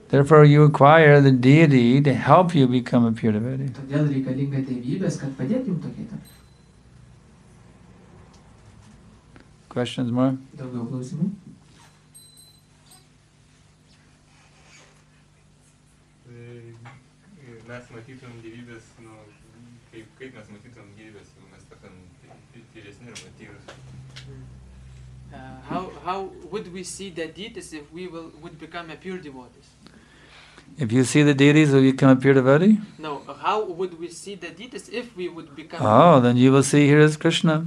Therefore, you acquire the deity to help you become a pure devotee. Questions more? Mes matytumėm gyvybės, kaip mes matytumėm gyvybės, jeigu mes tokiam tyresni ir matyrus. How would we see the deities if we would become a pure devotees? If you see the deities, will you become a pure devotee? No, how would we see the deities if we would become then you will see here is Krishna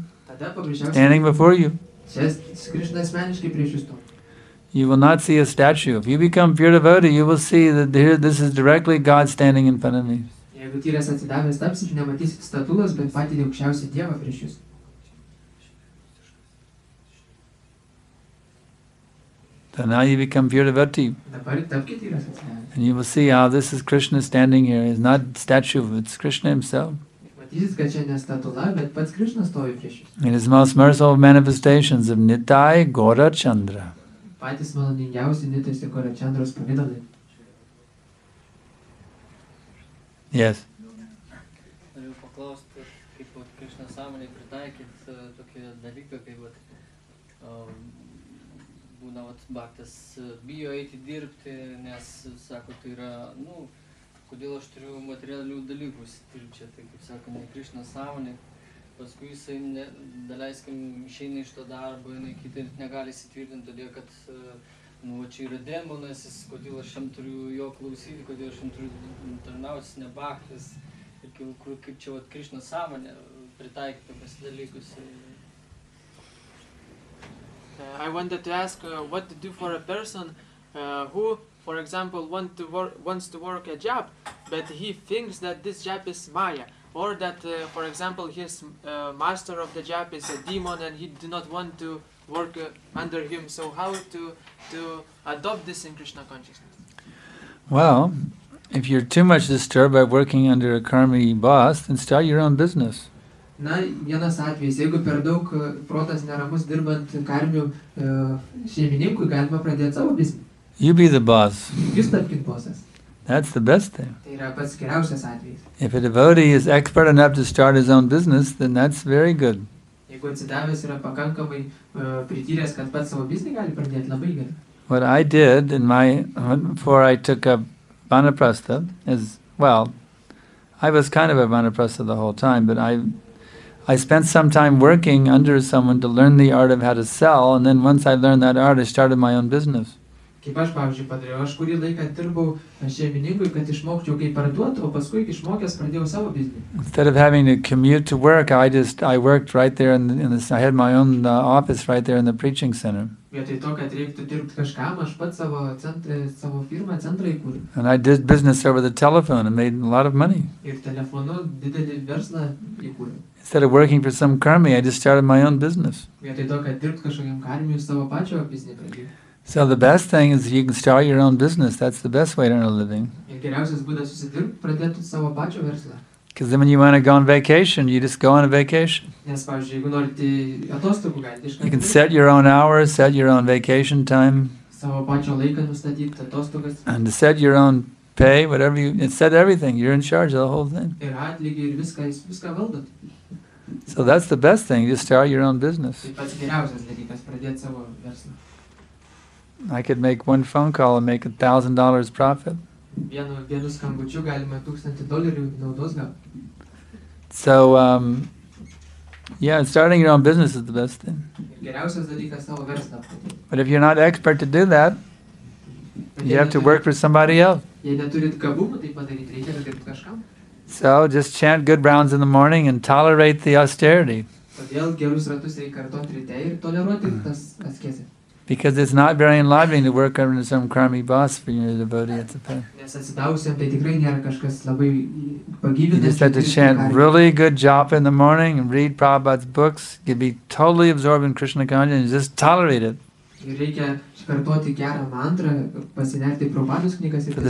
standing before you. You will not see a statue. If you become pure devotee, you will see that here, this is directly God standing in front of me. So now you become pure devotee. And you will see how this is Krishna standing here. It's not a statue, it's Krishna himself. It is the most merciful manifestations of Nitai Gora Chandra. Yes. Norėjau paklausti, kaip Krishna sąmonėje pritaikyti tokį dalyką, kaip būna bhaktas bijo eiti dirbti, nes sako, tai yra, kodėl aš turiu materialių dalykų įsitilpti čia, tai kaip sako, ne Krishna sąmonė, paskui jisai, daleiskim, išeina iš to darbo, jinai kitą negali įsitvirtinti, todėl kad čia yra demonas, kodėl aš jam turiu jo klausyti, kodėl aš jam turiu tarnautis, ne bhaktas, ir kaip čia Krishna sąmonė pritaikyti tokius dalykus. I wanted to ask what to do for a person who, for example, wants to work a job, but he thinks that this job is Maya, or that, for example, his master of the job is a demon and he do not want to work under him. So how to adopt this in Krishna consciousness? Well, if you're too much disturbed by working under a karmi boss, then start your own business. Vienas atvejis, jeigu per daug protas neramus dirbant karmių šeimininkui, galima pradėti savo biznį. You be the boss. Jūs tapkit bosas. That's the best thing. Tai yra pats geriausias atvejis. If a devotee is expert enough to start his own business, then that's very good. Jeigu atsidavęs yra pakankamai prityręs, kad pats savo biznį gali pradėti, labai gerai. What I did before I took up Vanaprastha is, I was kind of a Vanaprastha the whole time, but I spent some time working under someone to learn the art of how to sell, and then once I learned that art, I started my own business. Kaip aš, pavyzdžiui, padariau, aš kurį laiką dirbau šeimininkui, kad išmokčiau kaip parduoti, o paskui išmokęs pradėjau savo biznį. Instead of having to commute to work, I worked right there I had my own office right there in the preaching center. Vietoj to, kad reiktų dirbti kažkam, aš pats savo firmą, centrą įkūriau. And I did business over the telephone and made a lot of money. Ir telefonu didelį verslą įkūriau. Instead of working for some karmi, I just started my own business. Vietoj to, kad dirbti kažkokiam karmiui, savo pačio biznį pradėjau. So the best thing is you can start your own business. That's the best way to earn a living. Ir geriausias būdas susidirbti, pradėti savo pačio verslą. Because then when you want to go on vacation, you just go on a vacation. Nes, pavyzdžiui, jeigu norite atostogų, galite iš You can karto set your own hours, set your own vacation time, savo pačio laiką nustatyti atostogas and to set your own pay, whatever you, and set everything. You're in charge of the whole thing. ir atlygį ir viską, jūs viską valdot. So that's the best thing. Just start your own business. Tai pats geriausias dalykas pradėti savo verslą. I could make one phone call and make $1,000 profit. Vienu skambučiu galima $1,000 naudos gauti. So, yeah, starting your own business is the best thing. Ir geriausias dalykas savo verslą pradėti. But if you're not expert to do that, you have to work for somebody else. Jei neturit gabumų, tai padaryti reikia dirbti kažkam. So just chant good rounds in the morning and tolerate the austerity. Todėl gerus ratus reikia kartoti ryte ir toleruoti tas askezę. Because it's not very enlivening to work under some crummy boss for your devotee at the time. Nes atsidavusiam tai tikrai nėra kažkas labai You pagyvinantis. just have to chant really good japa in the morning and read Prabhupada's books. You can be totally absorbed in Krishna consciousness and just tolerate it. Ir reikia kartoti gerą mantrą, pasinerti Prabhupados knygas ir For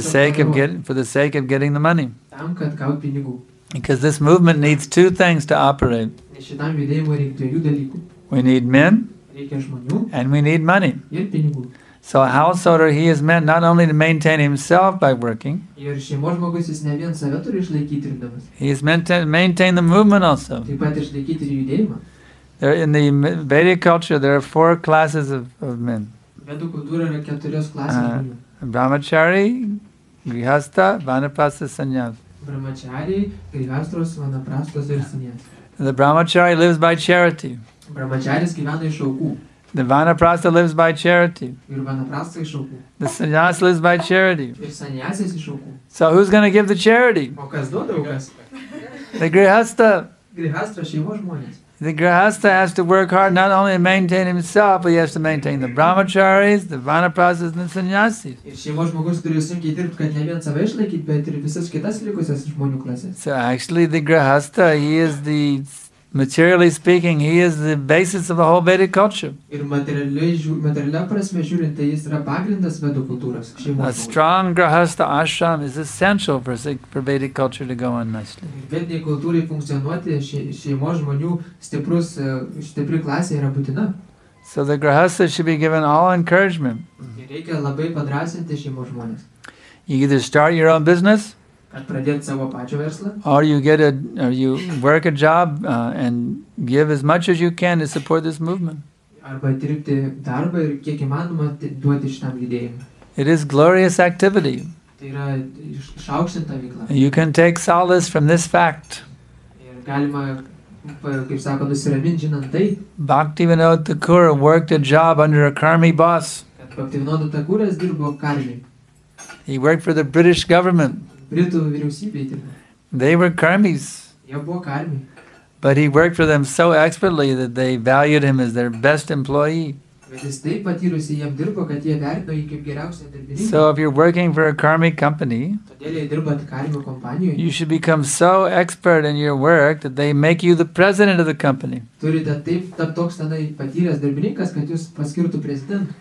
the sake of getting the money. tam, kad gaut pinigų. Because this movement needs two things to operate. Nes šitam judėjimui reikia dviejų dalykų. We need men Reikia žmonių and we need money. ir pinigų. So a householder, he is meant not only to maintain himself by working, Ir šeimos žmogus jis ne vien save turi išlaikyti dirbdamas, he is meant to maintain the movement also. taip pat išlaikyti ir judėjimą. There, in the Vedic culture, there are 4 classes of men. Vedų kultūra yra 4 klasės žmonių. Brahmachari, Grihastha, Vanaprastha, Sannyas. Brahmachariai, grihastros, vanaprastos ir sannyas. The Brahmachari lives by charity. Brahmacharis gyvena iš aukų The Vanaprastha lives by charity. ir vanaprasta iš aukų. The sannyas lives by charity. Ir sannyasis iš aukų. So who's going to give the charity? O kas duoda aukas? The Grihastha. Grihastros šeimos žmonės. The Grihastha has to work hard not only to maintain himself, but he has to maintain the Brahmacharis, the Vanaprasthas, and the Sannyasis. Ir šeimos žmogus turi sunkiai dirbti, kad ne vien save išlaikyti, bet ir visas kitas likusias žmonių klasės. So actually the Grihastha, he is the, materially speaking, he is the basis of the whole Vedic culture. Ir materialia prasme žiūrint, tai jis yra pagrindas vedų kultūros. A Šeimos žmogus. strong Grihastha ashram is essential for Vedic culture to go on nicely. Vediniai kultūrai funkcionuoti šeimos žmonių stipri klasė yra būtina. So the Grihastha should be given all encouragement. Ir reikia labai padrasinti šeimos žmonės. You either start your own business, Kad pradėti savo pačio verslą, or you work a job and give as much as you can to support this movement. arba dirbti darbą ir kiek įmanoma duoti šitam judėjimui. It is glorious activity. Tai yra išaukštinta veikla. You can take solace from this fact. Ir galima, kaip sako, nusiraminti žinant tai, Bhaktivinoda Thakur worked a job under a karmi boss. kad Bhaktivinoda Thakuras dirbo karmiai. He worked for the British government. Britų vyriausybei dirbo. They were karmis. Jie buvo karmiai. But he worked for them so expertly that they valued him as their best employee. Bet jis taip patyrusiai jiem dirbo, kad jie vertino jį kaip geriausią darbininką. So if you're working for a karmic company, Todėl jie dirba karmių kompanijoje. you should become so expert in your work that they make you the president of the company. Turite taip toks tenai patyręs darbininkas, kad jūs paskirtų prezidentu.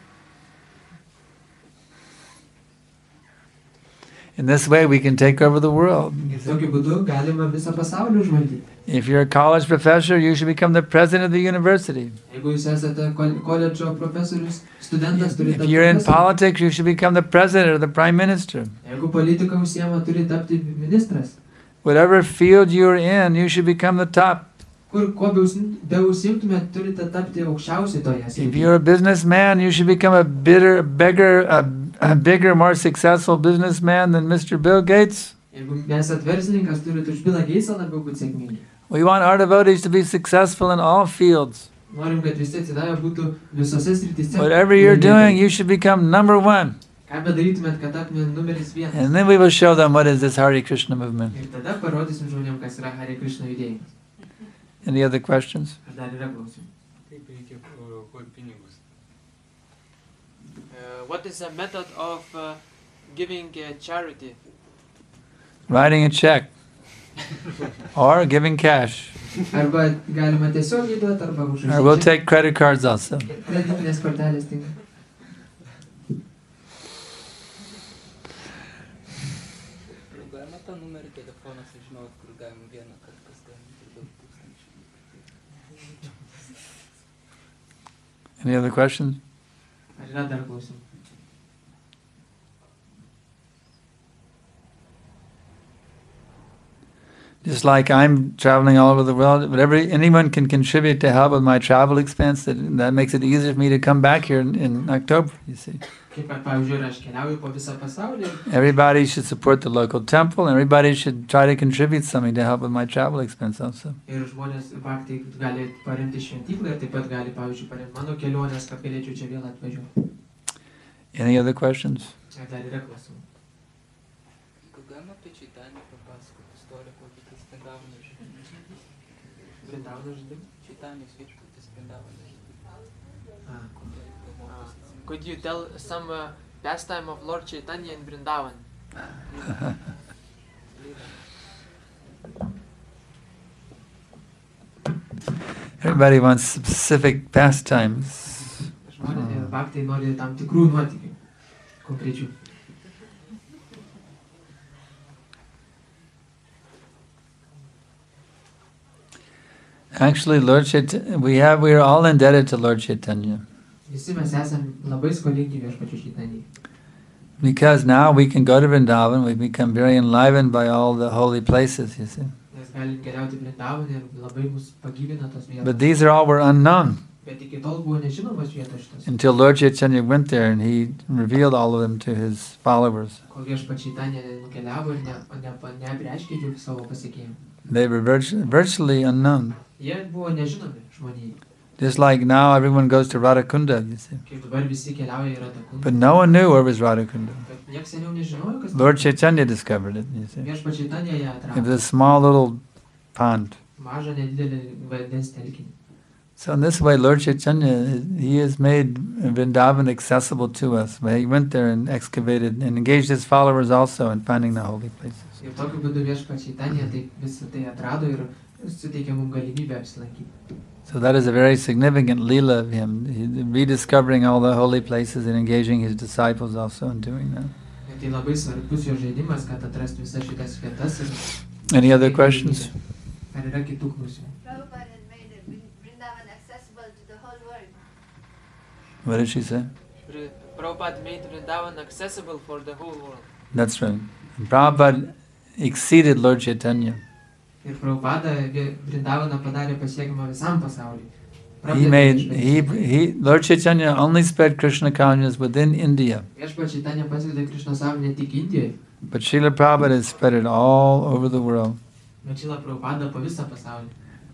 In this way we can take over the world. Ir tokiu būdu galima visą pasaulį užvaldyti. If you're a college professor, you should become the president of the university. Jeigu jūs esate koledžo profesorius, studentas turite If you're in profesorių. politics, you should become the president or the prime minister. Jeigu politika užsiema, turi tapti ministras. Whatever field you're in, you should become the top. Ko beužsimtumėt, turite tapti aukščiausiai toje If srityje. you're a businessman, you should become a bigger, more successful businessman than Mr. Bill Gates. Jeigu esat verslininkas, turite už Billą Gatesą labiau būti sėkmingi. We want our devotees to be successful in all fields. Norim, kad visi atsidavę būtų visose srityse. Whatever you're doing, you should become number one. Ką bedarytumėt, kad taptumėt numeris 1. And then we will show them what is this Hare Krishna movement. Ir tada parodysim žmonėm, kas yra Hare Krishna judėjimas. Any other questions? Ar dar yra klausimų? Kaip reikia aukoti pinigus? What is the method of giving charity? Writing a check. Or giving cash. Arba galima tiesiog įduoti, arba užrašyti. Or we'll take credit cards also. Kreditinės kortelės tinka. Galima tą numerį telefoną Kaunas žinot, kur galima vieną kartą, kas galima per daug tūkstančių. Any other questions? Ar yra dar klausimų? Just like I'm traveling all over the world, but anyone can contribute to help with my travel expense. That makes it easier for me to come back here in October, you see. Kaip pavyzdžiui, aš keliauju po visą pasaulį. Everybody should support the local temple, and everybody should try to contribute something to help with my travel expense also. Ir žmonės bhaktai gali paremti šventyklą ir taip pat gali, pavyzdžiui, paremti mano kelionės, kad galėčiau čia vėl atvažiuoti. Any other questions? Ar dar yra klausimų? Galima apie Čaitanį papasakoti istoriją, kokį tas Vrindavano žydimą? Vrindavano žydimą? Čaitanijos viešpatis Vrindavano žydimą. Could you tell some pastime of Lord Chaitanya in Vrindavan? Everybody wants specific pastimes. Žmonės bhaktai nori tam tikrų nuotykių, konkrečių. Actually, Lord Chaitanya, we are all indebted to Lord Chaitanya. Visi mes esam labai skolingi viešpačiui Čaitanijai. Because now we can go to Vrindavan, we become very enlivened by all the holy places, you see. Mes galim keliauti Vrindavan ir labai mus pagyvina tos vietos. But these are all were unknown. Bet iki tol buvo nežinomos vietos šitos. Until Lord Chaitanya went there and he revealed all of them to his followers. Kol viešpačiai Čaitanija nukeliavo ir neapreiškė jų savo pasiekėjų. They were virtually unknown. Jie buvo nežinomi žmonijai. Just like now everyone goes to Radhakunda, you see. Kaip dabar visi keliauja į Radhakundą. But no one knew where was Radhakunda. Bet nieks seniau nežinojo, kas Lord Chaitanya discovered it, you see. Viešpačiai Čaitanija ją atrado. It was a small little pond. Mažą nedidelį vandens telkinį. So in this way, Lord Chaitanya, he has made Vrindavan accessible to us. He went there and excavated and engaged his followers also in finding the holy places. Ir tokiu būdu viešpačiai Čaitanija taip visą tai atrado ir suteikė mums galimybę apsilankyti. So that is a very significant lila of him, rediscovering all the holy places and engaging his disciples also in doing that. Ir tai labai svarbus jo žaidimas, kad atrastų visas šitas vietas ir... Any other questions? Ar yra kitų klausimų? Prabhupada had made Vrindavan accessible to the whole world. What did she say? Prabhupada made Vrindavan accessible for the whole world. That's right. And Prabhupada exceeded Lord Chaitanya. Ir Prabhupada Vrindavaną padarė pasiekimą visam pasauliui. Lord Chaitanya only spread Krishna consciousness within India. Viešpačiai Čaitanija paskleidė Krishna sąmonę tik Indijoje. But Srila Prabhupada has spread it all over the world. Bet Srila Prabhupada po visą pasaulį.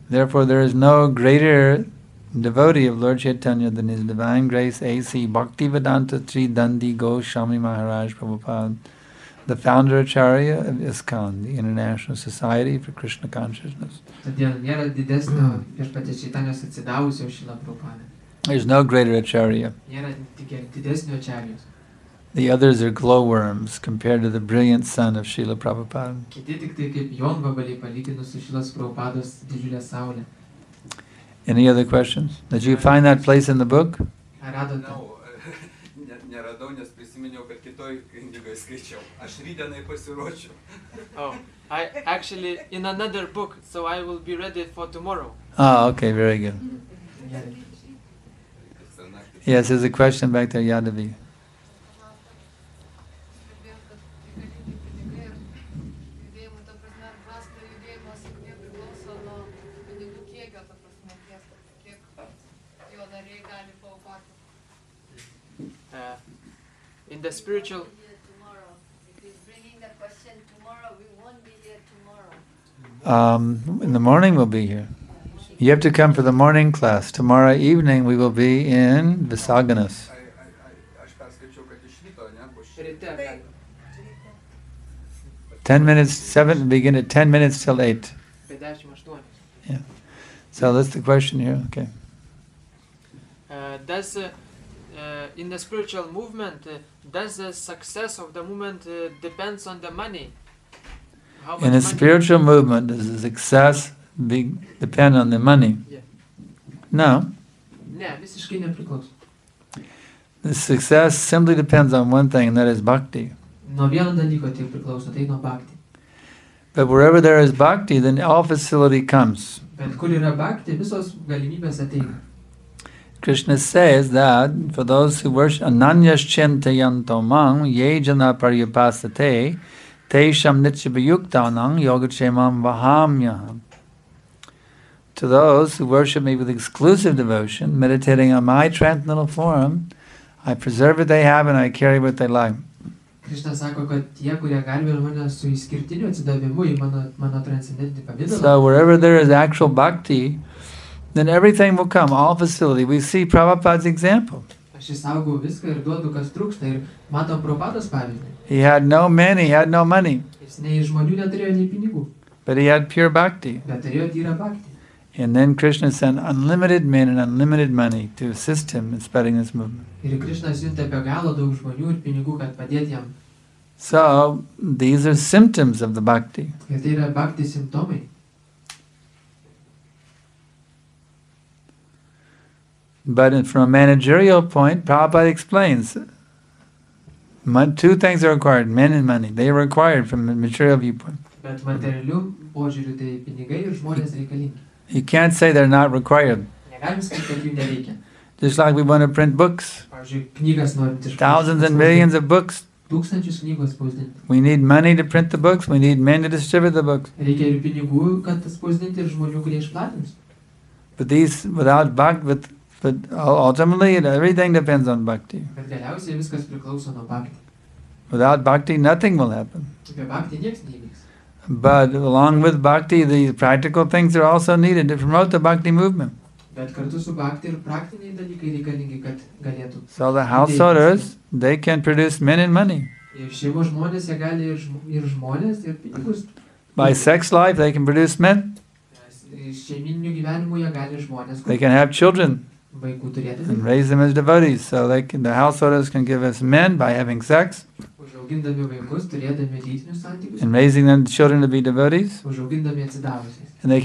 Therefore, there is no greater devotee of Lord Chaitanya than His Divine Grace A.C. Bhaktivedanta Tri Dandi Goswami Maharaj Prabhupada, the founder Acharya of ISKCON, the International Society for Krishna Consciousness. Todėl nėra didesnio viešpaties Čaitanijos atsidavusio Srila Prabhupada. There's no greater Acharya. Nėra tik didesnio Acharyos. The others are glowworms compared to the brilliant sun of Srila Prabhupada. Kiti tik tai kaip jonvabaliai palyginus su Srilos Prabhupados didžiulė saulė. Any other questions? Did you find that place in the book? Ar radote? Neradau, nes prisiminiau, kad kitoj knygoje skaičiau. Aš rytdienai pasiruošiu. Oh, I actually in another book, so I will be ready for tomorrow. Oh, okay, very good. Yes, there's a question back there, Yadavi. In the spiritual... If he's bringing the question tomorrow, we won't be here tomorrow. In the morning we'll be here. You have to come for the morning class. Tomorrow evening we will be in Visaganas. 10 minutes, 7, begin at 10 minutes till 8. Yeah. So that's the question here, okay. In the spiritual movement, does the success of the movement depends on the money? In a spiritual movement, does the success depend on the money? Yeah. No. Ne, visiškai nepriklauso. The success simply depends on one thing, and that is bhakti. Nuo vieno dalyko tai priklauso, tai nuo bhakti. But wherever there is bhakti, then all facility comes. Bet kur yra bhakti, visos galimybės ateina. Krishna says that for those who worship ananyas chintayanto mang ye jana paryupasate tesham nityabhayuktanang yogachemam vahamyaham. To those who worship me with exclusive devotion, meditating on my transcendental form, I preserve what they have and I carry what they like. Krishna sako, kad tie, kurie garbina mane su išskirtiniu atsidavimu į mano transcendentinį pavydalą. So wherever there is actual bhakti, then everything will come, all facility. We see Prabhupada's example. Aš išsaugau viską ir duodu, kas trūksta, ir matom Prabhupados pavyzdį. He had no men, he had no money. Jis nei žmonių neturėjo, nei pinigų. But he had pure bhakti. Bet turėjo tyrą bhakti. And then Krishna sent unlimited men and unlimited money to assist him in spreading this movement. Ir Krishna siuntė be galo daug žmonių ir pinigų, kad padėti jam. So these are symptoms of the bhakti. Ir tai yra bhakti simptomai. But from a managerial point, Prabhupada explains, two things are required, men and money. They are required from a material viewpoint. Bet materialių požiūrių tai pinigai ir žmonės reikalingi. You can't say they're not required. Negalim sakyti, kad jų nereikia. Just like we want to print books. Pavyzdžiui, knygas norint išspausdinti. Thousands and millions of books. Tūkstančius knygų spausdinti. We need money to print the books. We need men to distribute the books. Reikia ir pinigų, kad spausdinti, ir žmonių, kurie išplatins. But these, without bhakti, but ultimately everything depends on bhakti. Bet galiausiai viskas priklauso nuo bhakti. Without bhakti, nothing will happen. Be bhakti nieks neįvyks. But along with bhakti, the practical things are also needed to promote the bhakti movement. Bet kartu su bhakti ir praktiniai dalykai reikalingi, kad galėtų. So the householders, they can produce men and money. Ir šeimos žmonės, jie gali ir žmonės, ir pinigus. By sex life, they can produce men. Šeiminių gyvenimų jie gali žmonės. They can have children Vaikų turėti. and raise them as devotees. So the householders can give us men by having sex. Užaugindami vaikus, turėdami lytinius santykius. And raising them children to be devotees. Užaugindami atsidavusiais. And they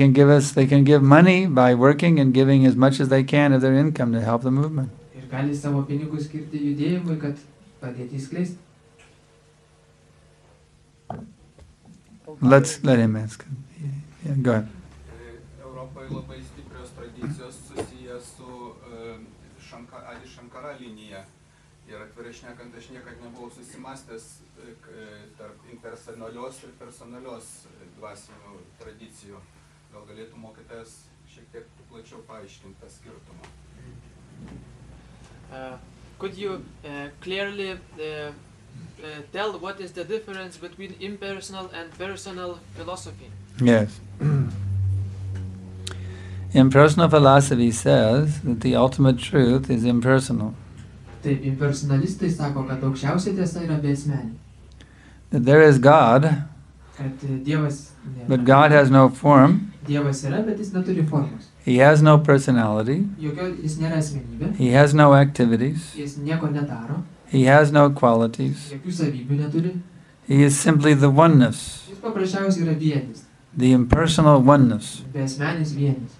can give money by working and giving as much as they can of their income to help the movement. Ir gali savo pinigus skirti judėjimui, kad padėti įskleisti. Let him ask. Yeah, go ahead. Europoje labai stiprios tradicijos susijęs su Adi Shankara linija. Ir atvirai šnekant, aš niekad nebuvau susimastęs tarp impersonalios ir personalios dvasinių tradicijų. Gal galėtų mokytojas šiek tiek plačiau paaiškinti tą skirtumą. Could you clearly tell what is the difference between impersonal and personal philosophy? Yes. Impersonal philosophy says that the ultimate truth is impersonal. Taip, impersonalistai sako, kad aukščiausia tiesa yra beasmeninė. That there is God, Kad Dievas nėra. but God has no form. Dievas yra, bet jis neturi formos. He has no personality. Jis nėra asmenybė. He has no activities. Jis nieko nedaro. He has no qualities. Jokių savybių neturi. He is simply the oneness, Jis paprasčiausiai yra vienis. the impersonal oneness. Beasmenis vienis.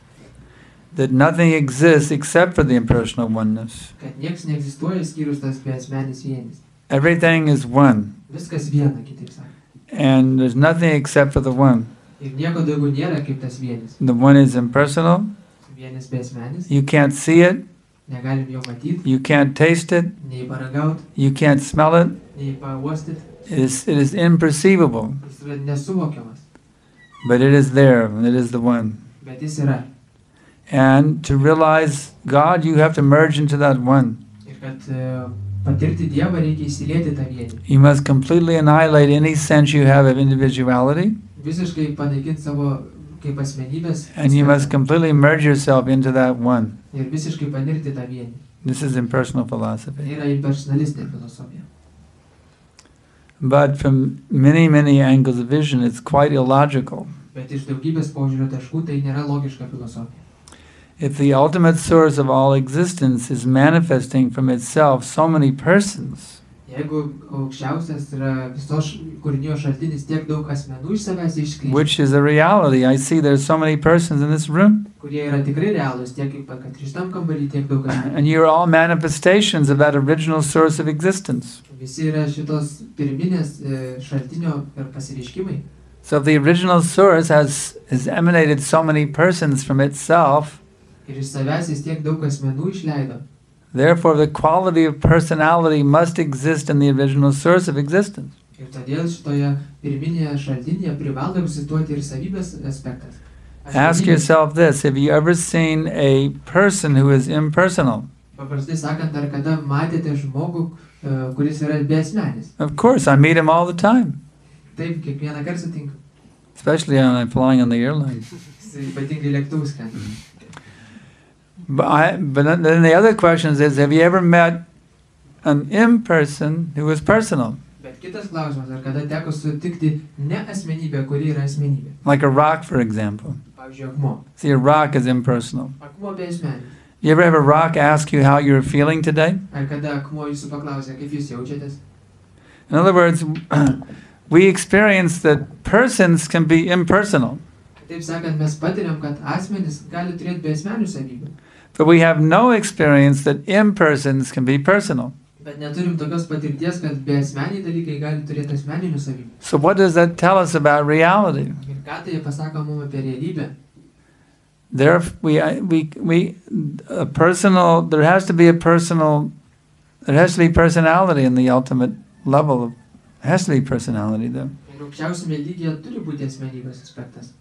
That nothing exists except for the impersonal oneness. Kad nieks neegzistuoja išskyrus tas beasmenis vienis. Everything is one, Viskas viena, kitaip sakant. and there's nothing except for the one. Ir nieko daugiau nėra kaip tas vienis. The one is impersonal. Vienis beasmenis. You can't see it. Negalim jo matyti. You can't taste it. Nei paragaut. You can't smell it. Nei pauostyt. It is imperceivable, Jis yra nesuvokiamas. but it is there, and it is the one. Bet jis yra. And to realize God, you have to merge into that one. Ir kad patirti Dievą reikia įsilieti tą vienį. You must completely annihilate any sense you have of individuality, Visiškai panaikinti savo kaip asmenybės. and you must completely merge yourself into that one. Ir visiškai panirti tą vienį. This is impersonal philosophy. Tai yra impersonalistinė filosofija. But from many, many angles of vision, it's quite illogical. Bet iš daugybės požiūrio taškų tai nėra logiška filosofija. If the ultimate source of all existence is manifesting from itself so many persons, Jeigu aukščiausias yra visos kūrinijos šaltinis tiek daug asmenų iš savęs išskleidžia, which is a reality. I see there's so many persons in this room, kurie yra tikrai realūs, tiek kaip kad ir šitam kambarį tiek daug asmenų. and you're all manifestations of that original source of existence. Visi yra šitos pirminės šaltinio ir pasireiškimai. So if the original source has emanated so many persons from itself, ir iš savęs jis tiek daug asmenų išleido, therefore the quality of personality must exist in the original source of existence. ir todėl šitoje pirminėje šaltinėje privalo egzistuoti ir savybės aspektas. Ask yourself this: have you ever seen a person who is impersonal? Paprastai sakant, ar kada matėte žmogų, kuris yra beasmenis? Of course, I meet him all the time, Taip, kiekvieną kartą sutinku. especially when I'm flying on the airline. Ypatingai lėktuvus skrenda. But then the other question is, have you ever met an imperson who is personal? Bet kitas klausimas, ar kada teko sutikti ne asmenybę, kuri yra asmenybė? Like a rock, for example. Pavyzdžiui, akmuo. See, a rock is impersonal. Akmuo beasmenis. You ever have a rock ask you how you're feeling today? Ar kada akmuo jūsų paklausė, kaip jūs jaučiatės? In other words, we experience that persons can be impersonal, Taip sakant, mes patiriam, kad asmenys gali turėti beasmenių savybių. but we have no experience that impersons can be personal. Bet neturim tokios patirties, kad beasmeniai dalykai gali turėti asmeninių savybių. So what does that tell us about reality? Ir ką tai pasako mums apie realybę? There has to be personality in the ultimate level. There has to be personality there. Ir aukščiausiame lygyje turi būti asmenybės aspektas.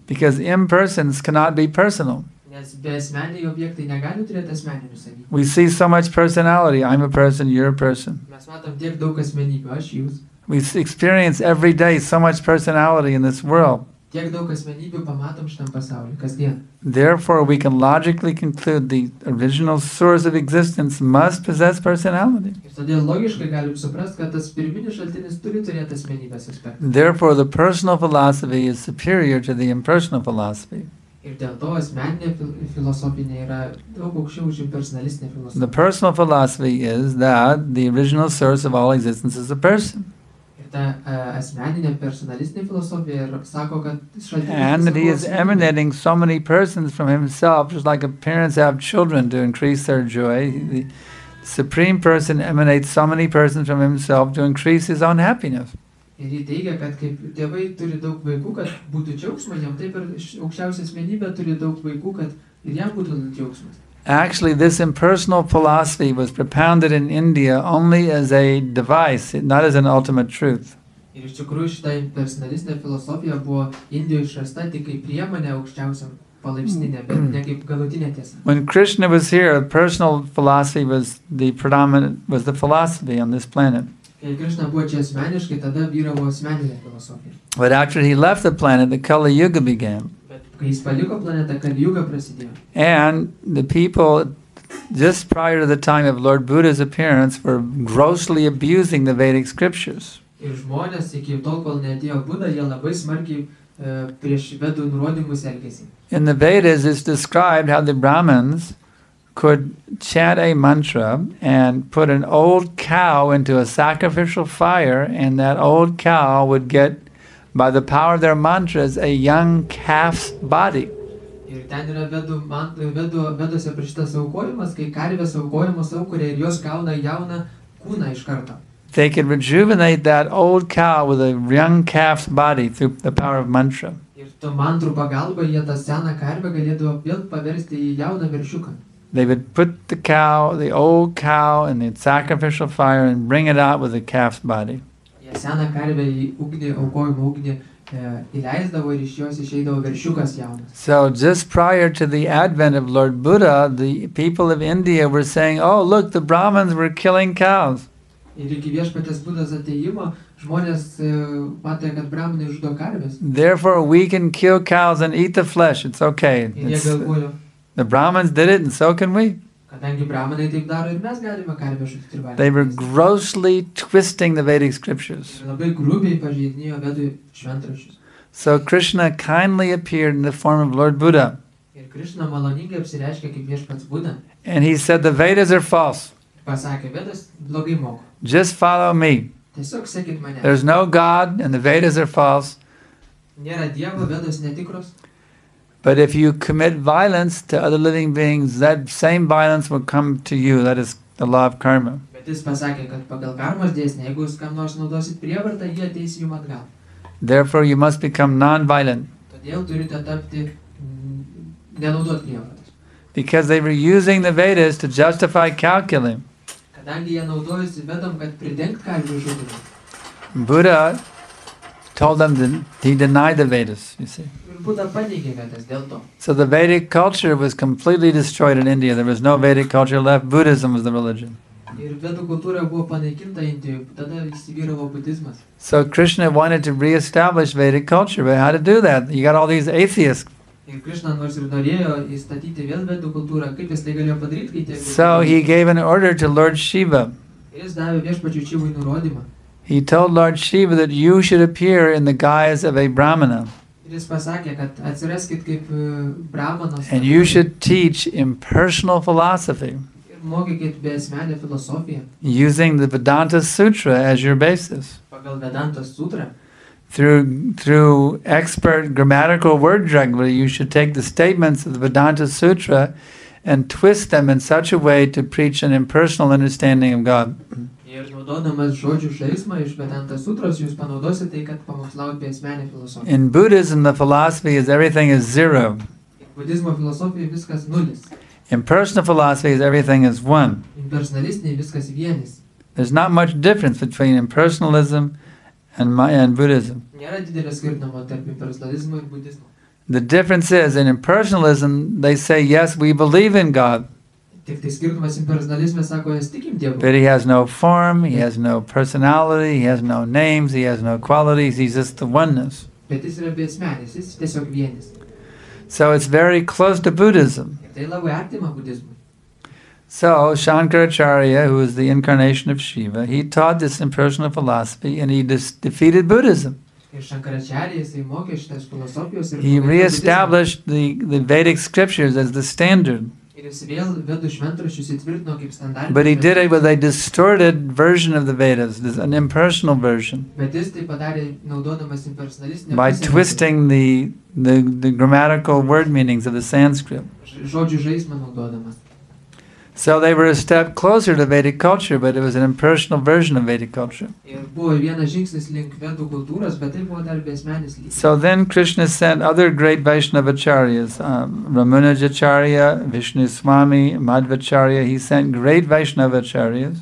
Because impersons cannot be personal. Nes beasmeniai objektai negali turėti asmeninių savybių. We see so much personality. I'm a person, you're a person. Mes matom tiek daug asmenybių, aš jūs. We experience every day so much personality in this world. Tiek daug asmenybių pamatom šitam pasauliu, kasdien. Therefore, we can logically conclude the original source of existence must possess personality. Ir todėl logiškai galim suprasti, kad tas pirminis šaltinis turi turėti asmenybės aspektą. Therefore, the personal philosophy is superior to the impersonal philosophy. Ir dėl to asmeninė filosofija yra daug aukščiau už impersonalistinę The filosofiją. personal philosophy is that the original source of all existence is a person. Ir ta asmeninė personalistinė filosofija sako, kad And that he is emanating so many persons from himself, just like parents have children to increase their joy. The Supreme Person emanates so many persons from himself to increase his own happiness. Ir jį teigia, kad kaip tėvai turi daug vaikų, kad būtų džiaugsmo jam, taip ir aukščiausia asmenybė turi daug vaikų, kad ir jam būtų džiaugsmas. Actually, this impersonal philosophy was propounded in India only as a device, not as an ultimate truth. Ir iš tikrųjų šitą impersonalistinė filosofija buvo Indijoje išrasta tik kaip priemonė aukščiausiam palaipsninė, bet ne kaip galutinė tiesa. When Krishna was here, personal philosophy was the philosophy on this planet. Kai Krishna buvo čia asmeniškai, tada vyravo asmeninė filosofija. But after he left the planet, the Kali Yuga began. Bet kai jis paliko planetą, Kali Yuga prasidėjo. And the people, just prior to the time of Lord Buddha's appearance, were grossly abusing the Vedic scriptures. Ir žmonės iki tol, kol neatėjo Buda, jie labai smarkiai prieš vedų nurodymus elgėsi. In the Vedas, it's described how the Brahmins could chant a mantra and put an old cow into a sacrificial fire, and that old cow would get, by the power of their mantras, a young calf's body. Ir ten yra veduose prieštas aukojimas, kai karvės aukojamos aukuria ir jos gauna jauną kūną iš karto. They could rejuvenate that old cow with a young calf's body through the power of mantra. Ir to mantrų pagalba jie tą seną karvę galėdavo vėl paversti į jauną veršiuką. They would put the old cow in the sacrificial fire and bring it out with the calf's body. Jie seną karvę į ugnį, aukojimo ugnį įleisdavo ir iš jos išeidavo veršiukas jaunas. So just prior to the advent of Lord Buddha, the people of India were saying, "Oh, look, the Brahmins were killing cows." Ir iki viešpaties Budos ateimo žmonės matė, kad brahmanai žudo karvės. Therefore, we can kill cows and eat the flesh. It's okay. Ir jie galvojo, The Brahmins did it, and so can we. kadangi brahmanai taip daro ir mes galime karvę žudyti ir valgyti. They were grossly twisting the Vedic scriptures. Ir labai grubiai pažeidinėjo vedų šventraščius. So Krishna kindly appeared in the form of Lord Buddha. Ir Krishna maloningai apsireiškė kaip viešpats Buda. And he said, the Vedas are false. Pasakė, vedas blogai moko. Just follow me. Tiesiog sekit mane. There's no God, and the Vedas are false. Nėra Dievo, vedos netikros. But if you commit violence to other living beings, that same violence will come to you. That is the law of karma. Bet jis pasakė, kad pagal karmos dėsnį, jeigu jūs kam nors naudosit prievartą, jie ateis jum atgal. Therefore you must become non-violent. Todėl turite tapti nenaudot prievartos. Because they were using the Vedas to justify calculus. Kadangi jie naudojasi vedom, kad pridengt karvių žudymą. Buddha told them that he denied the Vedas, you see. Ir Buddha paneigė Vedas dėl to. So the Vedic culture was completely destroyed in India. There was no Vedic culture left. Buddhism was the religion. Ir vedų kultūra buvo panaikinta Indijoje, tada įsivyravo budizmas. So Krishna wanted to re-establish Vedic culture, but how to do that? You got all these atheists. Ir Krishna nors ir norėjo įstatyti vėl vedų kultūrą, kaip jis tai galėjo padaryti, kai tiek... So he gave an order to Lord Shiva. Ir jis davė viešpačiui Šivui nurodymą. He told Lord Shiva that you should appear in the guise of a brahmana. Ir jis pasakė, kad atsiraskit kaip brahmanas. And you should teach impersonal philosophy. Ir mokykit beasmenę filosofiją. Using the Vedanta Sutra as your basis. Pagal Vedantos sutrą. Through expert grammatical word jugglery, you should take the statements of the Vedanta Sutra and twist them in such a way to preach an impersonal understanding of God. Ir naudodamas žodžių žaismą iš Vedantos sutros, jūs panaudosite tai, kad pamokslaut beasmenę filosofiją. In Buddhism, the philosophy is everything is zero. Budizmo filosofija viskas nulis. Impersonal philosophy is everything is one. Impersonalistinė viskas vienis. There's not much difference between impersonalism and Buddhism. Nėra didelio skirtumo tarp impersonalizmo ir budizmo. The difference is, in impersonalism, they say, yes, we believe in God. Tik tai skirtumas impersonalizme sako, mes tikim Dievu. But he has no form, he has no personality, he has no names, he has no qualities, he's just the oneness. Bet jis yra beasmenis, jis tiesiog vienis. So it's very close to Buddhism. Ir tai labai artima budizmui. So Sankaracharya, who is the incarnation of Shiva, he taught this impersonal philosophy and he defeated Buddhism. He re-established the Vedic scriptures as the standard. But he did it with a distorted version of the Vedas, an impersonal version, by twisting the grammatical word meanings of the Sanskrit. So they were a step closer to Vedic culture, but it was an impersonal version of Vedic culture. So then Krishna sent other great Vaishnavacharyas, Ramanujacharya, Vishnu Swami, Madhvacharya. He sent great Vaishnavacharyas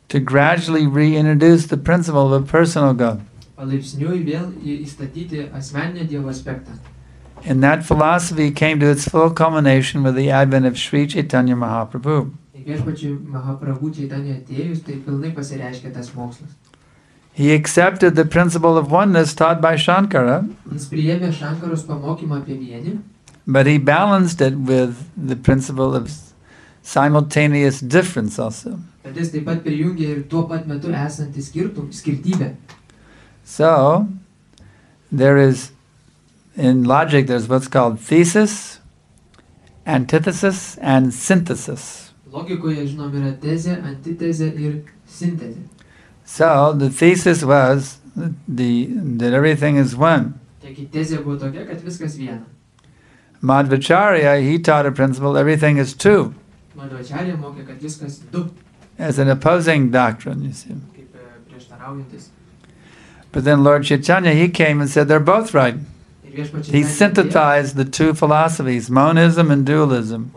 to gradually reintroduce the principle of a personal God. And that philosophy came to its full culmination with the advent of Sri Chaitanya Mahaprabhu. He accepted the principle of oneness taught by Shankara, but he balanced it with the principle of simultaneous difference also. So, there is, in logic, there's what's called thesis, antithesis, and synthesis. So the thesis was that everything is one. Madhvacharya, he taught a principle, everything is two, as an opposing doctrine, you see. But then Lord Chaitanya, he came and said they're both right. He synthesized the two philosophies, monism and dualism.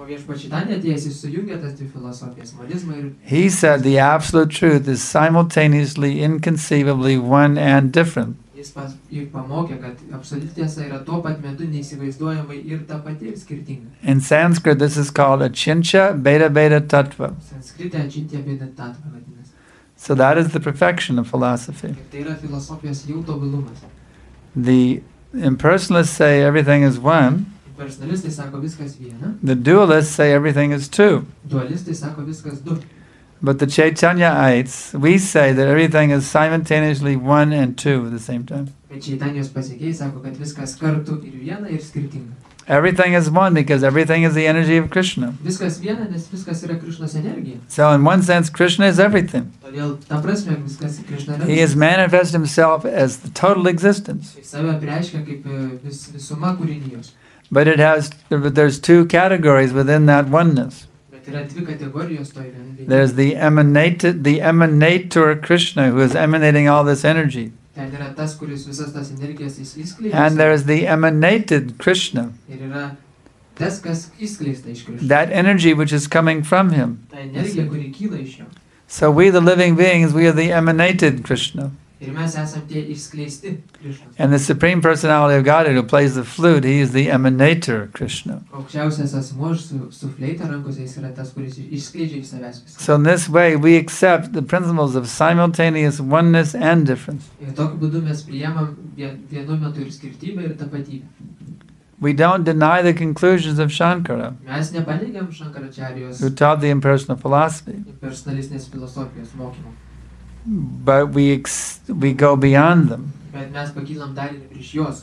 He said the absolute truth is simultaneously, inconceivably one and different. In Sanskrit, this is called Achincha Beta Beta Tattva. So that is the perfection of philosophy. The impersonalists say everything is one. The dualists say everything is two. But the Chaitanyaites, we say that everything is simultaneously one and two at the same time. Everything is one because everything is the energy of Krishna. So in one sense, Krishna is everything. He has manifested himself as the total existence. But there's two categories within that oneness. Tai yra dvi kategorijos toj vienybėje. There's the emanator Krishna who is emanating all this energy. Ten yra tas, kuris visas tas energijas išskleidžia. And there's the emanated Krishna. Ir yra tas, kas išskleista iš Krishna. That energy which is coming from him. Ta energija, kuri kyla iš jo. So we, the living beings, we are the emanated Krishna. Ir mes esam tie išskleisti Krishna. And the Supreme Personality of Godhead who plays the flute, he is the emanator Krishna. Aukščiausias asmuo su fleita rankose, jis yra tas, kuris išskleidžia iš savęs viską. So in this way we accept the principles of simultaneous oneness and difference. Ir tokiu būdu mes priimam vienu metu ir skirtybę, ir tapatybę. We don't deny the conclusions of Shankara, Mes nepaneigiam Shankaracharijos who taught the impersonal philosophy, personalistinės filosofijos mokymo. but we go beyond them. Bet mes pakylam dar ir prieš juos.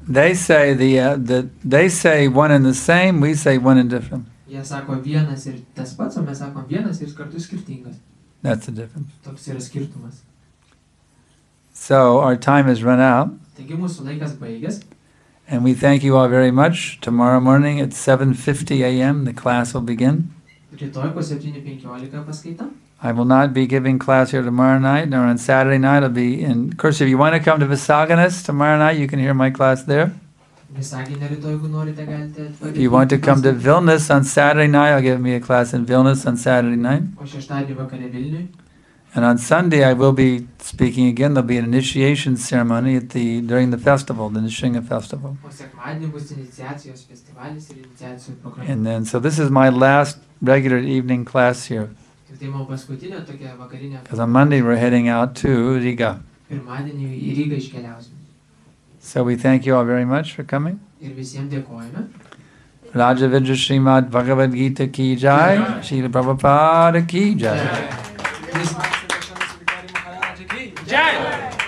They say they say one and the same, we say one and different. Jie sako vienas ir tas pats, o mes sakom vienas ir kartu skirtingas. That's the difference. Toks yra skirtumas. So our time has run out, Taigi mūsų laikas baigęs. and we thank you all very much. Tomorrow morning at 7:50 a.m. the class will begin. Rytoj po 7:15 paskaita. I will not be giving class here tomorrow night, nor on Saturday night. I'll be in. Of course, if you want to come to Visaginas tomorrow night, you can hear my class there. Visaginė rytoj, jeigu norite, galite If atvažiuoti. you want to come to Vilnius on Saturday night, I'll give me a class in Vilnius on Saturday night. O šeštadienį vakare Vilniui. And on Sunday, I will be speaking again. There'll be an initiation ceremony during the festival, the Nishinga festival. O sekmadienį bus iniciacijos festivalis ir iniciacijų programa. And then, so this is my last regular evening class here. Tai mano paskutinė tokia vakarinė. Because on Monday we're heading out to Riga. Pirmadienį į Rygą iškeliausim. So we thank you all very much for coming. Ir visiems dėkojame. Raja Vidya Srimad Bhagavad Gita ki jai, Srila Prabhupada ki jai. Sankarshan Das Adhikari Maharaj ki jai.